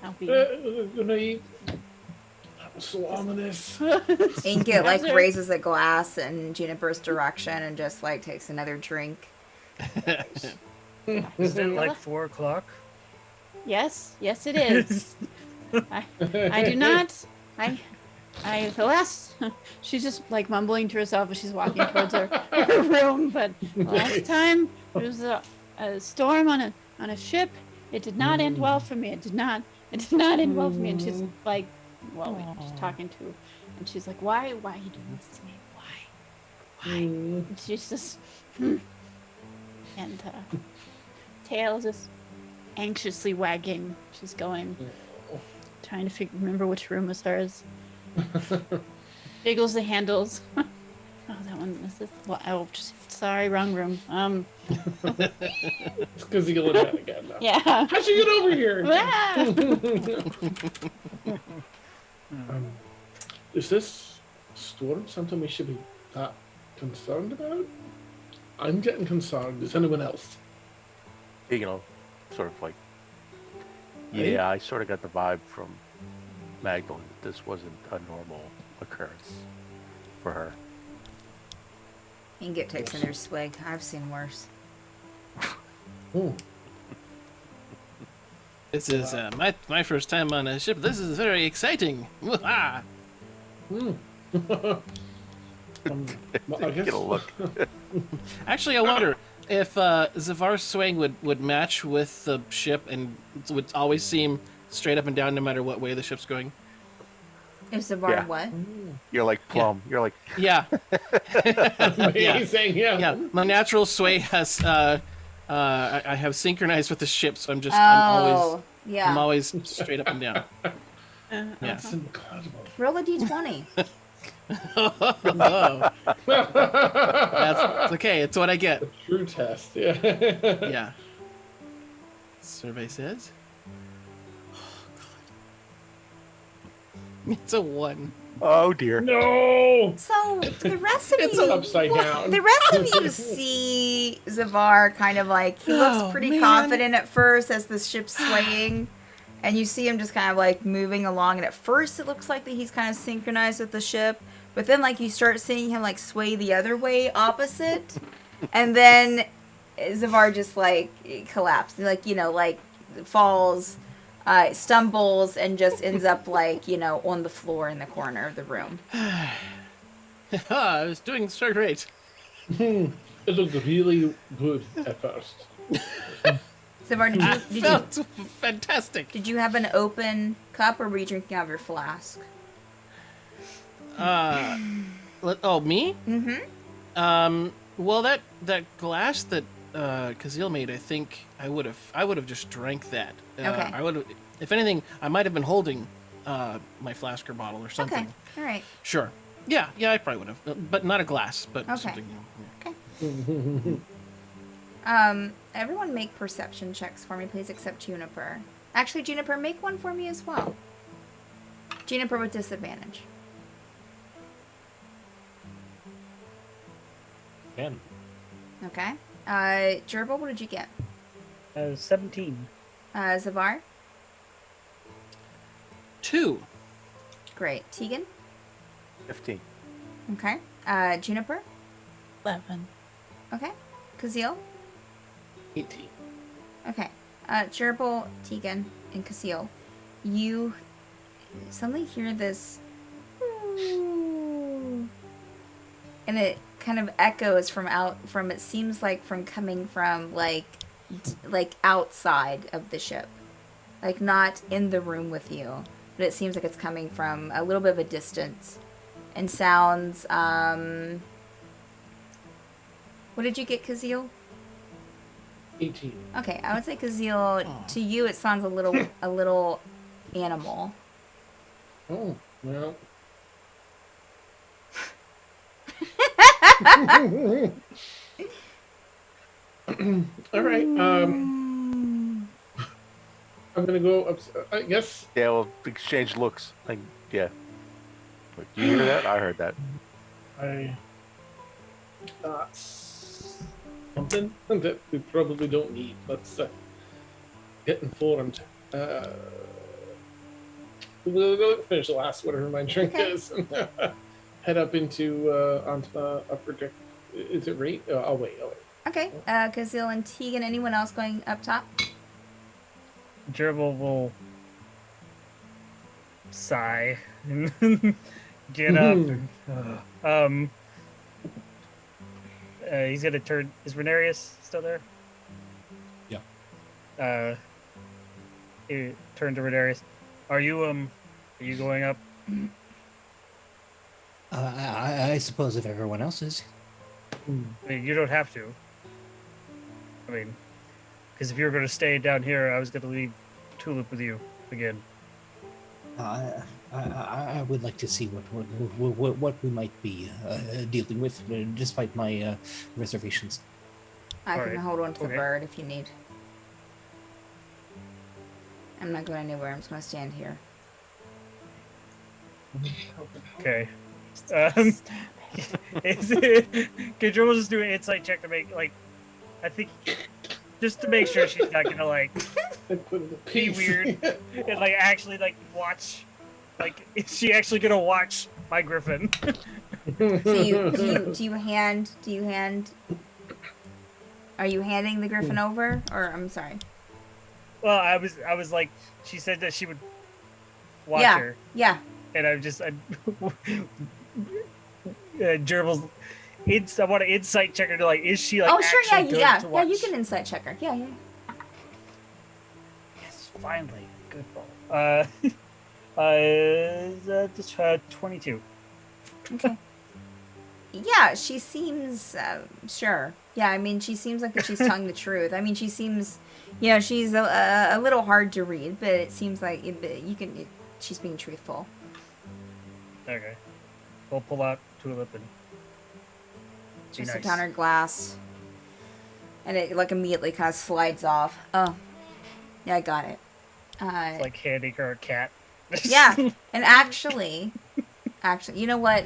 Speaker 7: I'll be.
Speaker 4: Good night. That was so ominous.
Speaker 1: Inkit like
Speaker 7: Hazard.
Speaker 1: raises a glass in Juniper's direction and just like takes another drink.
Speaker 5: Is it like 4 o'clock?
Speaker 7: Yes, it is. I do not. The last. She's just like mumbling to herself as she's walking towards her room. But the last time there was a storm on a ship. It did not end well for me. It did not end well for me. And she's like, well, we were just talking to, and she's like, why are you doing this to me? Why? And she's just, and tail just anxiously wagging. She's going, trying to remember which room was hers. Jiggles the handles. Oh, that one. This is. Well, oh, sorry, wrong room.
Speaker 4: It's because you look at it again now.
Speaker 7: Yeah.
Speaker 4: How'd you get over here?
Speaker 7: Ah!
Speaker 4: Is this storm something we should be that concerned about? I'm getting concerned. Is anyone else?
Speaker 3: Sort of like,
Speaker 4: Right?
Speaker 3: yeah, I sort of got the vibe from Magdalene that this wasn't a normal occurrence for her.
Speaker 1: Inkit takes another swig. I've seen worse.
Speaker 4: Oh.
Speaker 6: This is my first time on a ship. This is very exciting. Wah-ha!
Speaker 4: I guess.
Speaker 3: Get a look.
Speaker 6: Actually, I wonder if Zavar's swaying would match with the ship and would always seem straight up and down no matter what way the ship's going.
Speaker 1: Is the bar
Speaker 3: Yeah.
Speaker 1: what?
Speaker 3: You're like Plum. You're like,
Speaker 6: Yeah.
Speaker 4: Amazing, yeah.
Speaker 6: Yeah, my natural sway has I have synchronized with the ship, so I'm
Speaker 1: Oh, yeah.
Speaker 6: I'm always straight up and down. Yeah.
Speaker 4: That's incredible.
Speaker 1: Roll a d20.
Speaker 6: Oh, that's okay. It's what I get.
Speaker 4: True test, yeah.
Speaker 6: Yeah. Survey says. It's a 1.
Speaker 3: oh dear.
Speaker 4: No!
Speaker 1: So the rest of
Speaker 4: It's
Speaker 1: you,
Speaker 4: upside down.
Speaker 1: the rest of you see Zavar kind of like he looks
Speaker 6: Oh,
Speaker 1: pretty
Speaker 6: man.
Speaker 1: confident at first as the ship's swaying, and you see him just kind of like moving along. And at first, it looks like that he's kind of synchronized with the ship, but then like you start seeing him like sway the other way, opposite, and then Zavar just like collapses, like like falls. Stumbles and just ends up like on the floor in the corner of the room.
Speaker 6: I was doing so great.
Speaker 4: It looked really good at first.
Speaker 1: Zavar,
Speaker 6: I felt fantastic.
Speaker 1: did you have an open cup or were you drinking out of your flask?
Speaker 6: Me?
Speaker 1: Mm-hmm.
Speaker 6: Well, that glass that Kazil made, I think I would have just drank that.
Speaker 1: Okay.
Speaker 6: I would have, if anything, I might have been holding my flask or bottle or something.
Speaker 1: Okay. All right.
Speaker 6: Sure. Yeah, I probably would have, but not a glass, but
Speaker 1: Okay.
Speaker 6: something.
Speaker 1: Everyone make perception checks for me, please, except Juniper. Actually, Juniper, make one for me as well. Juniper with disadvantage.
Speaker 8: 10.
Speaker 1: Okay. Gerbil, what did you get?
Speaker 5: 17.
Speaker 1: Zavar?
Speaker 6: 2.
Speaker 1: Great. Tegan?
Speaker 3: 15.
Speaker 1: Okay. Juniper?
Speaker 7: 11.
Speaker 1: Okay. Kazil?
Speaker 4: 18.
Speaker 1: Okay. Gerbil, Tegan, and Kazil, you suddenly hear this, and it kind of echoes from it seems like from coming from like outside of the ship, like not in the room with you, but it seems like it's coming from a little bit of a distance, and sounds. What did you get, Kazil?
Speaker 4: 18.
Speaker 1: Okay, I would say Kazeel, to you it sounds a little animal.
Speaker 4: Oh, well. All right. I'm gonna go up. I guess.
Speaker 3: Yeah, we'll exchange looks. Like, yeah. Wait, do you hear that? I heard that.
Speaker 4: That's something that we probably don't need. Let's get informed. We'll finish the last whatever my drink is. And head up into onto the upper deck. Is it rate? I'll wait.
Speaker 1: Okay, Kazeel and Tegan, anyone else going up top?
Speaker 5: Gerbil will sigh and get up. He's gonna turn. Is Renarius still there?
Speaker 8: Yeah.
Speaker 5: He turned to Renarius. Are you going up?
Speaker 9: I suppose if everyone else is.
Speaker 5: I mean, you don't have to. I mean, because if you were going to stay down here, I was going to leave Tulip with you again.
Speaker 9: I would like to see what we might be dealing with, despite my reservations.
Speaker 1: I can
Speaker 5: Alright,
Speaker 1: hold on to the
Speaker 5: okay.
Speaker 1: bird if you need. I'm not going anywhere. I'm just going to stand here.
Speaker 5: Okay. Can Gerbil just do an insight check to make, like, I think, just to make sure she's not going to, like, be weird and, like, actually, like, watch, like, is she actually going to watch my griffin?
Speaker 1: Do you hand? Are you handing the griffin over, or I'm sorry?
Speaker 5: Well, I was like, she said that she would watch
Speaker 1: Yeah.
Speaker 5: her,
Speaker 1: Yeah.
Speaker 5: and Gerbil's, I want to insight check her to, like, is she, like,
Speaker 1: Oh, sure.
Speaker 5: actually good
Speaker 1: Yeah.
Speaker 5: to
Speaker 1: Yeah.
Speaker 5: watch?
Speaker 1: You can insight check her. Yeah.
Speaker 5: Yes, finally, good ball. 22.
Speaker 1: Okay. Yeah, she seems sure. Yeah, I mean, she seems like that she's telling the truth. I mean, she seems, she's a little hard to read, but it seems like she's being truthful.
Speaker 5: Okay. We'll pull out Tulip and be
Speaker 1: Just
Speaker 5: nice.
Speaker 1: down her glass, and it like immediately kind of slides off. Oh, yeah, I got it.
Speaker 5: It's like handing her a cat.
Speaker 1: Yeah, and actually, you know what?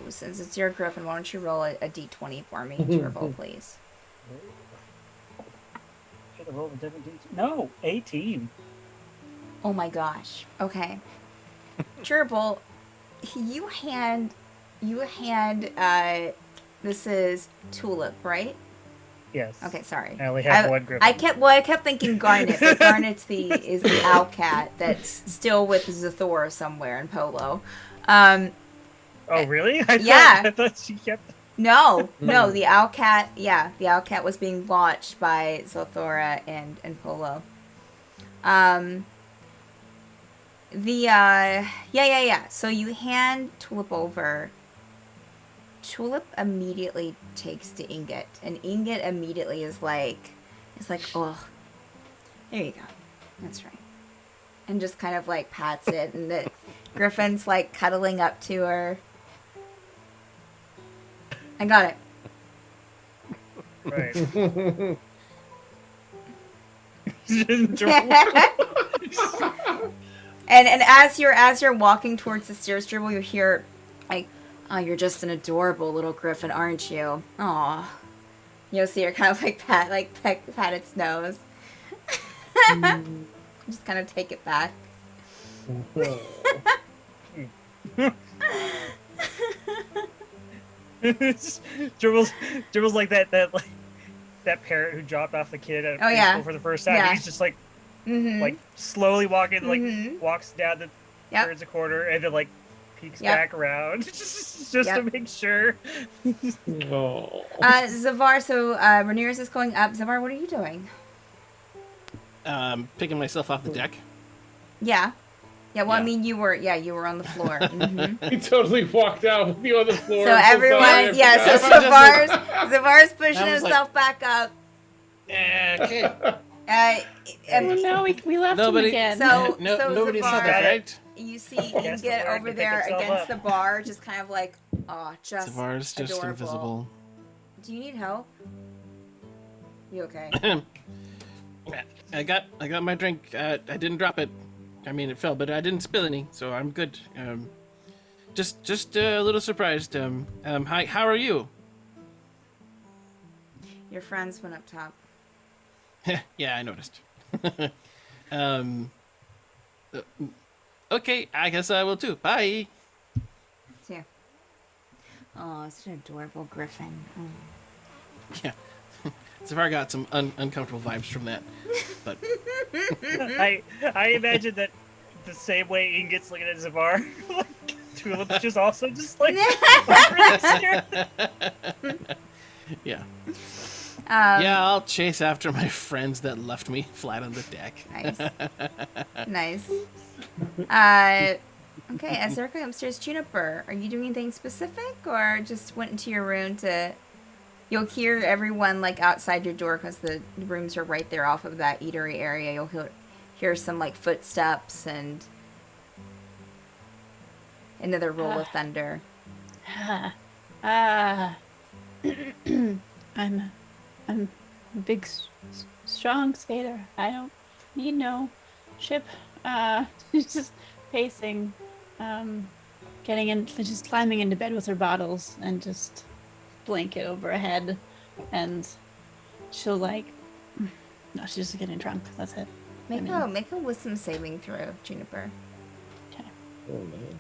Speaker 1: Since it's your griffin, why don't you roll a d20 for me, Gerbil, please?
Speaker 5: Should have rolled a different D2. No, 18.
Speaker 1: Oh my gosh. Okay. Gerbil, you hand this is Tulip, right?
Speaker 5: Yes.
Speaker 1: Okay, sorry.
Speaker 5: I only have one griffin.
Speaker 1: I kept thinking Garnet, but Garnet's is the owl cat that's still with Zathora somewhere in Polo.
Speaker 5: Oh, really? I thought she kept...
Speaker 1: No, the owl cat, the owl cat was being watched by Zathora and Polo. So you hand Tulip over. Tulip immediately takes the ingot, and ingot immediately is like, oh, there you go, that's right, and just kind of like pats it, and the griffin's like cuddling up to her. I got it.
Speaker 5: Right.
Speaker 1: and as you're walking towards the stairs, Gerbil, you hear like, "Oh, you're just an adorable little griffin, aren't you?" Aw. You'll see her kind of like pat its nose. Just kind of take it back.
Speaker 5: Gerbil's like that parent who dropped off the kid at preschool for the first time.
Speaker 1: Yeah.
Speaker 5: He's just like,
Speaker 1: Mm-hmm.
Speaker 5: like slowly walking, like
Speaker 1: Mhm.
Speaker 5: walks down the turns a corner, and then like peeks
Speaker 1: Yep.
Speaker 5: back around just
Speaker 1: Yep.
Speaker 5: to make sure.
Speaker 4: Oh.
Speaker 1: Zavar, so Rhaenyra's is going up. Zavar, what are you doing?
Speaker 6: Picking myself off the deck.
Speaker 1: Yeah. Yeah, well, I
Speaker 6: Yeah.
Speaker 1: mean, you were on the floor. Mhm.
Speaker 4: He totally walked out with you on the floor.
Speaker 1: So
Speaker 4: I'm
Speaker 1: everyone,
Speaker 4: sorry, I
Speaker 1: so
Speaker 4: forgot.
Speaker 1: Zavar's pushing
Speaker 6: I was like-
Speaker 1: himself back up.
Speaker 6: Okay.
Speaker 1: Uh,
Speaker 7: Oh
Speaker 1: and
Speaker 7: no, we left
Speaker 6: Nobody-
Speaker 7: him again.
Speaker 1: So-
Speaker 6: no,
Speaker 1: so
Speaker 6: nobody saw
Speaker 1: Zavar-
Speaker 6: that, right?
Speaker 1: you see
Speaker 5: Cast the
Speaker 1: Inget
Speaker 5: word
Speaker 1: over
Speaker 5: to pick
Speaker 1: there
Speaker 5: himself
Speaker 1: against
Speaker 5: up.
Speaker 1: the bar, just kind of like, just
Speaker 6: Zavar's just
Speaker 1: adorable.
Speaker 6: invisible.
Speaker 1: Do you need help? You okay?
Speaker 6: I got my drink. I didn't drop it. I mean, it fell, but I didn't spill any, so I'm good. Just a little surprised. Hi, how are you?
Speaker 1: Your friends went up top.
Speaker 6: Yeah, I noticed. Okay, I guess I will too. Bye.
Speaker 1: Yeah. Oh, such an adorable griffin. Oh.
Speaker 6: Yeah. Zavar got some uncomfortable vibes from that, but
Speaker 5: I imagine that the same way Ian gets looking at Zavar, like Tulip's just also just like really scared.
Speaker 6: yeah.
Speaker 1: Um,
Speaker 6: Yeah, I'll chase after my friends that left me flat on the deck.
Speaker 1: Nice. Okay, as they're going upstairs, Juniper, are you doing anything specific or just went into your room to... You'll hear everyone, like, outside your door because the rooms are right there off of that eatery area. You'll hear some, like, footsteps and another roll of thunder.
Speaker 7: I'm a big, strong skater. I don't need no ship. She's just pacing, just climbing into bed with her bottles and just blanket over her head, and she'll no, she's just getting drunk. That's it.
Speaker 1: Make a wisdom saving throw, Juniper.
Speaker 4: Oh man.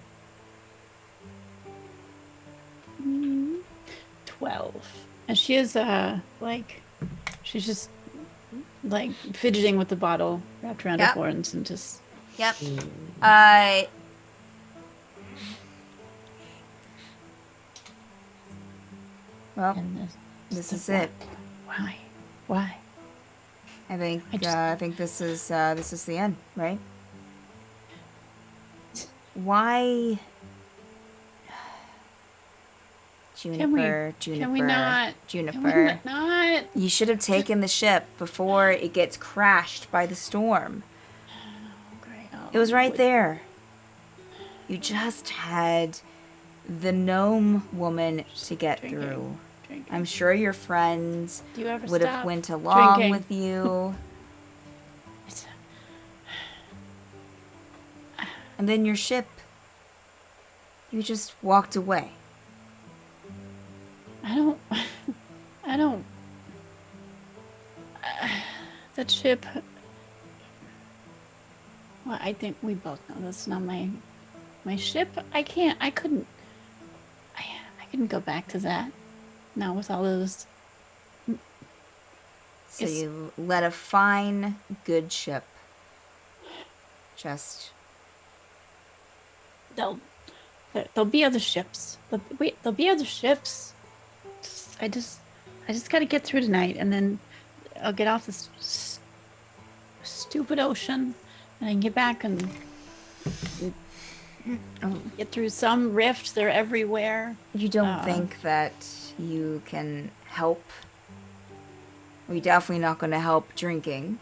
Speaker 7: 12. And she is she's just like fidgeting with the bottle wrapped around her
Speaker 1: Yep.
Speaker 7: horns and just
Speaker 1: Yep. Well,
Speaker 7: and
Speaker 1: this is it.
Speaker 7: Why?
Speaker 1: I think
Speaker 7: I
Speaker 1: I think this is the end, right? Why? Juniper,
Speaker 7: Can we not?
Speaker 1: Juniper.
Speaker 7: Can we not?
Speaker 1: You should have taken the ship before it gets crashed by the storm.
Speaker 7: Great. Oh,
Speaker 1: It was right there. You just had the gnome woman to get
Speaker 7: Drinking.
Speaker 1: through.
Speaker 7: Drinking.
Speaker 1: I'm sure your friends
Speaker 7: Do you ever
Speaker 1: would have
Speaker 7: stop
Speaker 1: went along
Speaker 7: drinking?
Speaker 1: with you.
Speaker 7: It's-
Speaker 1: And then your ship, you just walked away.
Speaker 7: I don't. That ship. Well, I think we both know that's not my ship. I couldn't go back to that. Not with all those.
Speaker 1: So
Speaker 7: It's-
Speaker 1: you let a fine, good ship just...
Speaker 7: There'll be other ships. There'll be other ships. I just gotta get through tonight, and then I'll get off this stupid ocean, and I can get back and get through some rifts. They're everywhere.
Speaker 1: You don't think that you can help? We're definitely not going to help drinking.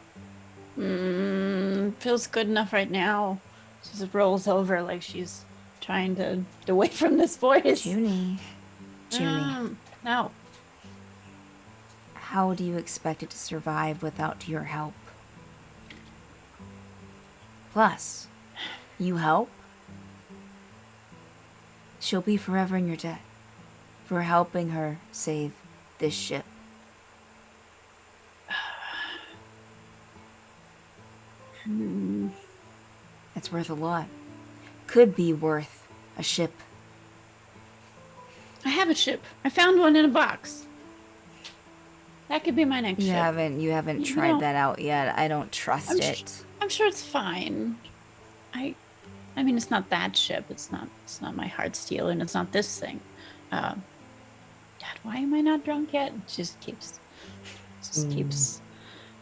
Speaker 7: Feels good enough right now. She just rolls over like she's trying to get away from this voice.
Speaker 1: Junie.
Speaker 7: No.
Speaker 1: How do you expect it to survive without your help? Plus, you help, she'll be forever in your debt for helping her save this ship. It's worth a lot. Could be worth a ship.
Speaker 7: I have a ship. I found one in a box. That could be my next
Speaker 1: You
Speaker 7: ship.
Speaker 1: haven't
Speaker 7: You
Speaker 1: tried
Speaker 7: know,
Speaker 1: that out yet. I don't trust
Speaker 7: I'm
Speaker 1: it.
Speaker 7: I'm sure it's fine. I mean, it's not that ship. It's not my heart stealer, and it's not this thing. God, why am I not drunk yet? It just keeps.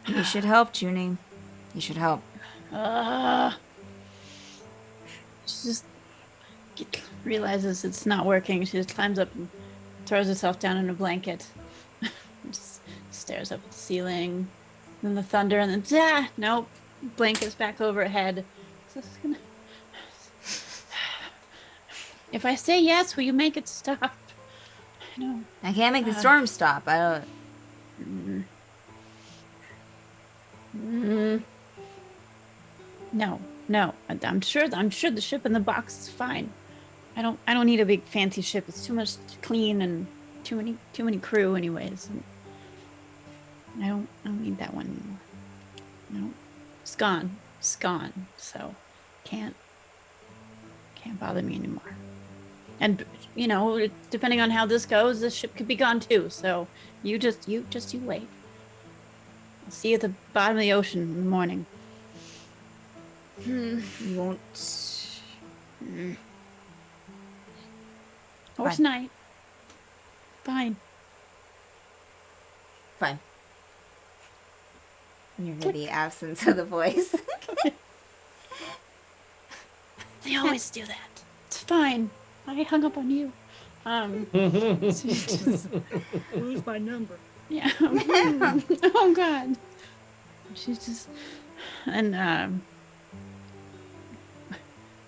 Speaker 1: You should help, Junie. You should help.
Speaker 7: She just realizes it's not working. She just climbs up and throws herself down in a blanket. just stares up at the ceiling, then the thunder, and then nope, blankets back overhead. So it's gonna... If I say yes, will you make it stop? I know.
Speaker 1: I can't make the storm stop. I don't.
Speaker 7: No. I'm sure the ship in the box is fine. I don't need a big fancy ship. It's too much to clean and too many crew anyways. And I don't need that one anymore. No. It's gone. So can't bother me anymore. And depending on how this goes, this ship could be gone too. So you wait. I'll see you at the bottom of the ocean in the morning.
Speaker 1: You won't.
Speaker 7: Horse
Speaker 1: Fine.
Speaker 7: night. Fine.
Speaker 1: Fine. And you're gonna be absent of the voice.
Speaker 7: They always do that. It's fine. I hung up on you.
Speaker 5: Lose my number.
Speaker 7: Yeah. Oh God. She's just and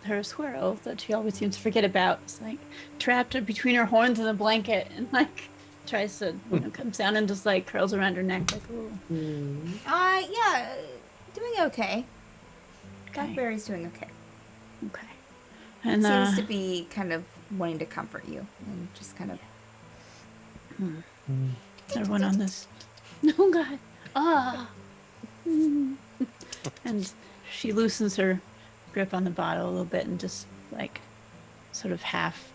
Speaker 7: her squirrel that she always seems to forget about is like trapped between her horns and the blanket and like tries to comes down and just like curls around her neck like
Speaker 1: Yeah, doing okay. Blackberry's doing okay.
Speaker 7: Okay. And
Speaker 1: Seems to be kind of wanting to comfort you and just kind of.
Speaker 7: everyone on this. Oh God. And she loosens her grip on the bottle a little bit and just like sort of half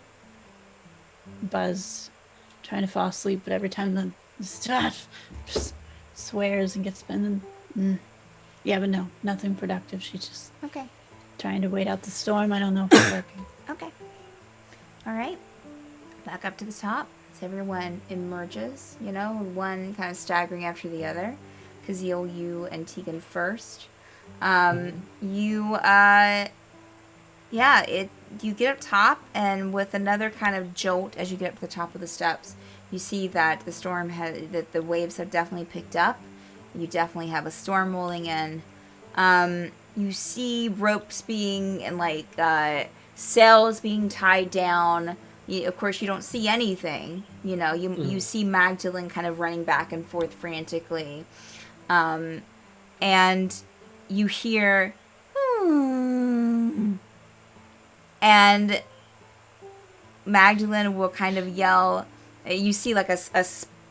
Speaker 7: buzz, trying to fall asleep, but every time the staff just swears and gets spinning. Yeah, but no, nothing productive. She's just
Speaker 1: Okay.
Speaker 7: trying to wait out the storm. I don't know if it's working.
Speaker 1: Okay. All right. Back up to the top. So everyone emerges, one kind of staggering after the other. Kazeel, you, and Tegan first. You get up top, and with another kind of jolt as you get up to the top of the steps, you see that that the waves have definitely picked up. You definitely have a storm rolling in. You see ropes being and sails being tied down. Of course, you don't see anything. You see Magdalene kind of running back and forth frantically. And you hear, and Magdalene will kind of yell. You see like a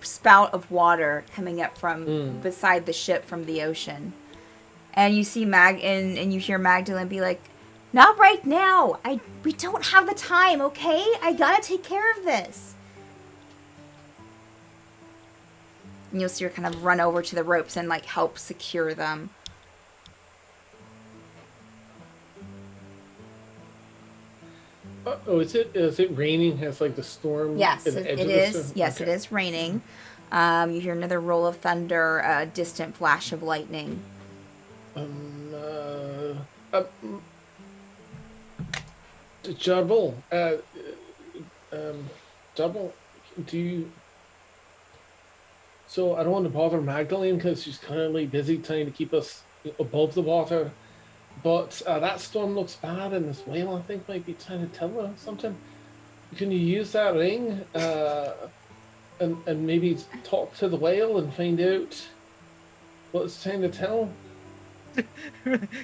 Speaker 1: spout of water coming up from beside the ship from the ocean. And you see and you hear Magdalene be like, "Not right now. We don't have the time, okay? I gotta take care of this." And you'll see her kind of run over to the ropes and help secure them.
Speaker 4: Is it raining? Has the storm?
Speaker 1: Yes,
Speaker 4: at the edge
Speaker 1: it
Speaker 4: of the
Speaker 1: is.
Speaker 4: storm?
Speaker 1: Yes,
Speaker 4: Okay.
Speaker 1: it is raining. You hear another roll of thunder, a distant flash of lightning.
Speaker 4: Jarbel, Jarbel, do you? So I don't want to bother Magdalene because she's currently busy trying to keep us above the water. But that storm looks bad, and this whale I think might be trying to tell her something. Can you use that ring and maybe talk to the whale and find out what it's trying to tell?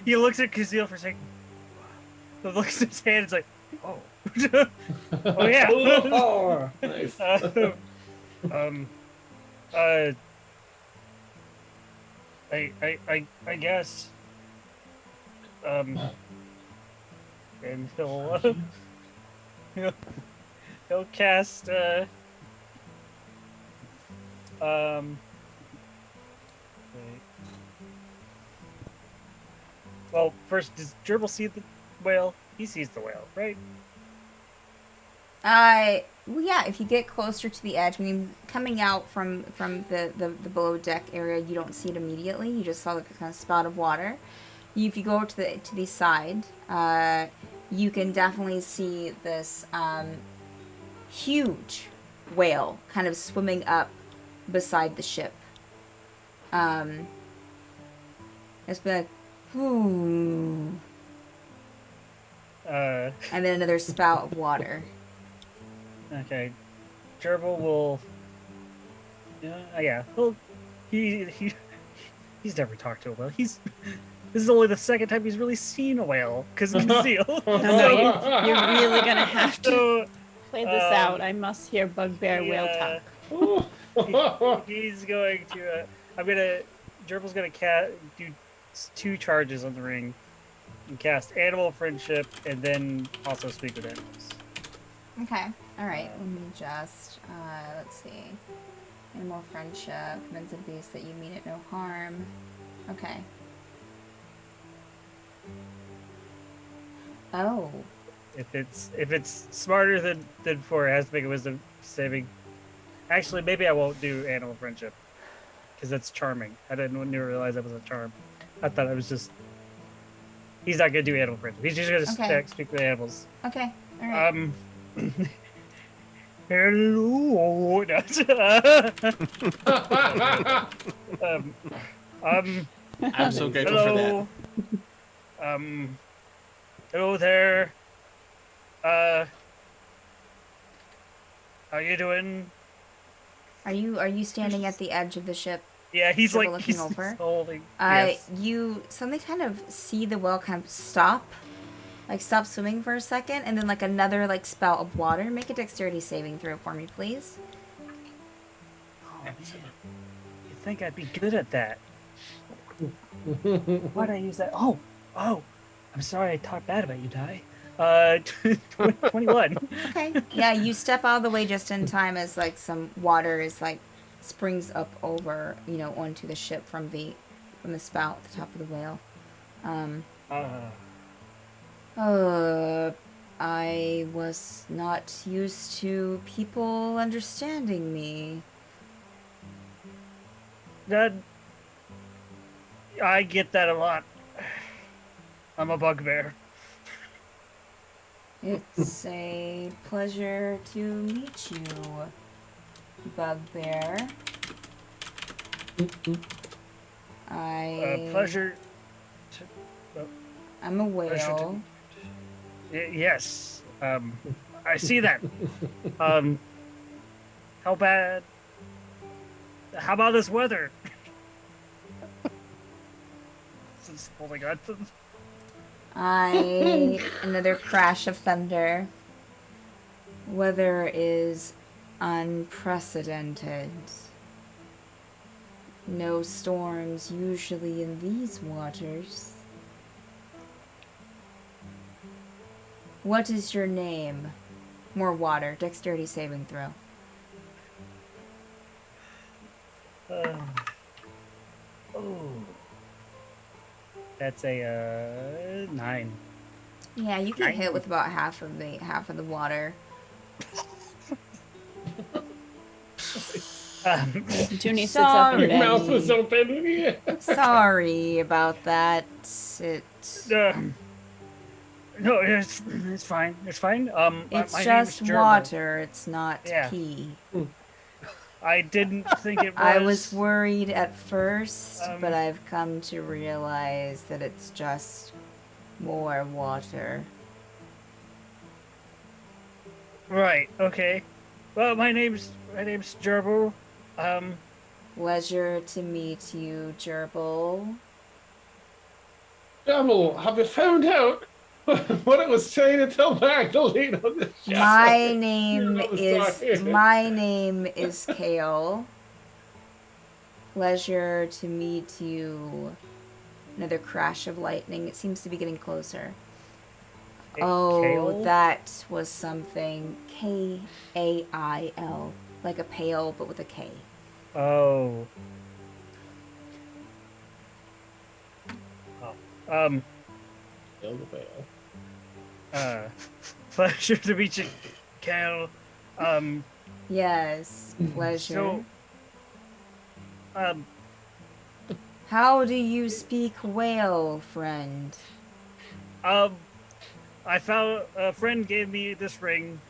Speaker 5: He looks at Kazeel for a second. Looks at his hand. It's like, oh, oh yeah.
Speaker 4: Oh, nice.
Speaker 5: I guess. And he'll cast wait. Well, first, does Gerbil see the whale? He sees the whale, right?
Speaker 1: Well, yeah, if you get closer to the edge, coming out from the below deck area, you don't see it immediately. You just saw the kind of spout of water. If you go to the side, you can definitely see this huge whale kind of swimming up beside the ship. Just be like, ooh. And then another spout of water.
Speaker 5: Okay. Gerbil will. Yeah. Well, he's never talked to a whale. This is only the second time he's really seen a whale because of Kazeel.
Speaker 7: No, you're really gonna have to
Speaker 5: So
Speaker 7: play this out. I must hear bugbear whale talk.
Speaker 5: he's going to. Gerbil's gonna do 2 charges on the ring and cast Animal Friendship and then also speak with animals.
Speaker 1: Okay. All right. Let me just let's see. Animal friendship, convince a beast that you mean it no harm. Okay. Oh.
Speaker 5: If it's smarter than 4, it has to make a wisdom saving. Actually, maybe I won't do Animal Friendship because that's charming. I didn't realize that was a charm. I thought it was just. He's not gonna do Animal Friendship. He's just gonna speak with animals.
Speaker 1: Okay. All right.
Speaker 5: Hello.
Speaker 6: I'm so grateful
Speaker 5: hello.
Speaker 6: for that.
Speaker 5: Hello there. How you doing?
Speaker 1: Are you standing at the edge of the ship?
Speaker 5: Yeah, he's
Speaker 1: Gerbil
Speaker 5: like
Speaker 1: looking
Speaker 5: he's
Speaker 1: over.
Speaker 5: holding. Yes.
Speaker 1: You suddenly kind of see the whale kind of stop swimming for a second, and then another spout of water. Make a dexterity saving throw for me, please.
Speaker 5: Oh, man. You think I'd be good at that? Why'd I use that? Oh, I'm sorry I talked bad about you, Ty. 21.
Speaker 1: Okay. Yeah, you step out of the way just in time as some water is springs up over onto the ship from the spout at the top of the whale. I was not used to people understanding me.
Speaker 5: I get that a lot. I'm a bugbear.
Speaker 1: It's a pleasure to meet you, Bugbear.
Speaker 5: Pleasure.
Speaker 1: I'm a whale.
Speaker 5: Yes. I see that. How about this weather? Oh my god.
Speaker 1: Another crash of thunder. Weather is unprecedented. No storms usually in these waters. What is your name? More water. Dexterity saving throw.
Speaker 5: That's a 9.
Speaker 1: Yeah, you get hit with about half of the water.
Speaker 7: Junie sits up in
Speaker 4: Your
Speaker 7: bed.
Speaker 4: mouth was open.
Speaker 1: Sorry about that.
Speaker 5: No, it's fine. It's fine.
Speaker 1: It's
Speaker 5: my
Speaker 1: just
Speaker 5: name's Gerbil.
Speaker 1: water. It's not
Speaker 5: Yeah.
Speaker 1: pee.
Speaker 5: I didn't think it was.
Speaker 1: I was worried at first, but I've come to realize that it's just more water.
Speaker 5: Right. Okay. Well, my name's Gerbil.
Speaker 1: Pleasure to meet you, Gerbil.
Speaker 4: Devil, have you found out what it was trying to tell Magdalene on the show?
Speaker 1: My name
Speaker 4: Sorry.
Speaker 1: is Kale. Pleasure to meet you. Another crash of lightning. It seems to be getting closer.
Speaker 5: Kale?
Speaker 1: That was something. Kail. Like a pail, but with a K.
Speaker 5: Oh.
Speaker 4: Kill the whale.
Speaker 5: Pleasure to meet you, Kale.
Speaker 1: Yes, pleasure.
Speaker 5: So,
Speaker 1: How do you speak whale, friend?
Speaker 5: I found a friend gave me this ring.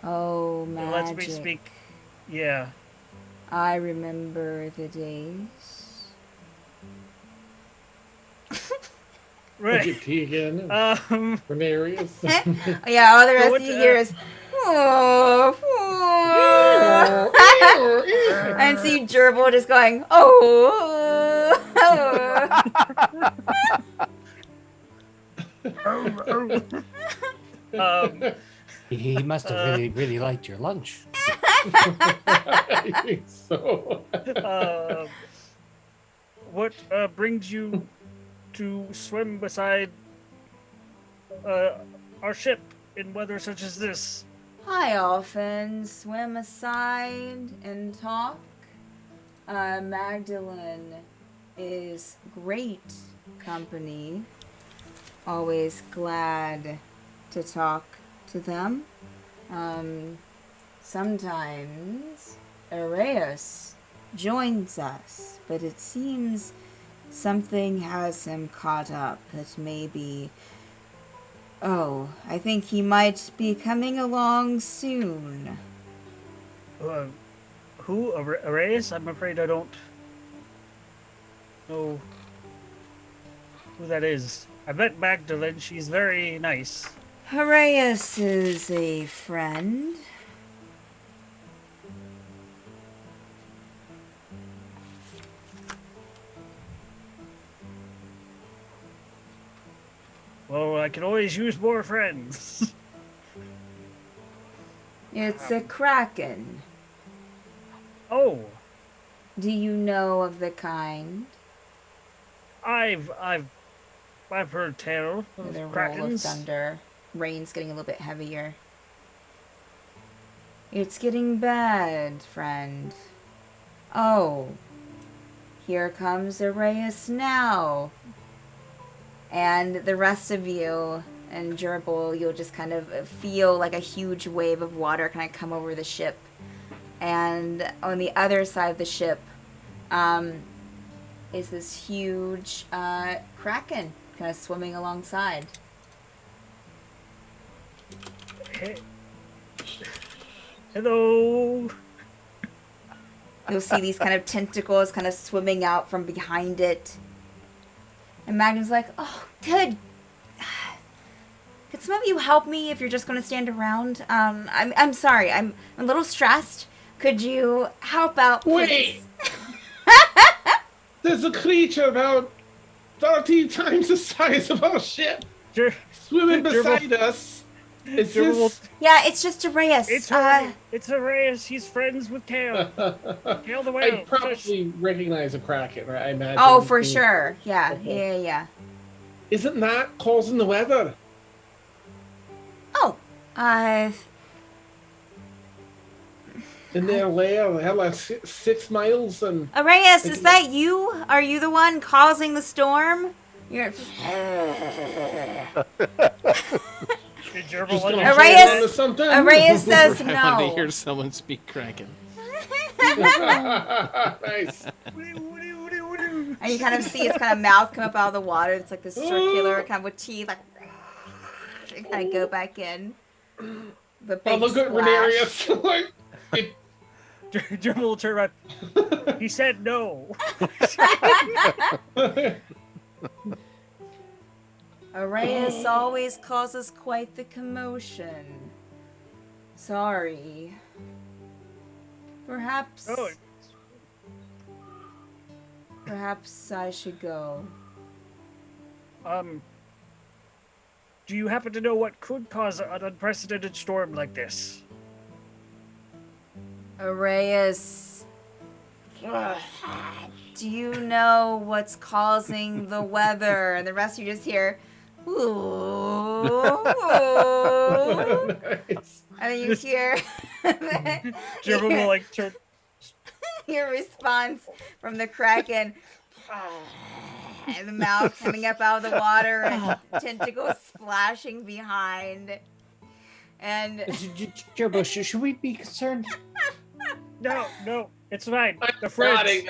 Speaker 1: Oh,
Speaker 5: It
Speaker 1: magic.
Speaker 5: lets me speak. Yeah.
Speaker 1: I remember the days.
Speaker 4: Look
Speaker 5: Right.
Speaker 4: at Tegan,
Speaker 5: Um.
Speaker 4: Renarius.
Speaker 1: Yeah, all the rest
Speaker 5: what,
Speaker 1: of you hear is. Oh, oh. And see Gerbil just going, oh.
Speaker 5: Um.
Speaker 9: He must have really, really liked your lunch.
Speaker 4: I think so.
Speaker 5: What brings you to swim beside our ship in weather such as this?
Speaker 1: I often swim aside and talk. Magdalene is great company. Always glad to talk to them. Sometimes Areus joins us, but it seems something has him caught up. That maybe. Oh, I think he might be coming along soon.
Speaker 5: Who? Arias? I'm afraid I don't know who that is. I met Magdalene. She's very nice.
Speaker 1: Horaeus is a friend.
Speaker 5: Well, I can always use more friends.
Speaker 1: It's a kraken.
Speaker 5: Oh,
Speaker 1: Do you know of the kind?
Speaker 5: I've heard tale of
Speaker 1: The roll of
Speaker 5: krakens.
Speaker 1: thunder. Rain's getting a little bit heavier. It's getting bad, friend. Oh. Here comes Areus now. And the rest of you and Gerbil, you'll just kind of feel like a huge wave of water kind of come over the ship. And on the other side of the ship is this huge kraken kind of swimming alongside.
Speaker 5: Hey. Hello.
Speaker 1: You'll see these kind of tentacles kind of swimming out from behind it. And Magnum's like, oh, good. Could some of you help me if you're just going to stand around? I'm sorry. I'm a little stressed. Could you help out, please?
Speaker 4: Wait! There's a creature about 13 times the size of our ship swimming beside us. Is this...
Speaker 1: Yeah, it's just Areus.
Speaker 5: It's Arias. He's friends with Kale. Kale the whale.
Speaker 4: I probably recognize a kraken, right? I imagine.
Speaker 1: Oh, for sure. Yeah, yeah.
Speaker 4: Isn't that causing the weather?
Speaker 1: Oh,
Speaker 4: In their lair, they have like 6 miles and...
Speaker 1: Areus, is that you? Are you the one causing the storm? You're... Areus says no.
Speaker 6: I wanted to hear someone speak Kraken.
Speaker 4: Nice.
Speaker 1: And you kind of see its kind of mouth come up out of the water. It's like this circular kind of with teeth, like, and kind of go back in. The big
Speaker 4: look at
Speaker 1: splash.
Speaker 4: Renarius. Like,
Speaker 5: Gerbil will turn around. He said no.
Speaker 1: Areus always causes quite the commotion. Sorry. Perhaps...
Speaker 5: Oh.
Speaker 1: Perhaps I should go.
Speaker 5: Do you happen to know what could cause an unprecedented storm like this?
Speaker 1: Areus, do you know what's causing the weather? And the rest of you just hear, ooh.
Speaker 4: nice.
Speaker 1: And then you hear
Speaker 5: Gerbil will like turn.
Speaker 1: your response from the kraken. And the mouth coming up out of the water and tentacles splashing behind. And
Speaker 9: Gerbo, should we be concerned?
Speaker 5: No, it's fine. The friends.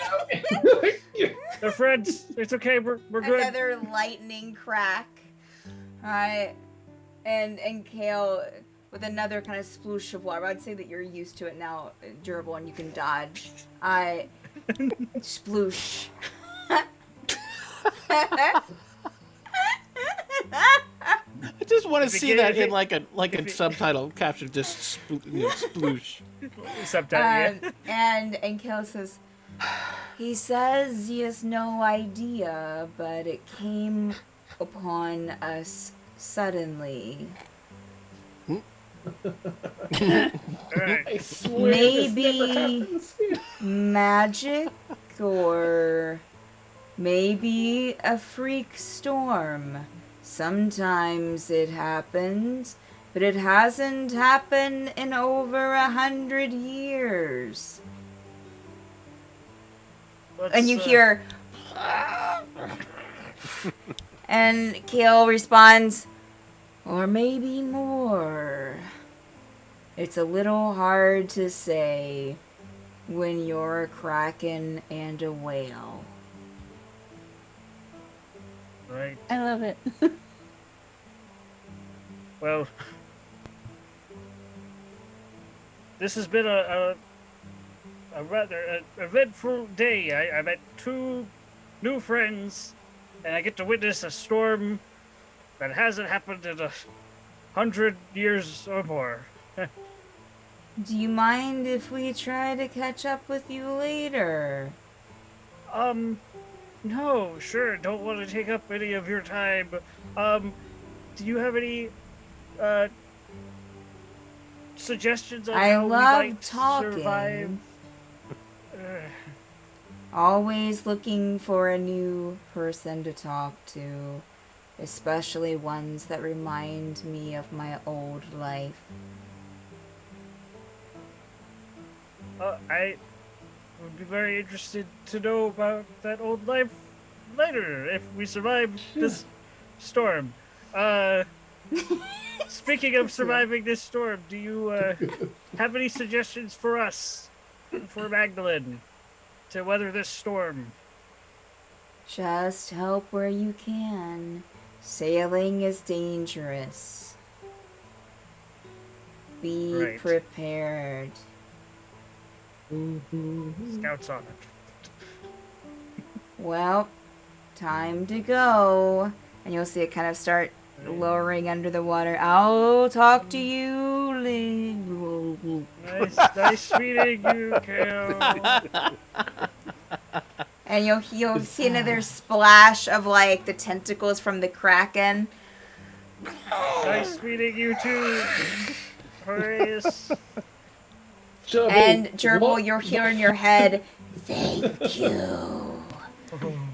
Speaker 5: The friends. It's okay. We're good.
Speaker 1: another lightning crack. Alright. And Kale, with another kind of sploosh of water. I'd say that you're used to it now, Gerbil, and you can dodge. Sploosh.
Speaker 6: I just want to see
Speaker 5: it-
Speaker 6: that
Speaker 5: if
Speaker 6: in
Speaker 5: it-
Speaker 6: like a
Speaker 5: if it-
Speaker 6: subtitle caption, just sploosh.
Speaker 5: Subtitle, yeah.
Speaker 1: And Kale says, he says he has no idea, but it came upon us suddenly.
Speaker 5: Alright.
Speaker 4: I swear this never
Speaker 1: Maybe
Speaker 4: happens.
Speaker 1: magic, or maybe a freak storm. Sometimes it happens, but it hasn't happened in over 100 years. And you hear, and Kale responds, or maybe more. It's a little hard to say when you're a kraken and a whale.
Speaker 5: Right.
Speaker 7: I love it.
Speaker 5: Well, this has been a rather eventful day. I met 2 new friends, and I get to witness a storm that hasn't happened in 100 years or more.
Speaker 1: Do you mind if we try to catch up with you later?
Speaker 5: No, sure, don't want to take up any of your time. Do you have any, suggestions on
Speaker 1: I
Speaker 5: how we
Speaker 1: love
Speaker 5: might
Speaker 1: talking.
Speaker 5: survive?
Speaker 1: Always looking for a new person to talk to, especially ones that remind me of my old life.
Speaker 5: I would be very interested to know about that old life later if we survive this storm. Speaking of surviving this storm, do you have any suggestions for us, for Magdalene, to weather this storm?
Speaker 1: Just help where you can. Sailing is dangerous. Be
Speaker 5: Right.
Speaker 1: prepared.
Speaker 5: Scouts on it.
Speaker 1: Well, time to go. And you'll see it kind of start lowering under the water. I'll talk to you later.
Speaker 5: Nice meeting you, Kale.
Speaker 1: And you'll see another splash of like the tentacles from the kraken.
Speaker 5: Nice meeting you too, Horace.
Speaker 4: Gerbil,
Speaker 1: And Gerbil,
Speaker 4: what-
Speaker 1: you'll hear in your head, "Thank you,"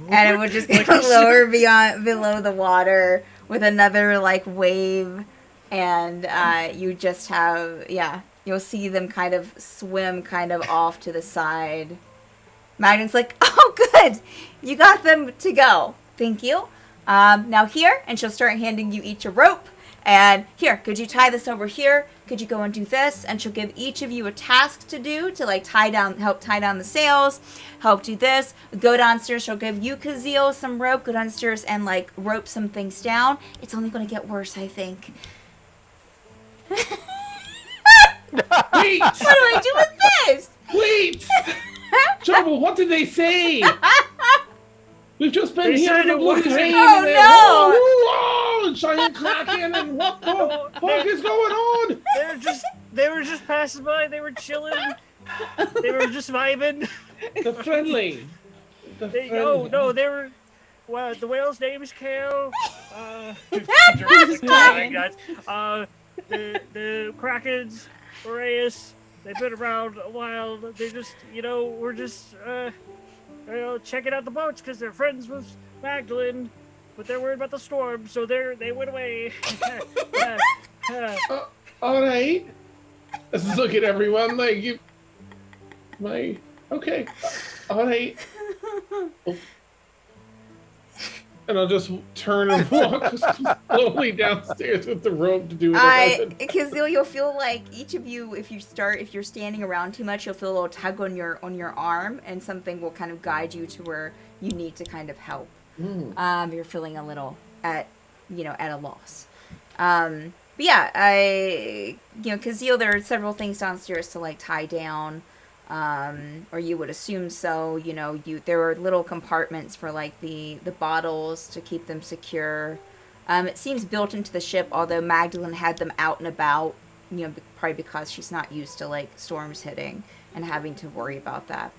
Speaker 1: and it would just go lower below the water with another like wave, and you just have you'll see them kind of swim kind of off to the side. Magnum's like, "Oh, good, you got them to go. Thank you. Now here," and she'll start handing you each a rope. And here, could you tie this over here? Could you go and do this? And she'll give each of you a task to do to like help tie down the sails, help do this. Go downstairs. She'll give you, Kazeel, some rope. Go downstairs and like rope some things down. It's only going to get worse, I think.
Speaker 4: Wait!
Speaker 1: What do I do with this?
Speaker 4: Wait! Gerbil, what did they say? We've just been
Speaker 5: They
Speaker 4: here
Speaker 5: said
Speaker 4: in the
Speaker 5: it
Speaker 4: bloody
Speaker 5: wasn't-
Speaker 4: rain.
Speaker 1: Oh,
Speaker 4: and they're-
Speaker 1: no!
Speaker 4: Oh, giant kraken, and what the fuck is going on?
Speaker 5: They were just passing by. They were chilling. They were just vibing.
Speaker 4: The friendly.
Speaker 5: No, they were. Well, the whale's name is Kale. The Krakens, Boreas, they've been around a while. They just, we're just, checking out the boats because they're friends with Magdalene, but they're worried about the storm, so they went away.
Speaker 4: All right. Let's look at everyone like you. Okay. All right. Oh. And I'll just turn and walk slowly downstairs with the rope to do what I
Speaker 1: Because you'll feel like each of you, if you're standing around too much, you'll feel a little tug on your arm, and something will kind of guide you to where you need to kind of help. You're feeling a little at a loss. But yeah, Kazeel, there are several things downstairs to like tie down, or you would assume so. There are little compartments for like the bottles to keep them secure. It seems built into the ship, although Magdalene had them out and about. Probably because she's not used to like storms hitting and having to worry about that.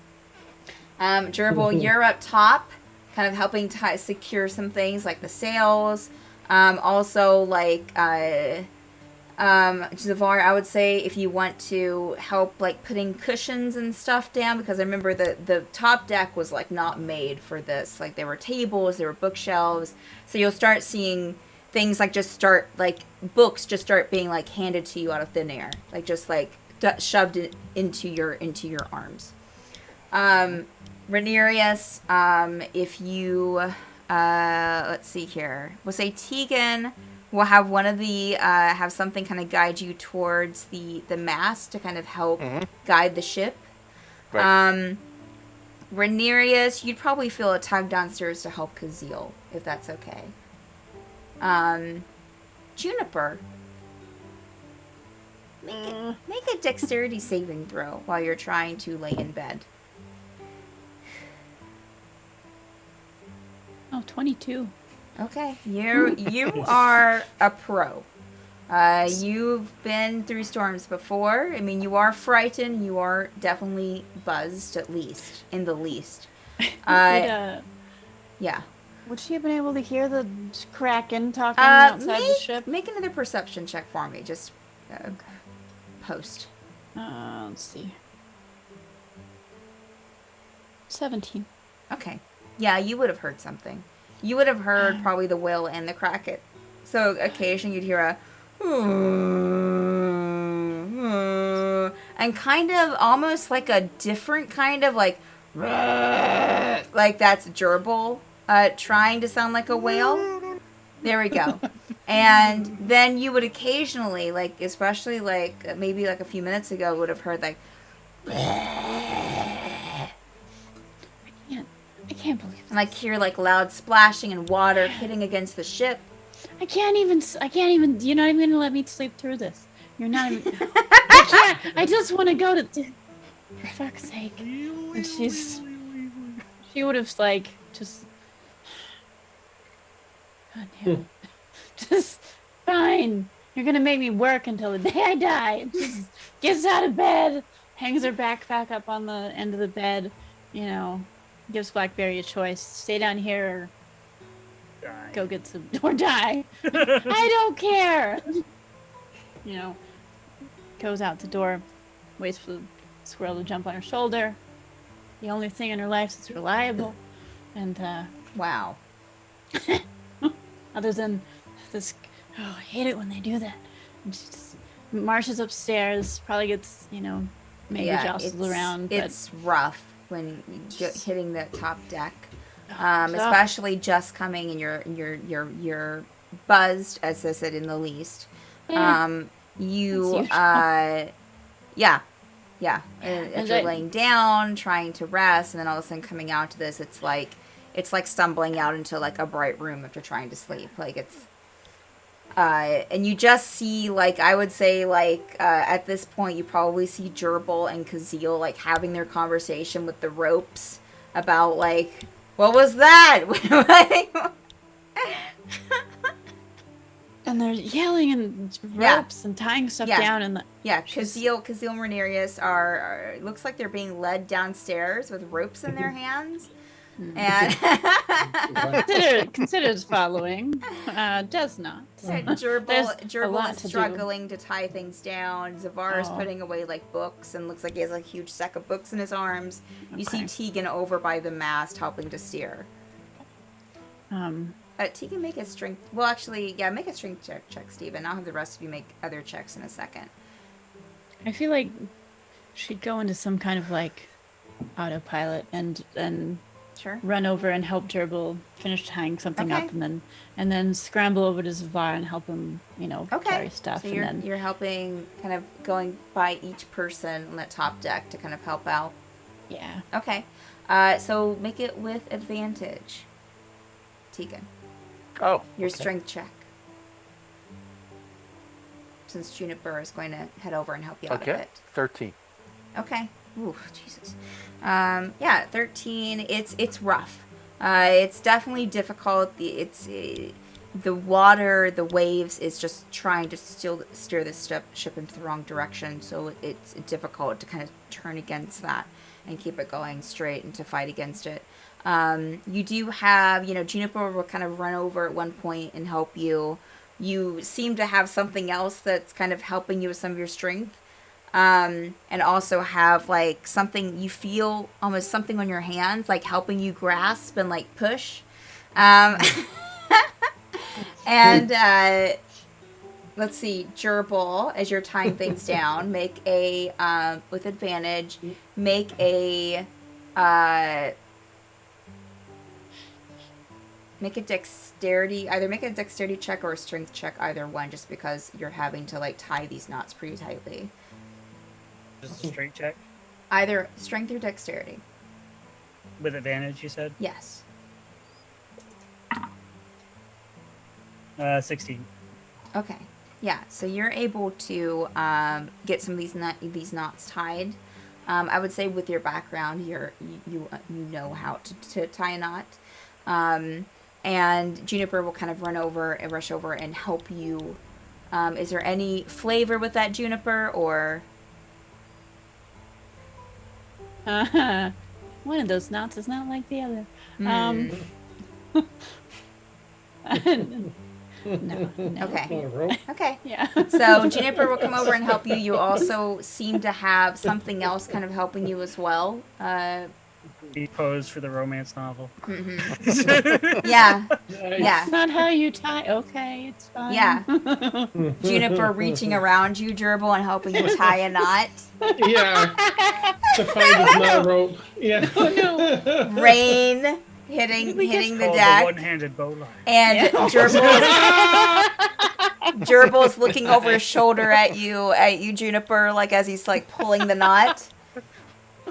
Speaker 1: Gerbil, you're up top, kind of helping secure some things like the sails. Also, like, Zavar, I would say if you want to help, like, putting cushions and stuff down, because I remember the top deck was, like, not made for this. Like, there were tables, there were bookshelves, so you'll start seeing things, like, books just start being, like, handed to you out of thin air. Like, just, like, shoved into your arms. Rhaenyra, if you... let's see here. We'll say Tegan will have one of the have something kind of guide you towards the mast to kind of help guide the ship.
Speaker 3: Right.
Speaker 1: Rhaenyra, you'd probably feel a tug downstairs to help Kazeel, if that's okay. Juniper, make a dexterity saving throw while you're trying to lay in bed.
Speaker 7: Oh, 22.
Speaker 1: Okay, you are a pro. You've been through storms before. I mean, you are frightened. You are definitely buzzed, at least, in the least. Yeah.
Speaker 7: Would she have been able to hear the Kraken talking outside the ship?
Speaker 1: Make another perception check for me. Just post.
Speaker 7: Let's see. 17.
Speaker 1: Okay. Yeah, you would have heard something. You would have heard probably the whale and the kraken. So occasionally you'd hear a and kind of almost like a different kind of like that's gerbil trying to sound like a whale. There we go. And then you would occasionally, like, especially like maybe like a few minutes ago, would have heard like
Speaker 7: I can't believe this.
Speaker 1: and like hear like loud splashing and water hitting against the ship.
Speaker 7: I can't even, you're not even going to let me sleep through this. You're not even, I can't, I just want to go to, for fuck's sake. And she would have like, just, God damn. Just, fine. You're going to make me work until the day I die. And just gets out of bed, hangs her backpack up on the end of the bed, gives Blackberry a choice. Stay down here or go get some, or die. I don't care. Goes out the door, waits for the squirrel to jump on her shoulder. The only thing in her life that's reliable. And,
Speaker 1: Wow.
Speaker 7: other than this, I hate it when they do that. And she just marches upstairs, probably gets, maybe jostled around.
Speaker 1: It's rough when you hitting the top deck, especially just coming and you're buzzed, as I said, in the least. As you're laying down, trying to rest, and then all of a sudden coming out to this, it's like stumbling out into like a bright room after trying to sleep. Like it's, and you just see, like, I would say, like, at this point, you probably see Gerbil and Kazeel, like, having their conversation with the ropes about, like, what was that?
Speaker 7: And they're yelling and ropes and tying stuff down. And
Speaker 1: Kazeel and Rhaenyra are looks like they're being led downstairs with ropes in their hands. And
Speaker 7: considers following, does not.
Speaker 1: Gerbil is struggling to tie things down. Zavar is putting away like books and looks like he has a huge sack of books in his arms. You see Tegan over by the mast helping to steer. Tegan, make a strength. Well, actually, make a strength check, Steven. I'll have the rest of you make other checks in a second.
Speaker 7: I feel like she'd go into some kind of like autopilot and
Speaker 1: sure
Speaker 7: run over and help Gerbil finish tying something up, and then scramble over to Zavar and help him, carry stuff.
Speaker 1: So you're helping, kind of going by each person on that top deck to kind of help out.
Speaker 7: Yeah.
Speaker 1: Okay. So make it with advantage, Tegan.
Speaker 3: Oh.
Speaker 1: Your strength check. since Juniper is going to head over and help you out of
Speaker 3: Okay.
Speaker 1: it.
Speaker 3: 13.
Speaker 1: Okay. Ooh, Jesus. Yeah, 13. It's rough. It's definitely difficult. The water, the waves is just trying to still steer this ship into the wrong direction. So it's difficult to kind of turn against that and keep it going straight and to fight against it. You do have, Juniper will kind of run over at one point and help you. You seem to have something else that's kind of helping you with some of your strength. And also have like something you feel almost something on your hands, like helping you grasp and like push. And let's see, Gerbil, as you're tying things down, make a with advantage, make a dexterity, either make a dexterity check or a strength check, either one, just because you're having to like tie these knots pretty tightly.
Speaker 5: Just a straight check
Speaker 1: Either strength or dexterity.
Speaker 5: with advantage. You said
Speaker 1: Yes.
Speaker 5: 16.
Speaker 1: Okay. Yeah. So you're able to get some of these knots tied. I would say with your background, you know how to tie a knot. And Juniper will kind of rush over and help you. Is there any flavor with that, Juniper, or?
Speaker 7: One of those knots is not like the other. No.
Speaker 1: Okay.
Speaker 4: Rope.
Speaker 1: Okay.
Speaker 7: Yeah.
Speaker 1: So Juniper will come over and help you. You also seem to have something else kind of helping you as well.
Speaker 5: He posed for the romance novel.
Speaker 1: Yeah.
Speaker 4: Nice.
Speaker 1: Yeah.
Speaker 7: It's not how you tie. Okay, it's fine.
Speaker 1: Yeah. Juniper reaching around you, Gerbil, and helping you tie a knot.
Speaker 4: Yeah. To find his knot rope. Yeah.
Speaker 7: Oh no.
Speaker 1: Rain hitting the
Speaker 5: Called the
Speaker 1: deck.
Speaker 5: one-handed bowline.
Speaker 1: And
Speaker 7: Yeah.
Speaker 1: Gerbil's looking over his shoulder at you, Juniper, like as he's like pulling the knot.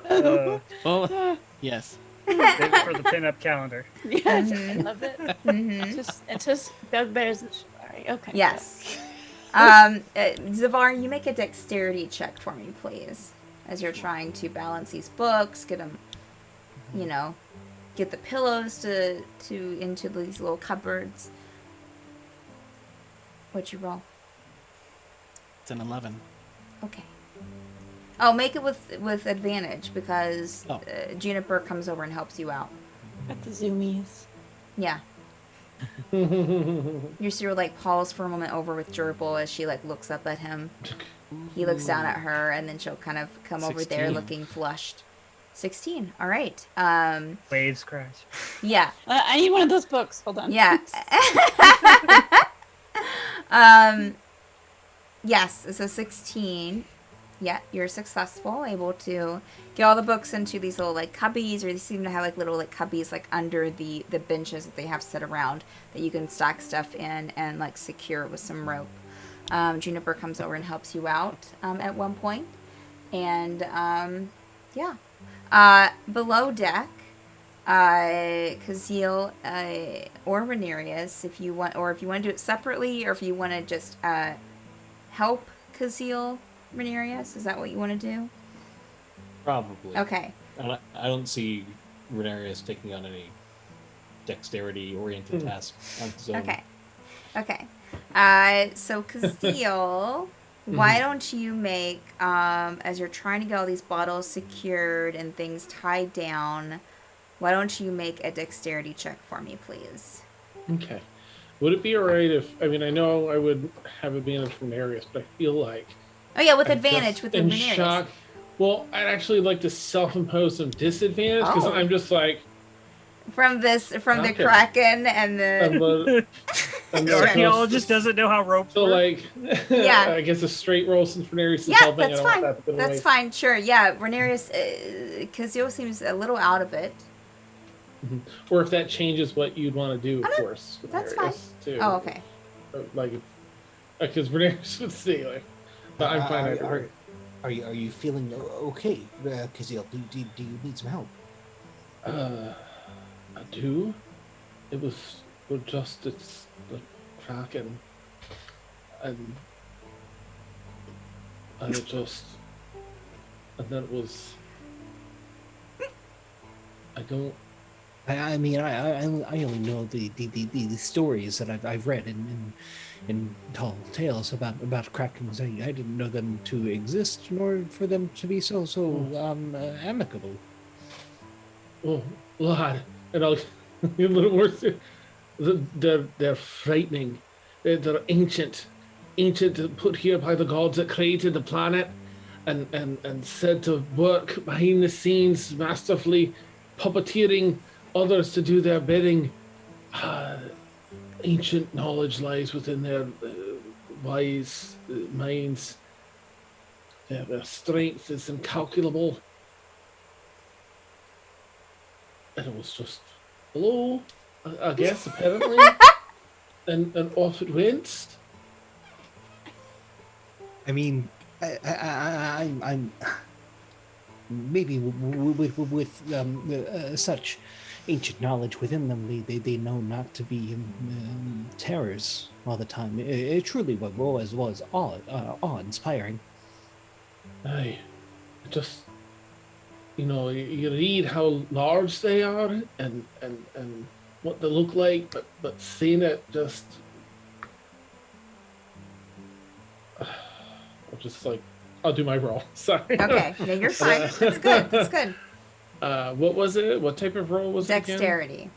Speaker 6: Well, yes.
Speaker 5: For the pinup calendar.
Speaker 7: Yes, I love it.
Speaker 1: Mm-hmm.
Speaker 7: It's just bugbears and Shibari. Okay.
Speaker 1: Yes. Zavar, you make a dexterity check for me, please, as you're trying to balance these books, get them, get the pillows to into these little cupboards. What'd you roll?
Speaker 6: It's an 11.
Speaker 1: Okay. Oh, make it with advantage because
Speaker 6: Oh.
Speaker 1: Juniper comes over and helps you out.
Speaker 7: Got the zoomies.
Speaker 1: Yeah. Your Cyril like pause for a moment over with Gerbil as she like looks up at him. He looks down at her and then she'll kind of come over there
Speaker 6: 16.
Speaker 1: looking flushed. 16. All right.
Speaker 5: Waves crash.
Speaker 1: Yeah.
Speaker 7: I need one of those books. Hold on.
Speaker 1: Yeah. Yes, so 16. Yeah, you're successful, able to get all the books into these little like cubbies, or they seem to have like little like cubbies like under the benches that they have set around that you can stack stuff in and like secure with some rope. Juniper comes over and helps you out at one point. And yeah. Below deck, Kazil or Renarius, if you want to do it separately, or if you want to just help Kazil, Renarius, is that what you want to do?
Speaker 8: Probably.
Speaker 1: Okay.
Speaker 8: I don't see Renarius taking on any dexterity-oriented tasks on his own.
Speaker 1: Okay. So Kazil, why don't you make, as you're trying to get all these bottles secured and things tied down, why don't you make a dexterity check for me, please?
Speaker 4: Okay. Would it be alright if, I know I would have advantage from Marius, but I feel like
Speaker 1: Oh yeah, with
Speaker 4: I'm
Speaker 1: advantage
Speaker 4: just
Speaker 1: with
Speaker 4: in
Speaker 1: Renarius.
Speaker 4: shock. Well, I'd actually like to self-impose some disadvantage because
Speaker 1: Oh.
Speaker 4: I'm just like
Speaker 1: From the
Speaker 4: Okay.
Speaker 1: Kraken and
Speaker 4: I'm
Speaker 1: the
Speaker 5: The archaeologist doesn't know how ropes
Speaker 4: So
Speaker 5: work.
Speaker 4: like,
Speaker 1: Yeah.
Speaker 4: I guess a straight roll since Renarius is
Speaker 1: yeah,
Speaker 4: helping.
Speaker 1: that's
Speaker 4: I don't
Speaker 1: fine.
Speaker 4: want that to go
Speaker 1: That's
Speaker 4: waste.
Speaker 1: fine. Sure. Yeah, Renarius, Kazil seems a little out of it.
Speaker 4: Or if that changes what you'd want to do, of course. with
Speaker 1: That's
Speaker 4: Renarius, Too.
Speaker 1: Oh, okay.
Speaker 4: Like, because Renarius would say like, but I'm fine either way.
Speaker 9: Are you feeling okay, Kazil? Do you need some help?
Speaker 4: I do. It was just the Kraken, and and it just, and then it was. I don't.
Speaker 9: I mean, I only know the stories that I've read in tall tales about krakens. I didn't know them to exist, nor for them to be so amicable.
Speaker 4: Oh, lad, and I'll be a little more. They're frightening. They're ancient, put here by the gods that created the planet, and said to work behind the scenes, masterfully puppeteering others to do their bidding. Ancient knowledge lies within their wise minds. Their strength is incalculable. And it was just, hello, I guess, apparently. and off it went.
Speaker 9: I mean, I'm maybe with such ancient knowledge within them, they know not to be terrors all the time. It truly was awe-inspiring.
Speaker 4: Aye, just, you read how large they are and what they look like, but seeing it just, I'm just like, I'll do my roll. Sorry.
Speaker 1: Okay, yeah, you're fine. That's good. That's good.
Speaker 4: What was it? What type of roll was it again?
Speaker 1: Dexterity.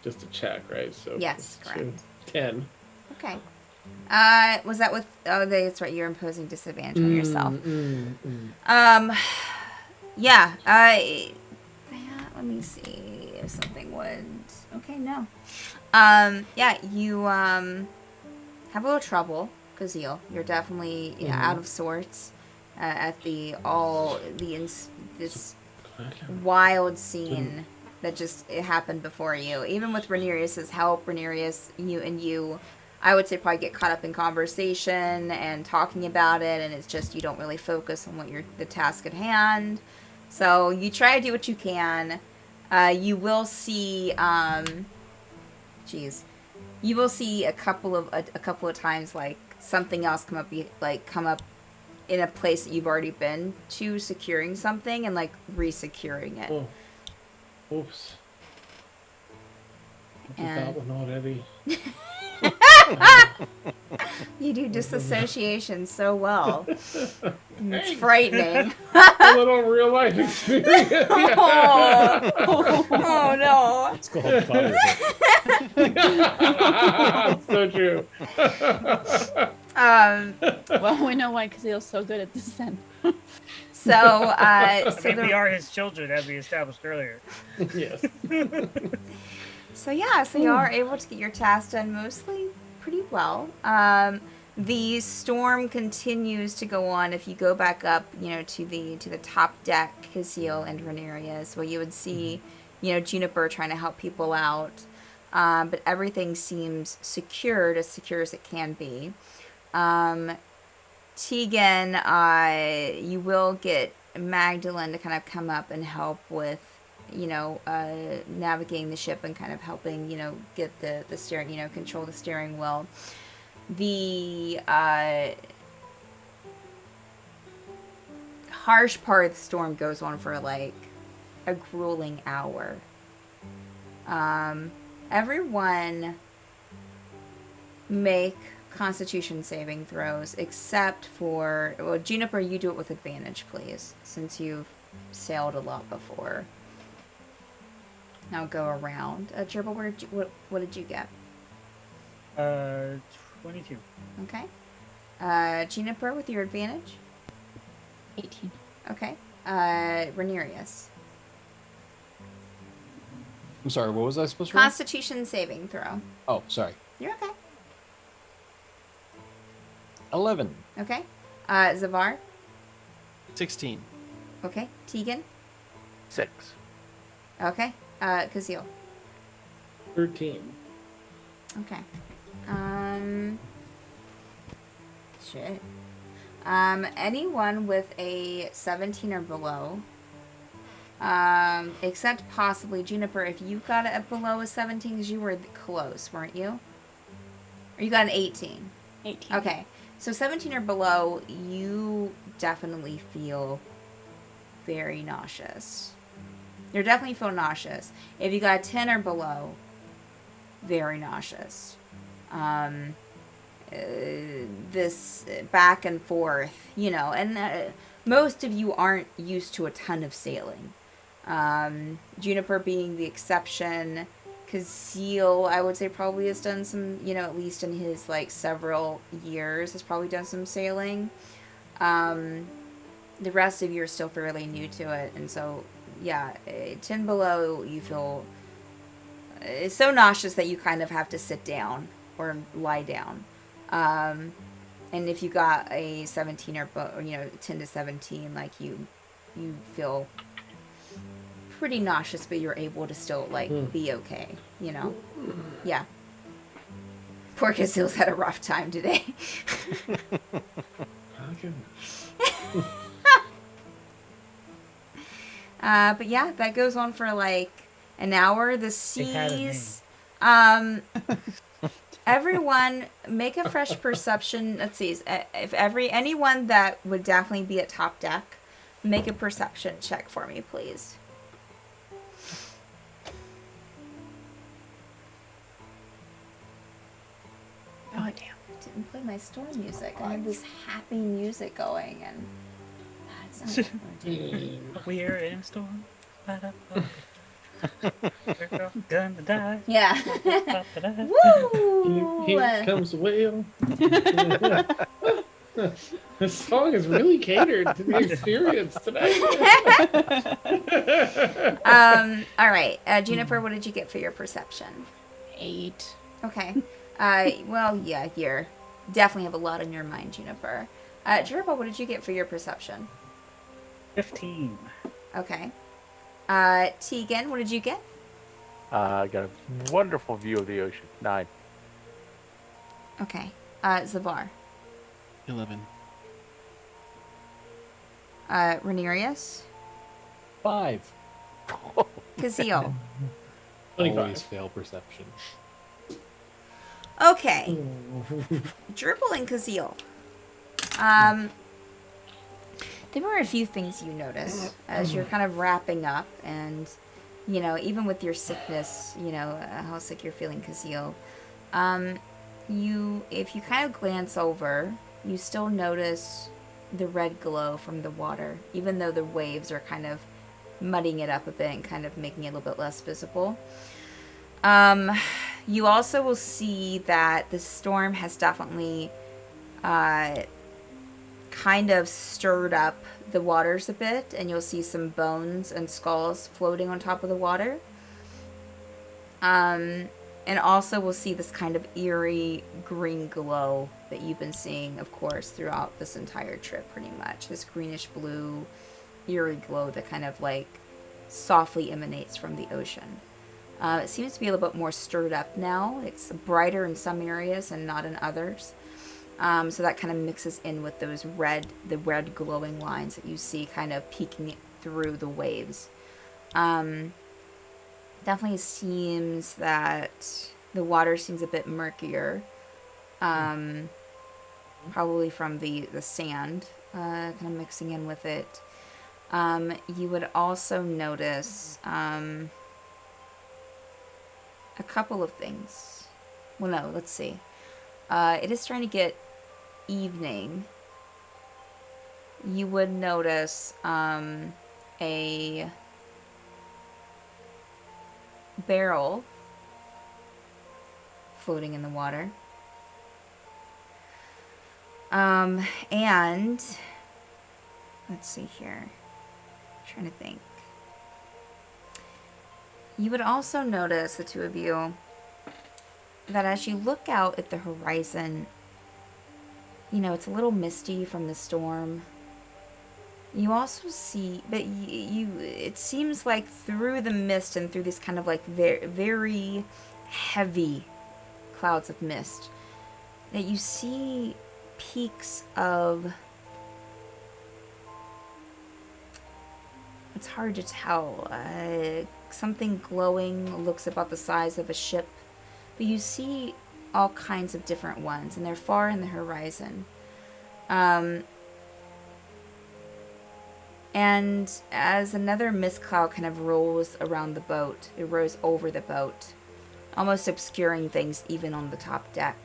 Speaker 4: Just to check, right? So
Speaker 1: Yes,
Speaker 4: +2,
Speaker 1: correct.
Speaker 4: 10.
Speaker 1: Okay. Was that with? Oh, that's right. You're imposing disadvantage on yourself. Yeah. Let me see if something would. Okay, no. Yeah, you have a little trouble, Kazeel. You're definitely out of sorts at this wild scene that just happened before you. Even with Rhaenyra's help, Rhaenyra, you, I would say probably get caught up in conversation and talking about it, and it's just you don't really focus on the task at hand. So you try to do what you can. You will see, you will see a couple of times like something else come up in a place that you've already been to, securing something and like re-securing it.
Speaker 4: Oh, oops! I did that one already.
Speaker 1: You do disassociation so well. It's frightening.
Speaker 4: A little real life experience.
Speaker 1: Oh no.
Speaker 8: It's called fatherhood.
Speaker 4: So true.
Speaker 2: Well, we know why Kazeel's so good at this then.
Speaker 1: So
Speaker 5: we are his children, as we established earlier.
Speaker 4: Yes.
Speaker 1: So you are able to get your task done mostly pretty well. The storm continues to go on. If you go back up, to the top deck, Kazeel and Rhaenyra, where you would see, Juniper trying to help people out. But everything seems secured as it can be. Tegan, you will get Magdalene to kind of come up and help with, navigating the ship and kind of helping, get the steering, control the steering wheel. The harsh part of the storm goes on for like a grueling hour. Everyone make Constitution saving throws except for, well, Juniper, you do it with advantage, please, since you've sailed a lot before. Now go around. Gerbil, what did you get?
Speaker 5: 22.
Speaker 1: Okay. Juniper with your advantage?
Speaker 2: 18.
Speaker 1: Okay. Rhaenyra.
Speaker 8: I'm sorry, what was I supposed to roll?
Speaker 1: Constitution saving throw.
Speaker 8: Oh, sorry.
Speaker 1: You're okay.
Speaker 8: 11.
Speaker 1: Okay. Zavar?
Speaker 6: 16.
Speaker 1: Okay. Tegan?
Speaker 3: 6.
Speaker 1: Okay. Kazeel?
Speaker 4: 13.
Speaker 1: Okay. Shit. Anyone with a 17 or below, except possibly Juniper, if you got it below a 17, because you were close, weren't you? Or you got an 18?
Speaker 7: 18.
Speaker 1: Okay, so 17 or below, you definitely feel very nauseous. You definitely feel nauseous. If you got a 10 or below, very nauseous. This back and forth, and most of you aren't used to a ton of sailing. Juniper being the exception. Kazeel, I would say, probably has done some, at least in his, several years, has probably done some sailing. The rest of you are still fairly new to it, and so, yeah, 10 below, you feel it's so nauseous that you kind of have to sit down or lie down. And if you got a 17 or 10 to 17, you feel pretty nauseous, but you're able to still be okay, Yeah. Poor Kazeel's had a rough time today. But yeah, that goes on for an hour. The seas, everyone make a fresh perception. Let's see, if anyone that would definitely be at top deck, make a perception check for me, please.
Speaker 7: Oh, damn.
Speaker 1: I didn't play my storm music. I have this happy music going, and that's not
Speaker 5: We're in a storm. We're gonna die.
Speaker 1: Yeah. Woo!
Speaker 4: Here comes the whale. This song is really catered to the experience tonight.
Speaker 1: All right. Juniper, what did you get for your perception?
Speaker 7: 8.
Speaker 1: Okay. Well, yeah, you definitely have a lot on your mind, Juniper. Jericho, what did you get for your perception?
Speaker 5: 15.
Speaker 1: Okay. Tegan, what did you get?
Speaker 3: I got a wonderful view of the ocean. 9.
Speaker 1: Okay. Zavar.
Speaker 6: 11.
Speaker 1: Rhaenyra.
Speaker 8: 5.
Speaker 1: Kazeel.
Speaker 4: 25.
Speaker 8: Always fail perception.
Speaker 1: Okay. Drupal and Kazeel. There were a few things you noticed as you're kind of wrapping up, and even with your sickness, how sick you're feeling, Kazeel. If you kind of glance over, you still notice the red glow from the water, even though the waves are kind of muddying it up a bit and kind of making it a little bit less visible. You also will see that the storm has definitely kind of stirred up the waters a bit, and you'll see some bones and skulls floating on top of the water. And also we'll see this kind of eerie green glow that you've been seeing, of course, throughout this entire trip, pretty much. This greenish blue eerie glow that kind of softly emanates from the ocean. It seems to be a little bit more stirred up now. It's brighter in some areas and not in others. So that kind of mixes in with the red glowing lines that you see kind of peeking through the waves. Definitely seems that the water seems a bit murkier. Probably from the sand kind of mixing in with it. You would also notice a couple of things. Well, no, let's see. It is starting to get evening. You would notice a barrel floating in the water. And let's see here. I'm trying to think. You would also notice, the two of you, that as you look out at the horizon, it's a little misty from the storm. You also see, but it seems like through the mist and through these kind of very, very heavy clouds of mist, that you see peaks of, it's hard to tell, something glowing, looks about the size of a ship, but you see all kinds of different ones, and they're far in the horizon. And as another mist cloud kind of rolls around the boat, it rolls over the boat, almost obscuring things even on the top deck.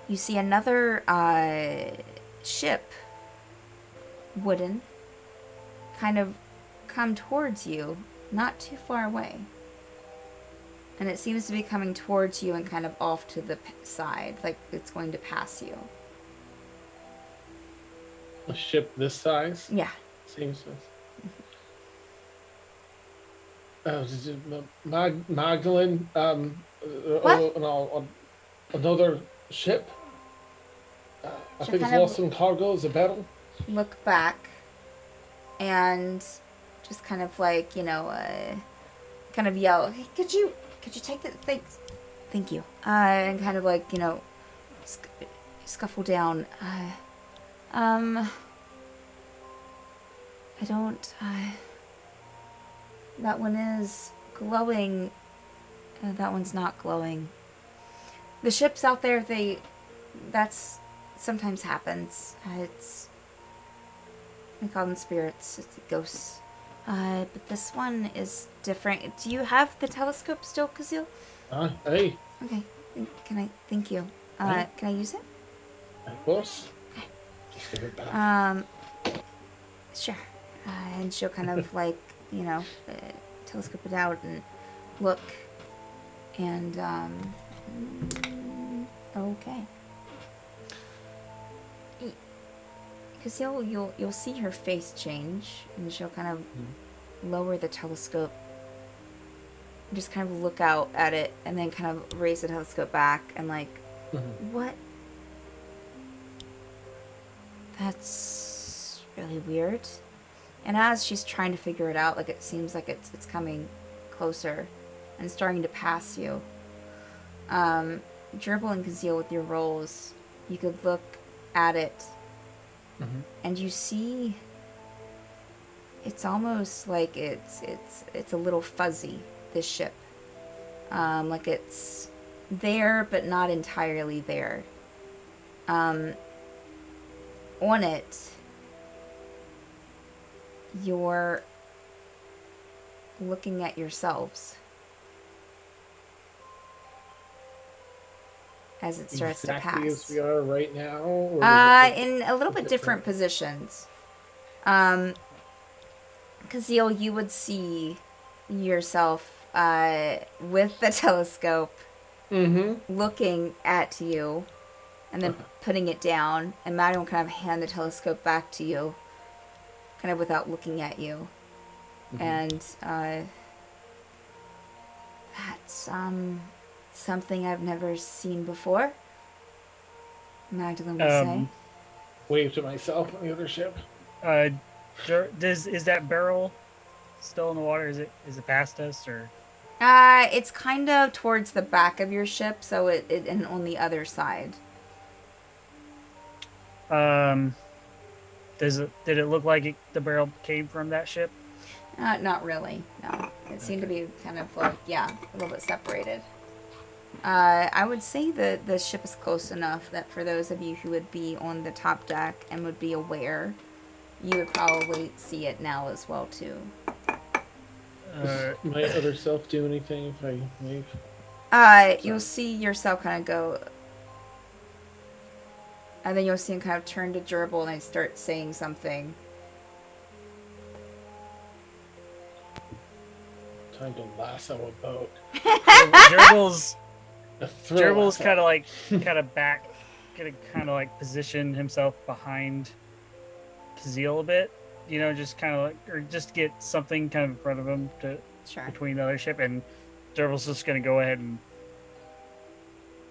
Speaker 1: You see another ship, wooden, kind of come towards you, not too far away. And it seems to be coming towards you and kind of off to the side, like it's going to pass you.
Speaker 4: A ship this size?
Speaker 1: Yeah.
Speaker 4: Same size. Magdalene,
Speaker 1: What?
Speaker 4: Another ship? I
Speaker 1: She
Speaker 4: think it's
Speaker 1: kind of-
Speaker 4: lost some cargo. Is it battle?
Speaker 1: Look back and just kind of like, kind of yell, hey, could you take the thanks, thank you, and kind of like, scuffle down. I don't, that one is glowing. That one's not glowing. The ships out there, that's sometimes happens. We call them spirits, it's ghosts. But this one is different. Do you have the telescope still, Kazil?
Speaker 4: Hey,
Speaker 1: Okay. Thank you.
Speaker 4: Hey.
Speaker 1: Can I use it?
Speaker 4: of course. Just give it back.
Speaker 1: Sure. And she'll kind of like, telescope it out and look. And, okay. Because you'll see her face change, and she'll kind of lower the telescope, just kind of look out at it, and then kind of raise the telescope back, and like, what? That's really weird. And as she's trying to figure it out, like it seems like it's coming closer and starting to pass you. Gerbil and Kazil, with your rolls, you could look at it. And you see, it's almost like it's a little fuzzy, this ship. Like it's there, but not entirely there. On it, you're looking at yourselves as it starts
Speaker 4: Exactly
Speaker 1: to
Speaker 4: as
Speaker 1: pass.
Speaker 4: we are right now? Or is it
Speaker 1: In a little bit different positions. Kazil, you would see yourself with the telescope looking at you and then putting it down, and Magdalene will kind of hand the telescope back to you, kind of without looking at you. And that's something I've never seen before, Magdalene would say.
Speaker 4: Wave to myself on the other ship.
Speaker 5: Is that barrel still in the water? Is it past us or?
Speaker 1: It's kind of towards the back of your ship, so it and on the other side.
Speaker 5: Did it look like the barrel came from that ship?
Speaker 1: Not really. No, it seemed to be kind of like a little bit separated. I would say that the ship is close enough that for those of you who would be on the top deck and would be aware, you would probably see it now as well too.
Speaker 4: Does my other self do anything if I wave?
Speaker 1: You'll see yourself kind of go, and then you'll see him kind of turn to Gerbil and start saying something.
Speaker 4: Time to lasso a boat.
Speaker 5: Gerbil's
Speaker 4: A throw
Speaker 5: Gerbil's
Speaker 4: lasso.
Speaker 5: kind of back, gonna kind of like position himself behind Kazil a bit, just kind of like, or just get something kind of in front of him
Speaker 1: Sure.
Speaker 5: between the other ship, and Gerbil's just gonna go ahead and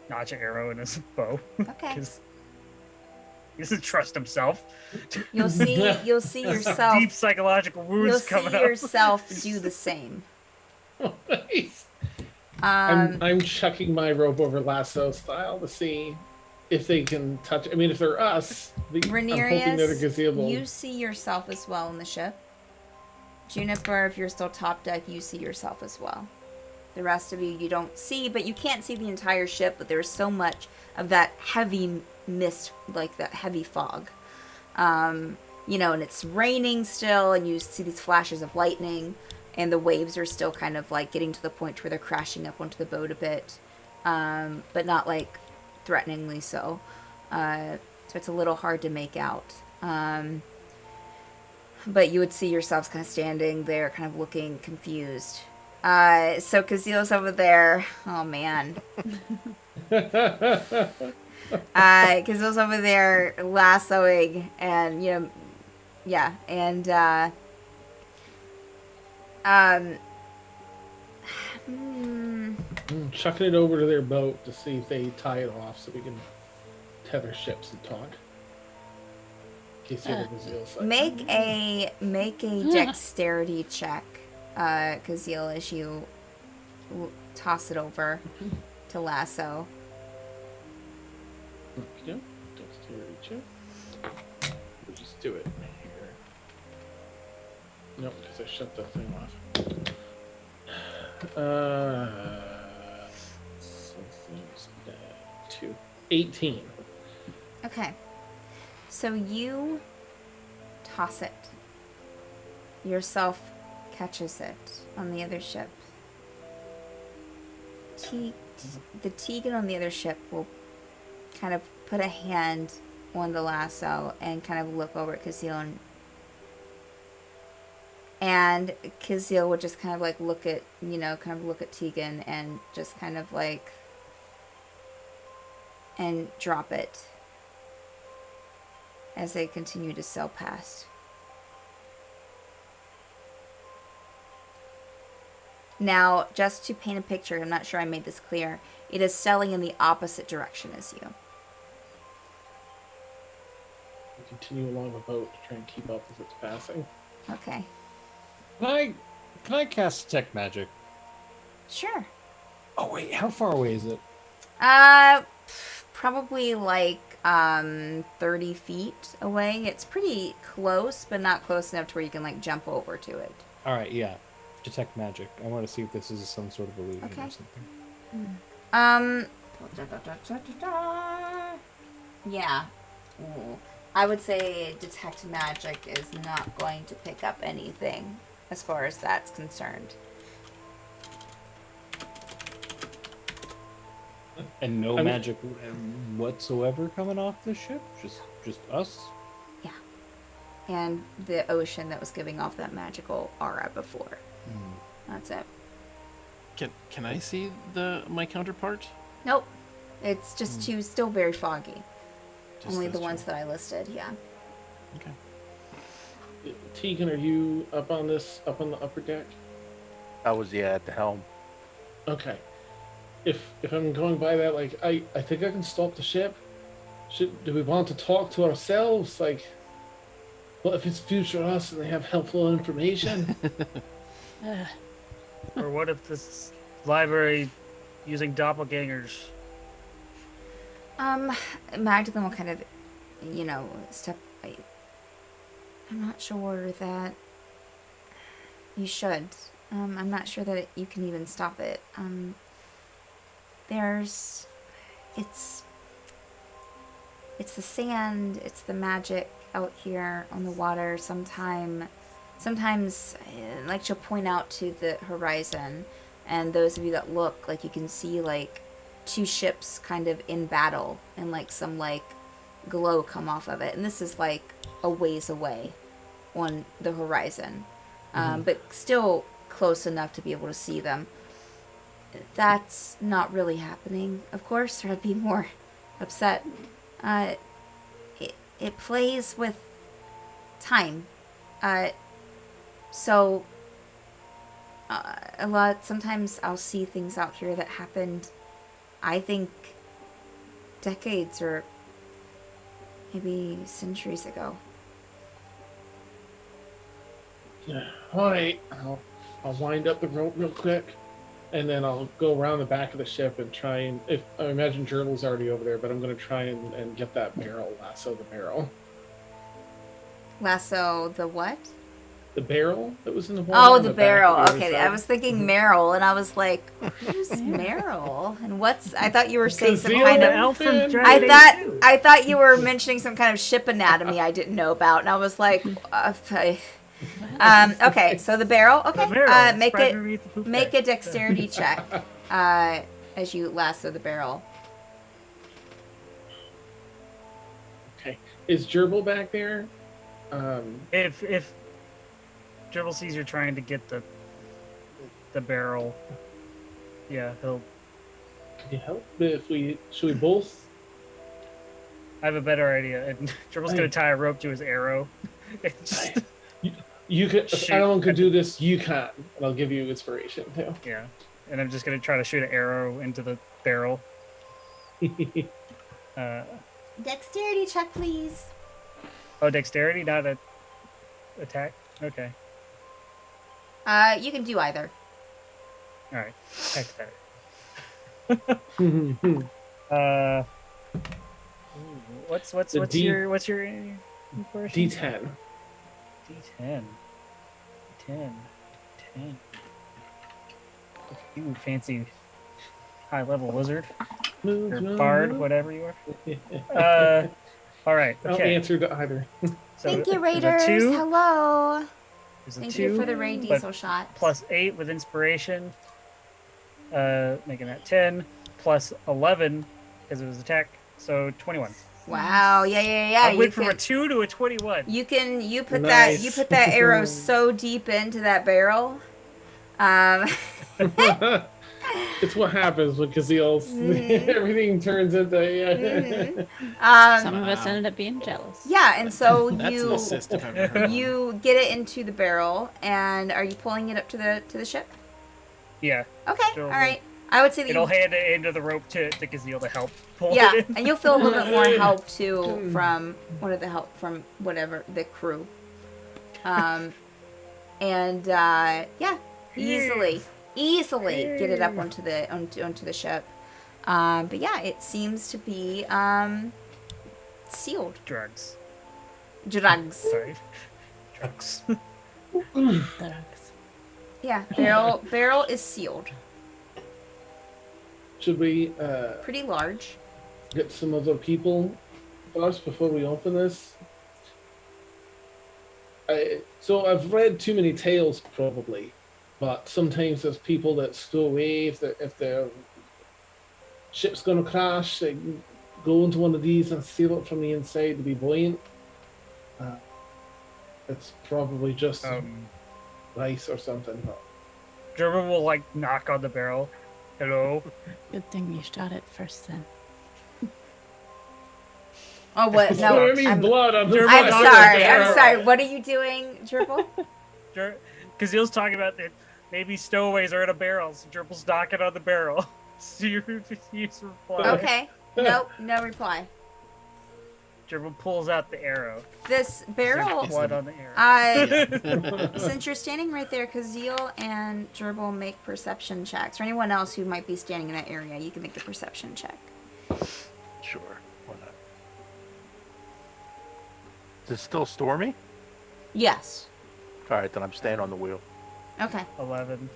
Speaker 5: notch an arrow in his bow
Speaker 1: Okay.
Speaker 5: because he doesn't trust himself.
Speaker 1: You'll see yourself.
Speaker 5: Deep psychological wounds
Speaker 1: You'll
Speaker 5: coming
Speaker 1: see
Speaker 5: up.
Speaker 1: yourself do the same.
Speaker 4: Nice.
Speaker 1: Um,
Speaker 4: I'm chucking my rope over lasso style to see if they can touch. I mean, if they're us, I'm hoping that a
Speaker 1: Rhaenyra,
Speaker 4: gazebo.
Speaker 1: you see yourself as well in the ship. Juniper, if you're still top deck, you see yourself as well. The rest of you don't see, but you can't see the entire ship, but there's so much of that heavy mist, like that heavy fog. You know, and it's raining still, and you see these flashes of lightning, and the waves are still kind of like getting to the point where they're crashing up onto the boat a bit, but not like threateningly so. So it's a little hard to make out. But you would see yourselves kind of standing there, kind of looking confused. So Kazil's over there. Oh, man. Kazil's over there lassoing and, you know, yeah, and,
Speaker 4: Chucking it over to their boat to see if they tie it off so we can tether ships and talk. In case the other Kazil's like,
Speaker 1: make a dexterity check, Kazil, as you toss it over to lasso.
Speaker 4: Okay, dexterity check. We'll just do it here. Nope, because I shut that thing off. Something's bad. 18.
Speaker 1: Okay. So you toss it. Yourself catches it on the other ship. The Tegan on the other ship will kind of put a hand on the lasso and kind of look over at Kazil, and Kazil would just kind of like look at, you know, kind of look at Tegan and just kind of like, and drop it as they continue to sail past. Now, just to paint a picture, I'm not sure I made this clear, it is sailing in the opposite direction as you.
Speaker 4: We continue along the boat to try and keep up with its passing.
Speaker 1: Okay.
Speaker 8: Can I cast detect magic?
Speaker 1: Sure.
Speaker 8: Oh wait, how far away is it?
Speaker 1: Probably like 30 feet away. It's pretty close, but not close enough to where you can like jump over to it.
Speaker 8: All right, yeah. Detect magic. I want to see if this is some sort of illusion
Speaker 1: Okay.
Speaker 8: or something.
Speaker 1: Yeah. Ooh. I would say detect magic is not going to pick up anything as far as that's concerned.
Speaker 8: And no
Speaker 4: I mean-
Speaker 8: magic whatsoever coming off the ship? Just us?
Speaker 1: Yeah. And the ocean that was giving off that magical aura before. That's it.
Speaker 6: Can I see my counterpart?
Speaker 1: Nope. It's just still very foggy.
Speaker 6: Just
Speaker 1: Only the
Speaker 6: those
Speaker 1: ones
Speaker 6: two.
Speaker 1: that I listed, yeah.
Speaker 6: Okay.
Speaker 4: Tegan, are you up on the upper deck?
Speaker 3: I was, yeah, at the helm.
Speaker 4: Okay. If I'm going by that, like, I think I can stop the ship. Do we want to talk to ourselves? Like, what if it's future us and they have helpful information?
Speaker 5: Or what if this library using doppelgangers?
Speaker 1: Magdalene will kind of, you know, step. I'm not sure that you should. I'm not sure that you can even stop it. It's the sand, it's the magic out here on the water. Sometimes, like she'll point out to the horizon, and those of you that look, like you can see like two ships kind of in battle, and like some like glow come off of it. And this is like a ways away on the horizon, but still close enough to be able to see them. That's not really happening, of course, or I'd be more upset. It plays with time. So sometimes I'll see things out here that happened, I think, decades or maybe centuries ago.
Speaker 4: Yeah. All right. I'll wind up the rope real quick, and then I'll go around the back of the ship and try and, if I imagine Jurtle's already over there, but I'm going to try and get that barrel, lasso the barrel.
Speaker 1: Lasso the what?
Speaker 4: the barrel that was in the water.
Speaker 1: Oh,
Speaker 4: on
Speaker 1: the
Speaker 4: back
Speaker 1: barrel.
Speaker 4: of the
Speaker 1: Okay,
Speaker 4: other
Speaker 1: I
Speaker 4: side.
Speaker 1: was thinking Meryl, and I was like, who's Meryl? And what's? I thought you were saying some
Speaker 4: Kazeel
Speaker 1: kind
Speaker 5: The
Speaker 1: of.
Speaker 5: elf from
Speaker 4: I
Speaker 5: Dragon Age
Speaker 1: I
Speaker 5: 2.
Speaker 1: thought you were mentioning some kind of ship anatomy I didn't know about, and I was like, okay, so the barrel. Okay,
Speaker 5: The barrel,
Speaker 1: make
Speaker 5: spread
Speaker 1: it
Speaker 5: underneath the poop
Speaker 1: make
Speaker 5: deck.
Speaker 1: a dexterity check as you lasso the barrel.
Speaker 4: Okay. Is Gerbil back there?
Speaker 5: If Dribble sees you're trying to get the barrel, yeah, he'll.
Speaker 4: Can you help? Should we both?
Speaker 5: I have a better idea. And Dribble's gonna tie a rope to his arrow. And just-
Speaker 4: You can. If
Speaker 5: Shoot.
Speaker 4: anyone can do this, you can, and I'll give you inspiration too.
Speaker 5: yeah, and I'm just gonna try to shoot an arrow into the barrel.
Speaker 1: Dexterity check, please.
Speaker 5: Oh, dexterity, not a attack. Okay,
Speaker 1: You can do either.
Speaker 5: all right, attack's better. What's
Speaker 4: The D-
Speaker 5: your inspiration?
Speaker 4: D10.
Speaker 5: D10. 10. You fancy high level wizard or bard, whatever you are. All right.
Speaker 4: I'll
Speaker 5: Okay.
Speaker 4: answer to either.
Speaker 5: So
Speaker 1: Thank you,
Speaker 5: there's a
Speaker 1: Raiders.
Speaker 5: 2,
Speaker 1: Hello.
Speaker 5: there's a
Speaker 1: Thank
Speaker 5: 2,
Speaker 1: you for the Ray
Speaker 5: but
Speaker 1: Diesel shot.
Speaker 5: plus 8 with inspiration, making that 10, plus 11 because it was attack, so 21.
Speaker 1: Wow. Yeah.
Speaker 5: I
Speaker 1: You
Speaker 5: went from a
Speaker 1: can,
Speaker 5: 2 to a 21.
Speaker 1: you put
Speaker 4: Nice.
Speaker 1: that arrow so deep into that barrel.
Speaker 4: It's what happens when Kazeel's everything turns into.
Speaker 7: Some of us ended up being jealous.
Speaker 1: Yeah, and so
Speaker 6: That's an
Speaker 1: you
Speaker 6: assist if I've ever heard one.
Speaker 1: you get it into the barrel, and are you pulling it up to the ship?
Speaker 5: Yeah,
Speaker 1: Okay,
Speaker 5: Sure.
Speaker 1: all right. I would say that
Speaker 5: it'll
Speaker 1: you,
Speaker 5: hand it into the rope to Kazeel to help pull
Speaker 1: yeah,
Speaker 5: it in.
Speaker 1: and you'll feel a little bit more help too from whatever the crew, and yeah, easily get it up onto the ship. But yeah, it seems to be sealed.
Speaker 5: Drugs.
Speaker 1: Drugs.
Speaker 5: Sorry. Drugs.
Speaker 7: Drugs.
Speaker 1: Yeah, barrel is sealed.
Speaker 4: Should we
Speaker 1: Pretty large.
Speaker 4: get some other people first before we open this? So I've read too many tales, probably, but sometimes there's people that stow away if their ship's going to crash. They go into one of these and seal it from the inside to be buoyant. It's probably just rice or something. But
Speaker 5: Gerber will like knock on the barrel. Hello.
Speaker 7: Good thing you shot it first then.
Speaker 1: Oh, what? No,
Speaker 4: Swimming
Speaker 1: I'm
Speaker 4: blood on the
Speaker 5: Gerbil
Speaker 1: I'm
Speaker 5: knocked
Speaker 1: sorry.
Speaker 5: on the
Speaker 1: I'm
Speaker 5: barrel.
Speaker 1: sorry. What are you doing, Gerbil?
Speaker 5: Kazeel's talking about that maybe stowaways are in a barrel, so Gerbil's knocking on the barrel. So you reply.
Speaker 1: Okay. Nope. No reply.
Speaker 5: Gerbil pulls out the arrow.
Speaker 1: This barrel.
Speaker 5: Blood on the arrow.
Speaker 1: Since you're standing right there, Kazeel and Gerbil make perception checks. For anyone else who might be standing in that area, you can make a perception check.
Speaker 3: Sure. Why not? Is it still stormy?
Speaker 1: Yes.
Speaker 3: All right, then I'm staying on the wheel.
Speaker 1: Okay.
Speaker 5: 11.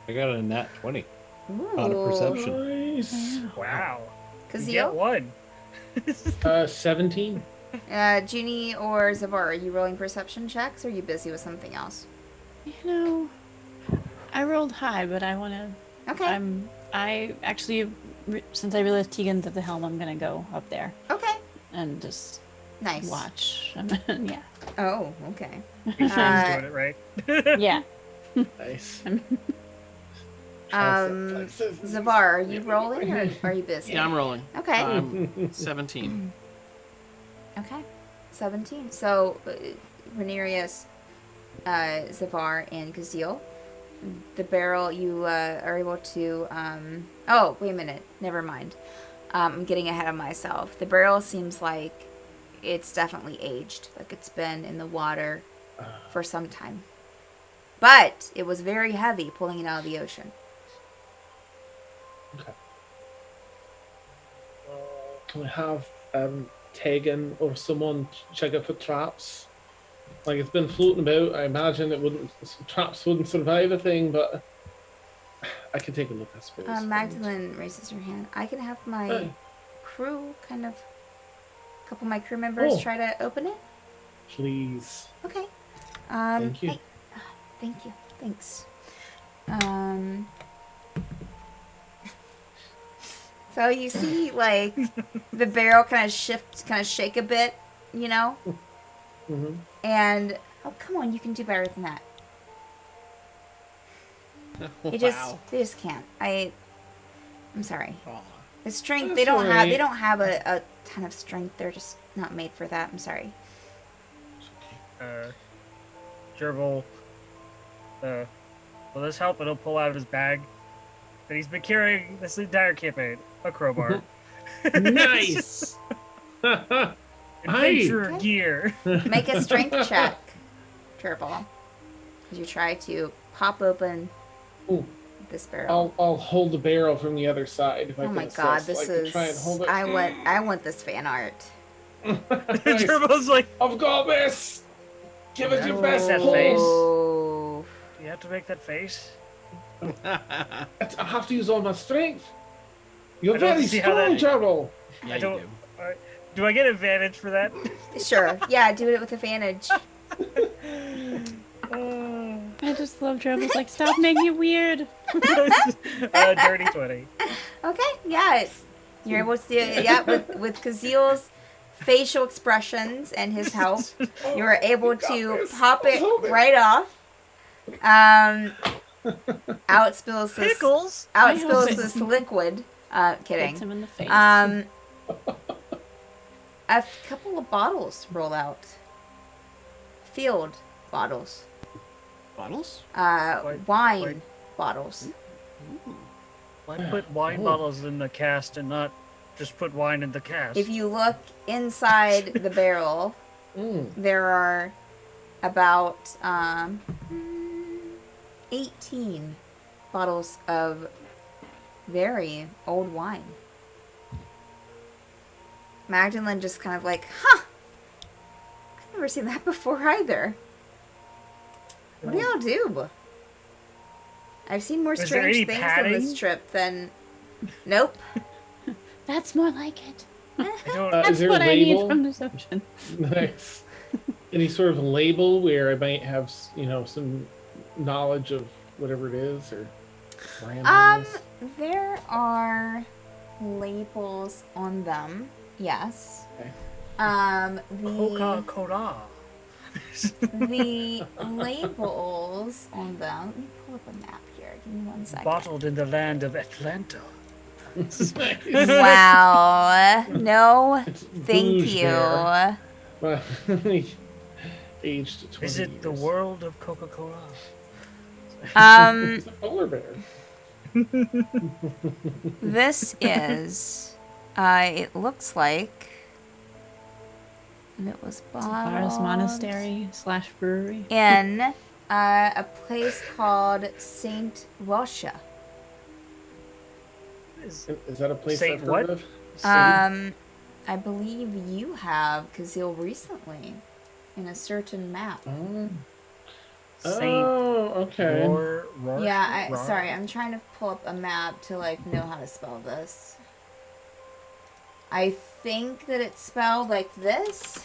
Speaker 8: I got a nat 20 on a
Speaker 1: Ooh.
Speaker 8: perception.
Speaker 4: Nice.
Speaker 5: Wow. You get
Speaker 1: Kazeel,
Speaker 5: one.
Speaker 4: 17.
Speaker 1: Junie, or Zavar, are you rolling perception checks, or are you busy with something else?
Speaker 7: You know, I rolled high, but I want to.
Speaker 1: Okay.
Speaker 7: I actually, since I realized Tegan's at the helm, I'm gonna go up there
Speaker 1: Okay.
Speaker 7: and just
Speaker 1: Nice.
Speaker 7: watch. Yeah.
Speaker 1: Oh, okay.
Speaker 5: He's doing it right.
Speaker 7: Yeah.
Speaker 4: Nice.
Speaker 1: Zavar, are you rolling or are you busy?
Speaker 6: Yeah, I'm rolling.
Speaker 1: Okay.
Speaker 6: 17.
Speaker 1: Okay. 17. So, Renarius, Zavar, and Kazeel, the barrel, you are able to. Oh, wait a minute. Never mind. I'm getting ahead of myself. The barrel seems like it's definitely aged. Like it's been in the water for some time. But it was very heavy pulling it out of the ocean.
Speaker 4: Okay. Can we have Tegan or someone check out for traps Like it's been floating about. I imagine it wouldn't traps wouldn't survive a thing, but I can take a look, I suppose.
Speaker 1: Magdalene raises her hand. I can have my
Speaker 4: Hey.
Speaker 1: crew a couple of my crew members
Speaker 4: Oh.
Speaker 1: try to open it.
Speaker 4: Please.
Speaker 1: Okay.
Speaker 4: Thank you.
Speaker 1: Hey, thank you. Thanks. So you see, like, the barrel kind of shake a bit, you know?
Speaker 4: Mm-hmm.
Speaker 1: And, oh, come on, you can do better than that.
Speaker 6: Wow.
Speaker 1: They just can't. I'm sorry.
Speaker 6: Aw.
Speaker 1: The strength,
Speaker 4: That's
Speaker 1: they don't
Speaker 4: alright.
Speaker 1: have a ton of strength. They're just not made for that. I'm sorry.
Speaker 5: Gerbil, will this help? And he'll pull out of his bag that he's been carrying this entire campaign. A crowbar.
Speaker 4: Nice.
Speaker 5: Adventure
Speaker 1: Okay.
Speaker 5: gear.
Speaker 1: Make a strength check, Turtle. As you try to pop open
Speaker 4: Ooh.
Speaker 1: this barrel.
Speaker 4: I'll hold the barrel from the other side if I
Speaker 1: Oh
Speaker 4: can
Speaker 1: my
Speaker 4: assist.
Speaker 1: god,
Speaker 4: I
Speaker 1: this
Speaker 4: can try and
Speaker 1: is.
Speaker 4: hold it.
Speaker 1: I want this fan art.
Speaker 4: Nice.
Speaker 5: Gerbil's like,
Speaker 4: I've got this. Give it your best
Speaker 5: That
Speaker 4: pull.
Speaker 5: face.
Speaker 1: Oh.
Speaker 5: you have to make that face.
Speaker 4: I have to use all my strength. You're
Speaker 5: I don't
Speaker 4: very
Speaker 5: see how
Speaker 4: strong,
Speaker 5: that-
Speaker 4: Gerbil.
Speaker 6: Yeah,
Speaker 5: I
Speaker 6: you
Speaker 5: don't.
Speaker 6: do.
Speaker 5: Do I get advantage for that?
Speaker 1: Sure. Yeah, do it with advantage.
Speaker 7: I just love Trevor's like, stop making it weird.
Speaker 5: Dirty 20.
Speaker 1: Okay, yeah. You're able to do it, yeah, with Kazil's facial expressions and his help. You were able to pop it right off. Out spills this
Speaker 5: Pickles.
Speaker 1: out
Speaker 7: I hope
Speaker 1: spills
Speaker 7: it-
Speaker 1: this liquid.
Speaker 7: Hits
Speaker 1: Kidding.
Speaker 7: him in the face.
Speaker 1: A couple of bottles roll out. Field bottles.
Speaker 6: Bottles?
Speaker 1: Wine
Speaker 5: Wine.
Speaker 1: bottles.
Speaker 5: Why put wine bottles in the cast and not just put wine in the cast?
Speaker 1: If you look inside the barrel, there are about 18 bottles of very old wine. Magdalene just kind of like, huh, I've never seen that before either. What do y'all do? I've seen more
Speaker 5: Is there
Speaker 1: strange
Speaker 5: any
Speaker 1: things on
Speaker 5: padding?
Speaker 1: this trip than... Nope.
Speaker 7: That's more like it.
Speaker 5: I don't.
Speaker 4: Is
Speaker 7: That's
Speaker 4: there a
Speaker 7: what I need
Speaker 4: label?
Speaker 7: from this ocean.
Speaker 4: Nice. Any sort of label where I might have, some knowledge of whatever it is or brand is?
Speaker 1: There are labels on them. Yes.
Speaker 4: Okay.
Speaker 5: Coca-Cola.
Speaker 1: The labels on them. Let me pull up a map here. Give me 1 second.
Speaker 5: Bottled in the land of Atlanta.
Speaker 1: Wow. No,
Speaker 4: It's
Speaker 1: thank
Speaker 4: booze
Speaker 1: you.
Speaker 4: there. Well, aged 20
Speaker 5: Visit the
Speaker 4: years.
Speaker 5: world of Coca-Cola.
Speaker 4: It's a polar bear.
Speaker 1: This is. It looks like. And it was
Speaker 7: Zara's
Speaker 1: bottled
Speaker 7: monastery / brewery.
Speaker 1: in a place called Saint Rocha.
Speaker 5: Is
Speaker 4: Is that a place
Speaker 5: Saint
Speaker 4: I've
Speaker 5: what?
Speaker 4: heard of?
Speaker 1: I believe you have Kazil recently in a certain map.
Speaker 5: Saint
Speaker 4: Oh, okay.
Speaker 5: Roar?
Speaker 1: Yeah, sorry, I'm trying to pull up a map to like know how to spell this. I think that it's spelled like this.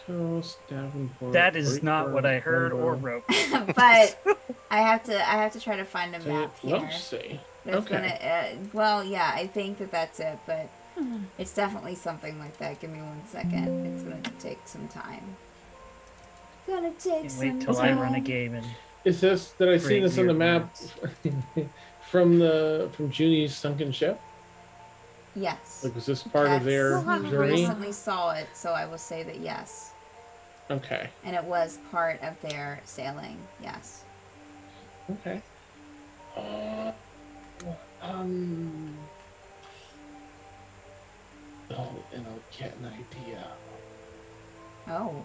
Speaker 4: Coast, Davenport,
Speaker 5: That is not what I heard or
Speaker 4: Breakburn,
Speaker 5: wrote.
Speaker 1: But I have to try to find a map here.
Speaker 4: Lumpsey.
Speaker 1: That's
Speaker 4: Okay.
Speaker 1: gonna well, yeah, I think that that's it, but it's definitely something like that. Give me 1 second. It's gonna take some time. Gonna take
Speaker 5: Can't
Speaker 1: some
Speaker 5: wait till
Speaker 1: time.
Speaker 5: I run a game and
Speaker 4: Is this? Did I see
Speaker 5: Create
Speaker 4: this on the
Speaker 5: weird
Speaker 4: map from Junie's sunken ship?
Speaker 1: Yes.
Speaker 4: Like, was this part of their
Speaker 1: You
Speaker 4: journey?
Speaker 1: recently saw it, so I will say that yes.
Speaker 4: Okay.
Speaker 1: And it was part of their sailing, yes.
Speaker 4: Okay. Oh, and I'll get an idea.
Speaker 1: Oh.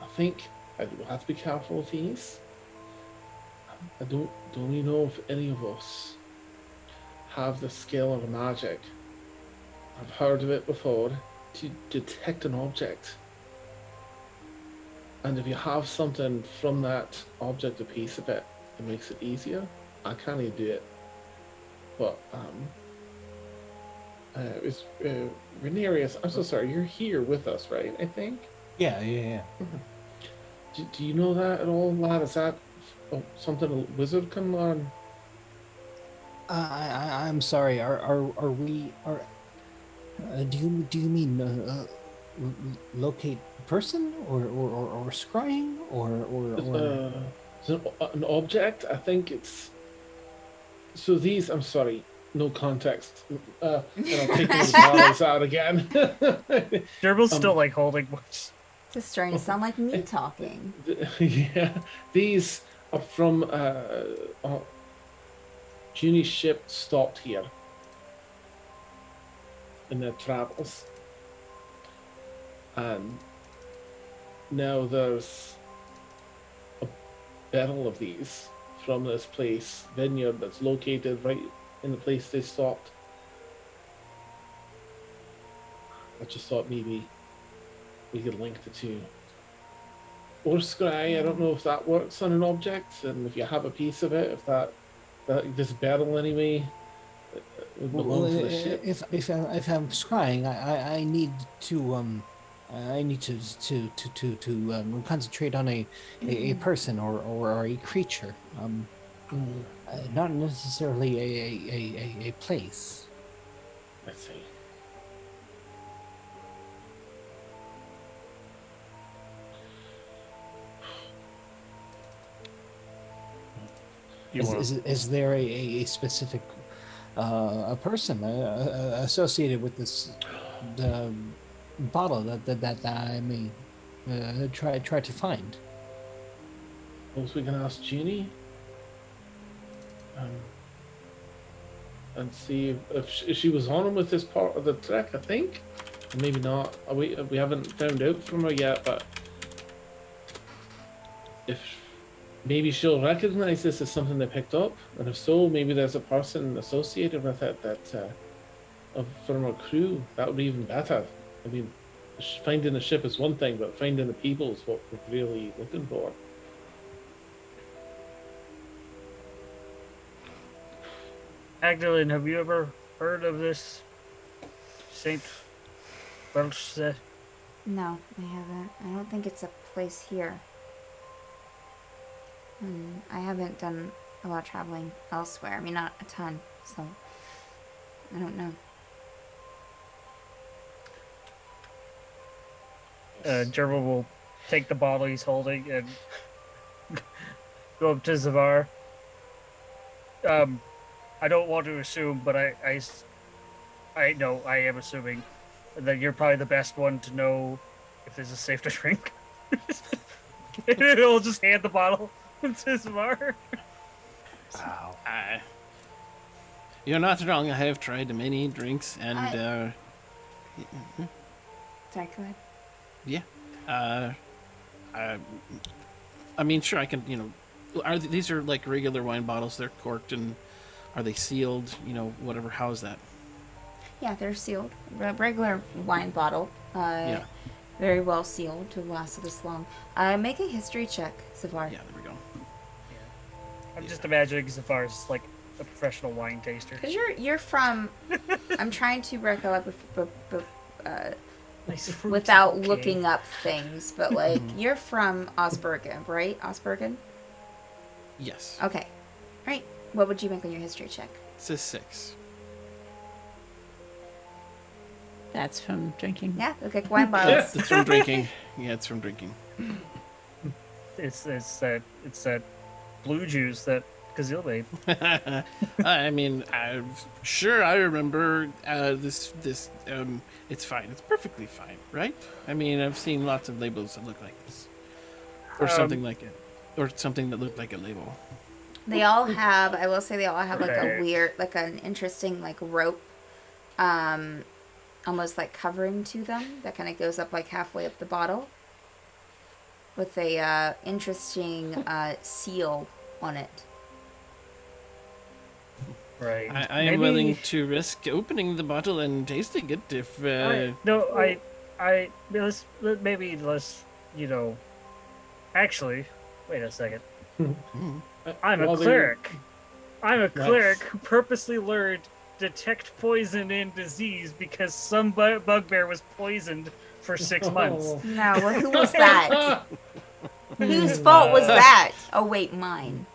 Speaker 4: I think I will have to be careful with these. I don't even know if any of us have the skill of magic I've heard of it before, to detect an object. And if you have something from that object, a piece of it, it makes it easier. I can't even do it. But, it's, Renarius, I'm so sorry, you're here with us, right? I think?
Speaker 9: Yeah.
Speaker 4: Do you know that at all, lad? Is that something a wizard can learn?
Speaker 9: I'm sorry. Are we? Do you mean locate person or scrying or?
Speaker 4: Is it an object? I think it's. So these, I'm sorry, no context. And I'll take those bottles out again.
Speaker 5: Gerbil's still like holding one.
Speaker 1: Just starting to sound like me talking.
Speaker 4: Yeah, these are from Junie's ship stopped here in their travels, and now there's a barrel of these from this place vineyard that's located right in the place they stopped. I just thought maybe we could link the two. Or scry, I don't know if that works on an object, and if you have a piece of it, if that this barrel anyway would belong to the ship.
Speaker 9: If I'm scrying, I need to concentrate on a person or a creature, not necessarily a place.
Speaker 4: Let's see.
Speaker 9: Is there a specific a person associated with this bottle that I may try to find?
Speaker 4: Suppose we can ask Jeannie and see if she was on him with this part of the trek. I think, or maybe not. We haven't found out from her yet, but if. Maybe she'll recognize this as something they picked up, and if so, maybe there's a person associated with it that from our crew. That would be even better. I mean, finding the ship is one thing, but finding the people is what we're really looking for.
Speaker 5: Magdalene, have you ever heard of this Saint Welsh?
Speaker 1: No, I haven't. I don't think it's a place here. I haven't done a lot of traveling elsewhere. I mean, not a ton, so I don't know.
Speaker 5: Gerbil will take the bottle he's holding and go up to Zavar. I don't want to assume, but I know, I am assuming that you're probably the best one to know if this is safe to drink. He'll just hand the bottle to Zavar.
Speaker 3: Wow.
Speaker 6: You're not wrong. I have tried many drinks, and
Speaker 1: Sorry, go ahead.
Speaker 6: yeah. I mean, sure, I can. These are like regular wine bottles. They're corked, and are they sealed? Whatever. How is that?
Speaker 1: Yeah, they're sealed. Regular wine bottle.
Speaker 6: Yeah.
Speaker 1: Very well sealed to last this long. Make a history check, Zavar.
Speaker 6: Yeah, there we go.
Speaker 5: I'm just imagining Zavar's like a professional wine taster.
Speaker 1: Because you're from. I'm trying to recollect
Speaker 5: Nice fruit
Speaker 1: without
Speaker 5: bouquet.
Speaker 1: looking up things, but like you're from Osbergen, right? Osbergen.
Speaker 6: Yes.
Speaker 1: Okay. Right. What would you make on your history check?
Speaker 6: It's a 6.
Speaker 7: That's from drinking.
Speaker 1: Yeah, look at wine
Speaker 6: Yeah,
Speaker 1: bottles.
Speaker 6: it's from drinking. Yeah, it's from drinking.
Speaker 5: It's that blue juice that Kazil made.
Speaker 6: I mean, sure, I remember this. It's fine. It's perfectly fine, right? I mean, I've seen lots of labels that look like this, or something like it, or something that looked like a label.
Speaker 1: They all have. I will say they all have like a
Speaker 5: Right.
Speaker 1: weird, like an interesting like rope, almost like covering to them that kind of goes up like halfway up the bottle, with a interesting seal on it.
Speaker 5: Right.
Speaker 6: I am willing to risk opening the bottle and tasting it if.
Speaker 5: Let's actually, wait a second. I'm a
Speaker 4: Well, then-
Speaker 5: cleric. I'm a
Speaker 4: Nice.
Speaker 5: cleric who purposely learned detect poison and disease because some bugbear was poisoned for 6 months.
Speaker 4: Oh.
Speaker 1: No, well, who was that? Whose fault was that? Oh, wait, mine.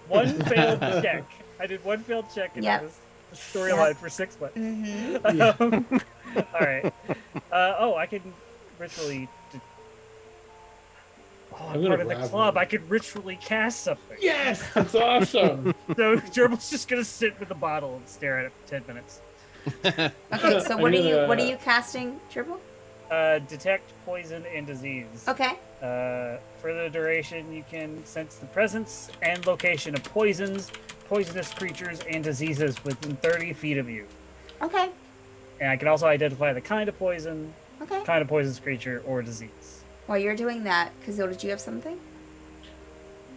Speaker 5: One failed check. I did one failed check and
Speaker 1: Yep.
Speaker 5: it was the storyline for 6 months.
Speaker 1: Mm-hmm.
Speaker 5: All right. I can ritually. I'm
Speaker 4: gonna
Speaker 5: part of the
Speaker 4: grab
Speaker 5: club.
Speaker 4: one.
Speaker 5: I could ritually cast something.
Speaker 4: Yes, that's awesome.
Speaker 5: So Gerbil's just gonna sit with the bottle and stare at it for 10 minutes.
Speaker 1: Okay, so
Speaker 4: I'm
Speaker 1: what are
Speaker 4: gonna-
Speaker 1: you casting, Dribble?
Speaker 5: Detect poison and disease.
Speaker 1: Okay.
Speaker 5: For the duration, you can sense the presence and location of poisons, poisonous creatures, and diseases within 30 feet of you.
Speaker 1: Okay.
Speaker 5: And I can also identify the kind of poison,
Speaker 1: Okay.
Speaker 5: kind of poisonous creature, or disease.
Speaker 1: While you're doing that, Kazil, did you have something?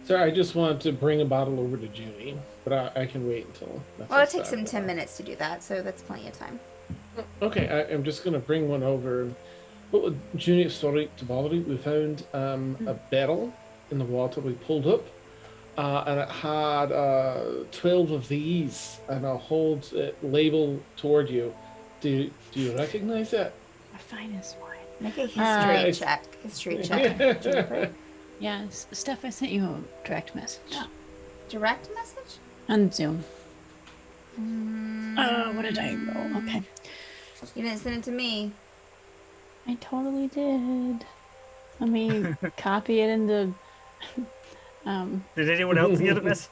Speaker 4: Sorry, I just wanted to bring a bottle over to Junie, but I can wait until. that's
Speaker 1: Well, it
Speaker 4: all
Speaker 1: takes
Speaker 4: set.
Speaker 1: him 10 minutes to do that, so that's plenty of time.
Speaker 4: Okay, I'm just gonna bring one over. But Junie, sorry to bother you. We found a barrel in the water we pulled up, and it had 12 of these, and I'll hold it label toward you. Do you recognize it?
Speaker 7: Our finest wine.
Speaker 1: Make a history
Speaker 4: Nice.
Speaker 1: check. History check. Jennifer.
Speaker 7: Yeah, Steph, I sent you a direct message
Speaker 1: Direct message?
Speaker 7: on Zoom.
Speaker 1: Mm,
Speaker 7: What did I roll? Okay.
Speaker 1: You didn't send it to me.
Speaker 7: I totally did. Let me copy it into.
Speaker 5: Did anyone else get a message?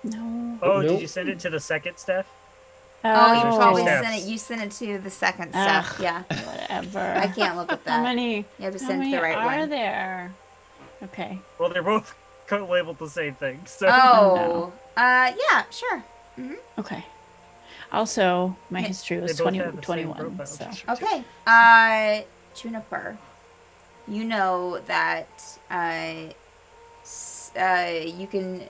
Speaker 7: No.
Speaker 5: Oh, did
Speaker 4: Nope.
Speaker 5: you send it to the second Steph?
Speaker 1: Oh, you
Speaker 5: There's two
Speaker 1: probably
Speaker 5: steps.
Speaker 1: sent it. You sent it to the second stuff.
Speaker 7: Ugh,
Speaker 1: Yeah.
Speaker 7: Whatever.
Speaker 1: I can't look at
Speaker 7: How
Speaker 1: that.
Speaker 7: many?
Speaker 1: You have to
Speaker 7: How
Speaker 1: send it to
Speaker 7: many
Speaker 1: the right
Speaker 7: are
Speaker 1: one.
Speaker 7: there? Okay.
Speaker 5: Well, they're both labeled the same thing. So
Speaker 1: Oh. Yeah, sure.
Speaker 7: Okay. Also, my
Speaker 1: Yeah,
Speaker 7: history was
Speaker 5: They both
Speaker 7: 20,
Speaker 5: have the same
Speaker 7: 21.
Speaker 5: profile
Speaker 7: So.
Speaker 5: picture, too.
Speaker 1: Okay. Juniper, you know that you can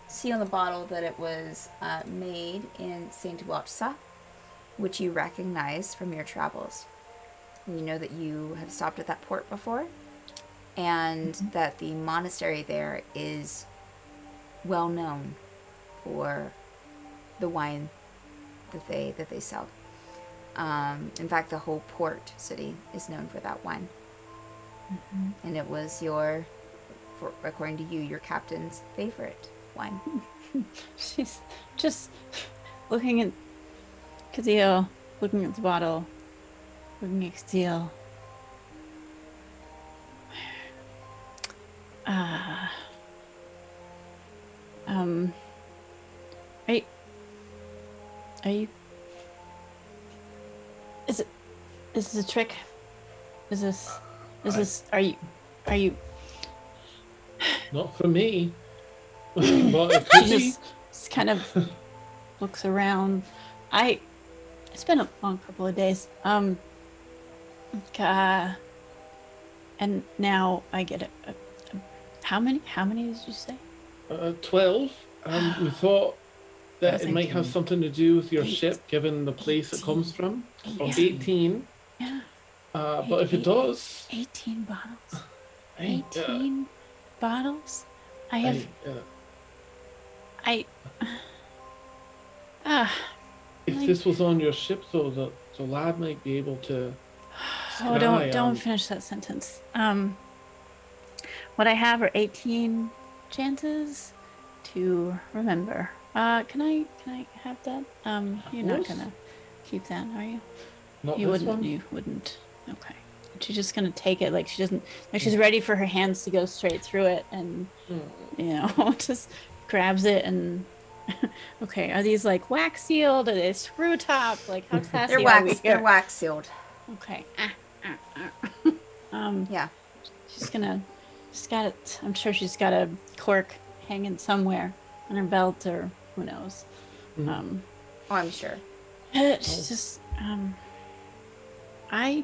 Speaker 1: see on the bottle that it was made in Saint Watsa, which you recognize from your travels. You know that you have stopped at that port before, and that the monastery there is well known for the wine that they sell. In fact, the whole port city is known for that wine. And it was according to you, your captain's favorite wine.
Speaker 7: She's just looking at Kazil, looking at the bottle, looking at Kazil. Are you? Is this a trick? Are you?
Speaker 4: Not for me. But it could be.
Speaker 7: Just kind of looks around. It's been a long couple of days. And now I get it. How many did you say?
Speaker 4: 12. We thought that
Speaker 7: was
Speaker 4: it might have
Speaker 7: 18.
Speaker 4: something to do with your
Speaker 7: 8.
Speaker 4: ship, given the place it comes from. Or
Speaker 7: 18.
Speaker 4: 18.
Speaker 7: Yeah.
Speaker 4: But if it does,
Speaker 7: 18 bottles.
Speaker 4: I,
Speaker 7: 18 bottles. I have.
Speaker 4: if
Speaker 7: like-
Speaker 4: this was on your ship, though, the lad might be able to.
Speaker 7: Oh,
Speaker 4: scry
Speaker 7: don't
Speaker 4: on-
Speaker 7: finish that sentence. What I have are 18 chances to remember. Can I have that? You're not
Speaker 4: course.
Speaker 7: gonna keep that, are you?
Speaker 4: Not
Speaker 7: You
Speaker 4: this
Speaker 7: wouldn't.
Speaker 4: one.
Speaker 7: You wouldn't. Okay. She's just gonna take it like she doesn't. Like she's ready for her hands to go straight through it, and just grabs it and. Okay, are these like wax sealed? Are they screw top? Like how classy
Speaker 1: They're
Speaker 7: are we
Speaker 1: wax.
Speaker 7: here?
Speaker 1: They're wax sealed.
Speaker 7: Okay.
Speaker 1: Yeah.
Speaker 7: She's got it. I'm sure she's got a cork hanging somewhere on her belt, or who knows.
Speaker 4: Mhm.
Speaker 1: Oh, I'm sure.
Speaker 7: She's just I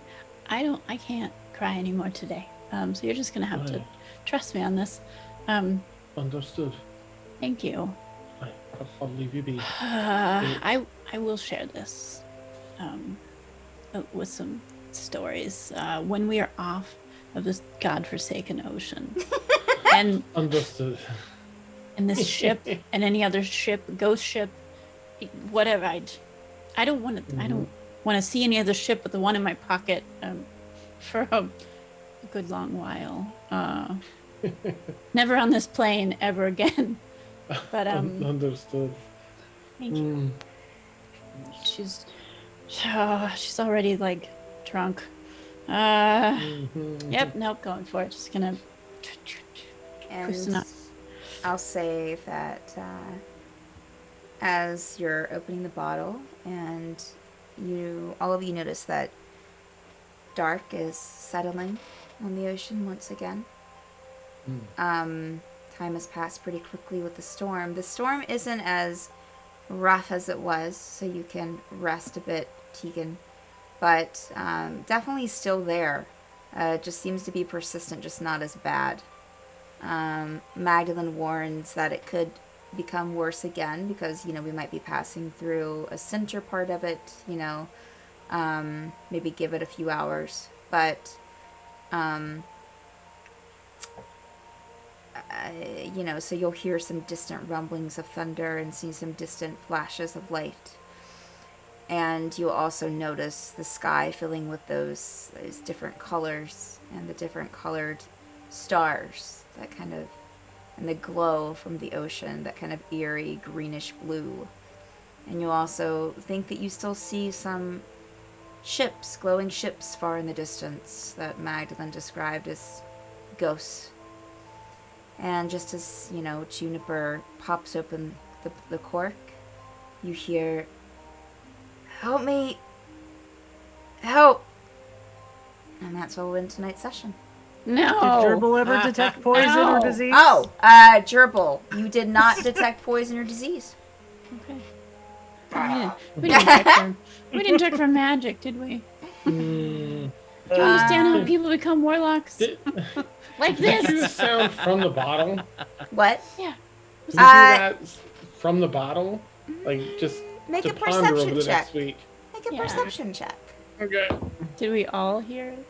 Speaker 7: can't cry anymore today. So you're just gonna have to
Speaker 4: Right.
Speaker 7: trust me on this.
Speaker 4: Understood.
Speaker 7: Thank you.
Speaker 4: I'll leave you be.
Speaker 7: I will share this with some stories when we are off of this godforsaken ocean. And
Speaker 4: Understood.
Speaker 7: this ship and any other ship, ghost ship, whatever. I don't want to. I don't want to see any other ship but the one in my pocket for a good long while. Never on this plane ever again. But
Speaker 4: Understood.
Speaker 7: thank you. She's already like drunk. Yep, nope, going for it. Just gonna cruising
Speaker 1: And
Speaker 7: up.
Speaker 1: I'll say that as you're opening the bottle, and all of you notice that dark is settling on the ocean once again. Time has passed pretty quickly with the storm. The storm isn't as rough as it was, so you can rest a bit, Tegan. But definitely still there. Just seems to be persistent, just not as bad. Magdalene warns that it could become worse again because, we might be passing through a center part of it, maybe give it a few hours. But, so you'll hear some distant rumblings of thunder and see some distant flashes of light. And you'll also notice the sky filling with those different colors and the different colored stars that kind of, and the glow from the ocean, that kind of eerie greenish blue. And you also think that you still see some ships, glowing ships far in the distance that Magdalene described as ghosts. And just as, Juniper pops open the cork, you hear, "Help me! Help!" And that's where we'll end tonight's session.
Speaker 7: No.
Speaker 5: Did Gerbil ever detect poison or
Speaker 7: No.
Speaker 5: disease?
Speaker 1: Oh, Gerbil, you did not detect poison or disease.
Speaker 7: Okay. We didn't check for magic, did we? Do you understand how people become warlocks? Like
Speaker 4: Did you
Speaker 7: this?
Speaker 4: sound from the bottle?
Speaker 1: What?
Speaker 7: Yeah.
Speaker 4: Did you hear that from the bottle? Like, just
Speaker 1: Make
Speaker 4: to
Speaker 1: a
Speaker 4: ponder
Speaker 1: perception
Speaker 4: over the
Speaker 1: check.
Speaker 4: next week.
Speaker 1: Make a
Speaker 7: Yeah.
Speaker 1: perception check.
Speaker 4: Okay.
Speaker 7: Did we all hear it?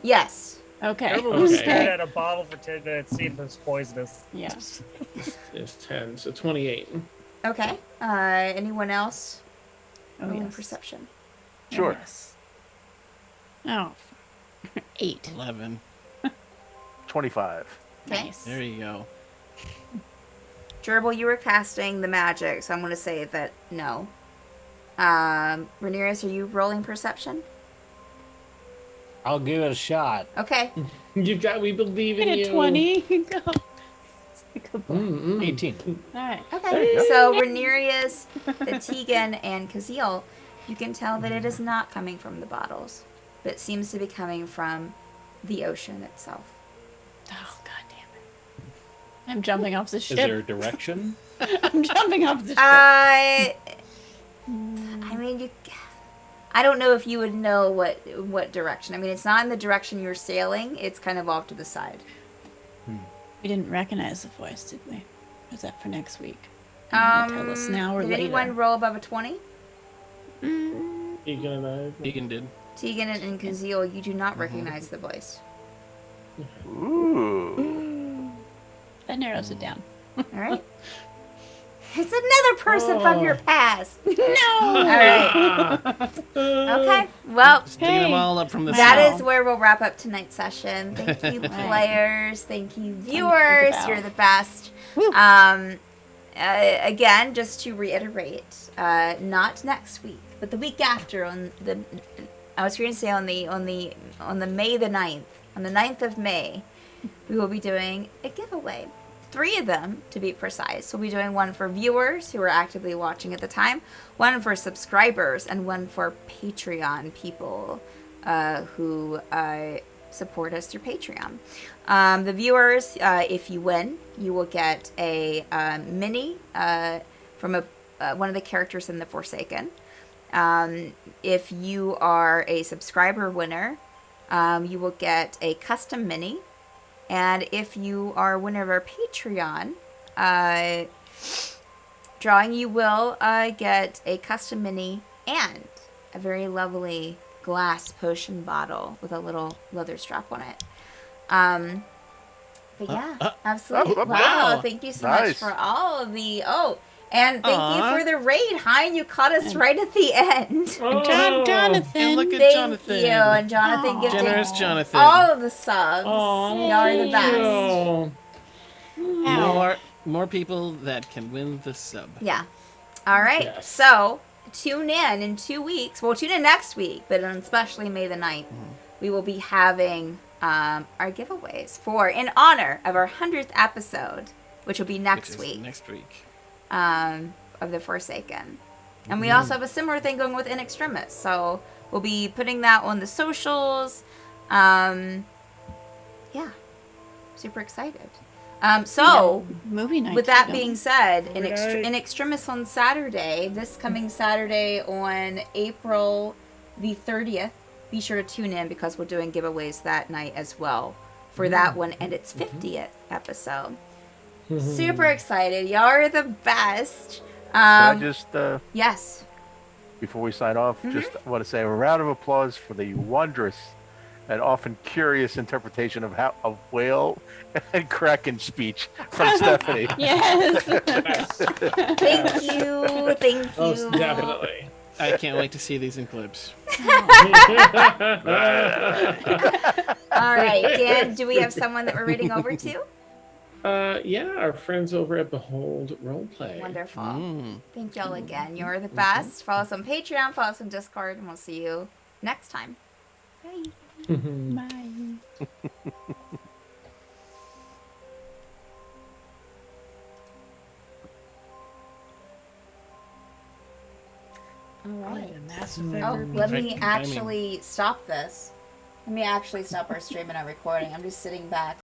Speaker 1: Yes.
Speaker 7: Okay.
Speaker 5: Gerbil was
Speaker 4: Okay.
Speaker 5: staring at a bottle for 10 minutes, seeing if it's poisonous.
Speaker 7: Yeah.
Speaker 4: It's 10, so 28.
Speaker 1: Okay. Anyone else?
Speaker 7: Oh,
Speaker 1: Rolling
Speaker 7: yes.
Speaker 1: perception.
Speaker 3: Sure.
Speaker 7: Yes. Oh, 8.
Speaker 6: 11.
Speaker 3: 25.
Speaker 1: Okay.
Speaker 7: Nice.
Speaker 6: There you go.
Speaker 1: Gerbil, you were casting the magic, so I'm going to say that no. Rhaenyra, are you rolling perception?
Speaker 8: I'll give it a shot.
Speaker 1: Okay.
Speaker 4: We believe in
Speaker 7: Get
Speaker 4: you.
Speaker 7: a 20. Go. Good boy.
Speaker 8: 18.
Speaker 7: All right.
Speaker 1: Okay. So Rhaenyra, the Tegan, and Kazeel, you can tell that it is not coming from the bottles, but it seems to be coming from the ocean itself.
Speaker 7: Oh, god damn it. I'm jumping off the
Speaker 8: Is
Speaker 7: ship.
Speaker 8: there a direction?
Speaker 7: I'm jumping off the ship.
Speaker 1: I mean, I don't know if you would know what direction. I mean, it's not in the direction you're sailing. It's kind of off to the side.
Speaker 7: We didn't recognize the voice, did we? Or is that for next week? Are you gonna tell us now or
Speaker 1: did
Speaker 7: later?
Speaker 1: anyone roll above a 20?
Speaker 4: Egan and I.
Speaker 6: Egan did.
Speaker 1: Tegan and Kazeel, you do not recognize the voice.
Speaker 3: Ooh.
Speaker 7: That narrows it down.
Speaker 1: All right. It's another person from your past.
Speaker 7: No!
Speaker 1: All right. Okay. Well,
Speaker 6: Just digging them all up from the
Speaker 1: that
Speaker 7: Wow.
Speaker 1: is where we'll wrap up tonight's session. Thank you, players. Thank you, viewers. You're the best.
Speaker 7: Woo.
Speaker 1: Again, just to reiterate, not next week, but the week after I was going to say on the May the 9th, on the 9th of May, we will be doing a giveaway. 3 of them, to be precise. We'll be doing one for viewers who are actively watching at the time, one for subscribers, and one for Patreon people who support us through Patreon. The viewers, if you win, you will get a mini from one of the characters in The Forsaken. If you are a subscriber winner, you will get a custom mini. And if you are a winner of our Patreon drawing, you will get a custom mini and a very lovely glass potion bottle with a little leather strap on it. But yeah, absolutely.
Speaker 3: oh,
Speaker 1: wow,
Speaker 6: wow.
Speaker 1: thank you so much
Speaker 3: Nice.
Speaker 1: for all of the. Oh, and thank
Speaker 6: Aw.
Speaker 1: you for the raid, Hein. You caught us right at the end.
Speaker 4: Oh,
Speaker 7: Jonathan.
Speaker 6: And look at
Speaker 1: Thank
Speaker 6: Jonathan.
Speaker 1: you, and Jonathan
Speaker 7: Aw.
Speaker 1: gifted
Speaker 6: Generous Jonathan.
Speaker 1: all of the subs.
Speaker 4: Aw,
Speaker 1: Y'all are the best.
Speaker 4: Oh,
Speaker 6: More people that can win the sub.
Speaker 1: Yeah. All right.
Speaker 4: Yes.
Speaker 1: So tune in 2 weeks. Well, tune in next week, but on especially May the 9th, we will be having our giveaways in honor of our 100th episode, which will be next week.
Speaker 6: Next week.
Speaker 1: Of the Forsaken. And we also have a similar thing going with In Extremis. So we'll be putting that on the socials. Yeah. Super excited. So
Speaker 7: Movie night.
Speaker 1: with that
Speaker 7: too,
Speaker 1: being
Speaker 7: don't
Speaker 1: said,
Speaker 5: Movie night.
Speaker 1: In Extremis on Saturday, this coming Saturday on April the 30th, be sure to tune in because we're doing giveaways that night as well for that one and its 50th episode. Super excited. Y'all are the best.
Speaker 3: Can I just,
Speaker 1: Yes.
Speaker 3: before we sign off, just want to say a round of applause for the wondrous and often curious interpretation of whale and kraken speech from Stephanie.
Speaker 7: Yes.
Speaker 1: Thank you. Thank you.
Speaker 4: most definitely.
Speaker 6: I can't wait to see these in clips.
Speaker 1: All right, Dan, do we have someone that we're reading over to?
Speaker 4: Yeah, our friends over at Behold Roleplay.
Speaker 1: Wonderful.
Speaker 6: Mm.
Speaker 1: Thank y'all again. You're the best. Follow us on Patreon, follow us on Discord, and we'll see you next time. Bye.
Speaker 7: Bye.
Speaker 1: All right.
Speaker 5: Massive
Speaker 1: Oh,
Speaker 5: effort.
Speaker 1: let
Speaker 6: Perfect
Speaker 1: me
Speaker 6: timing.
Speaker 1: actually stop this. Let me actually stop our stream and our recording. I'm just sitting back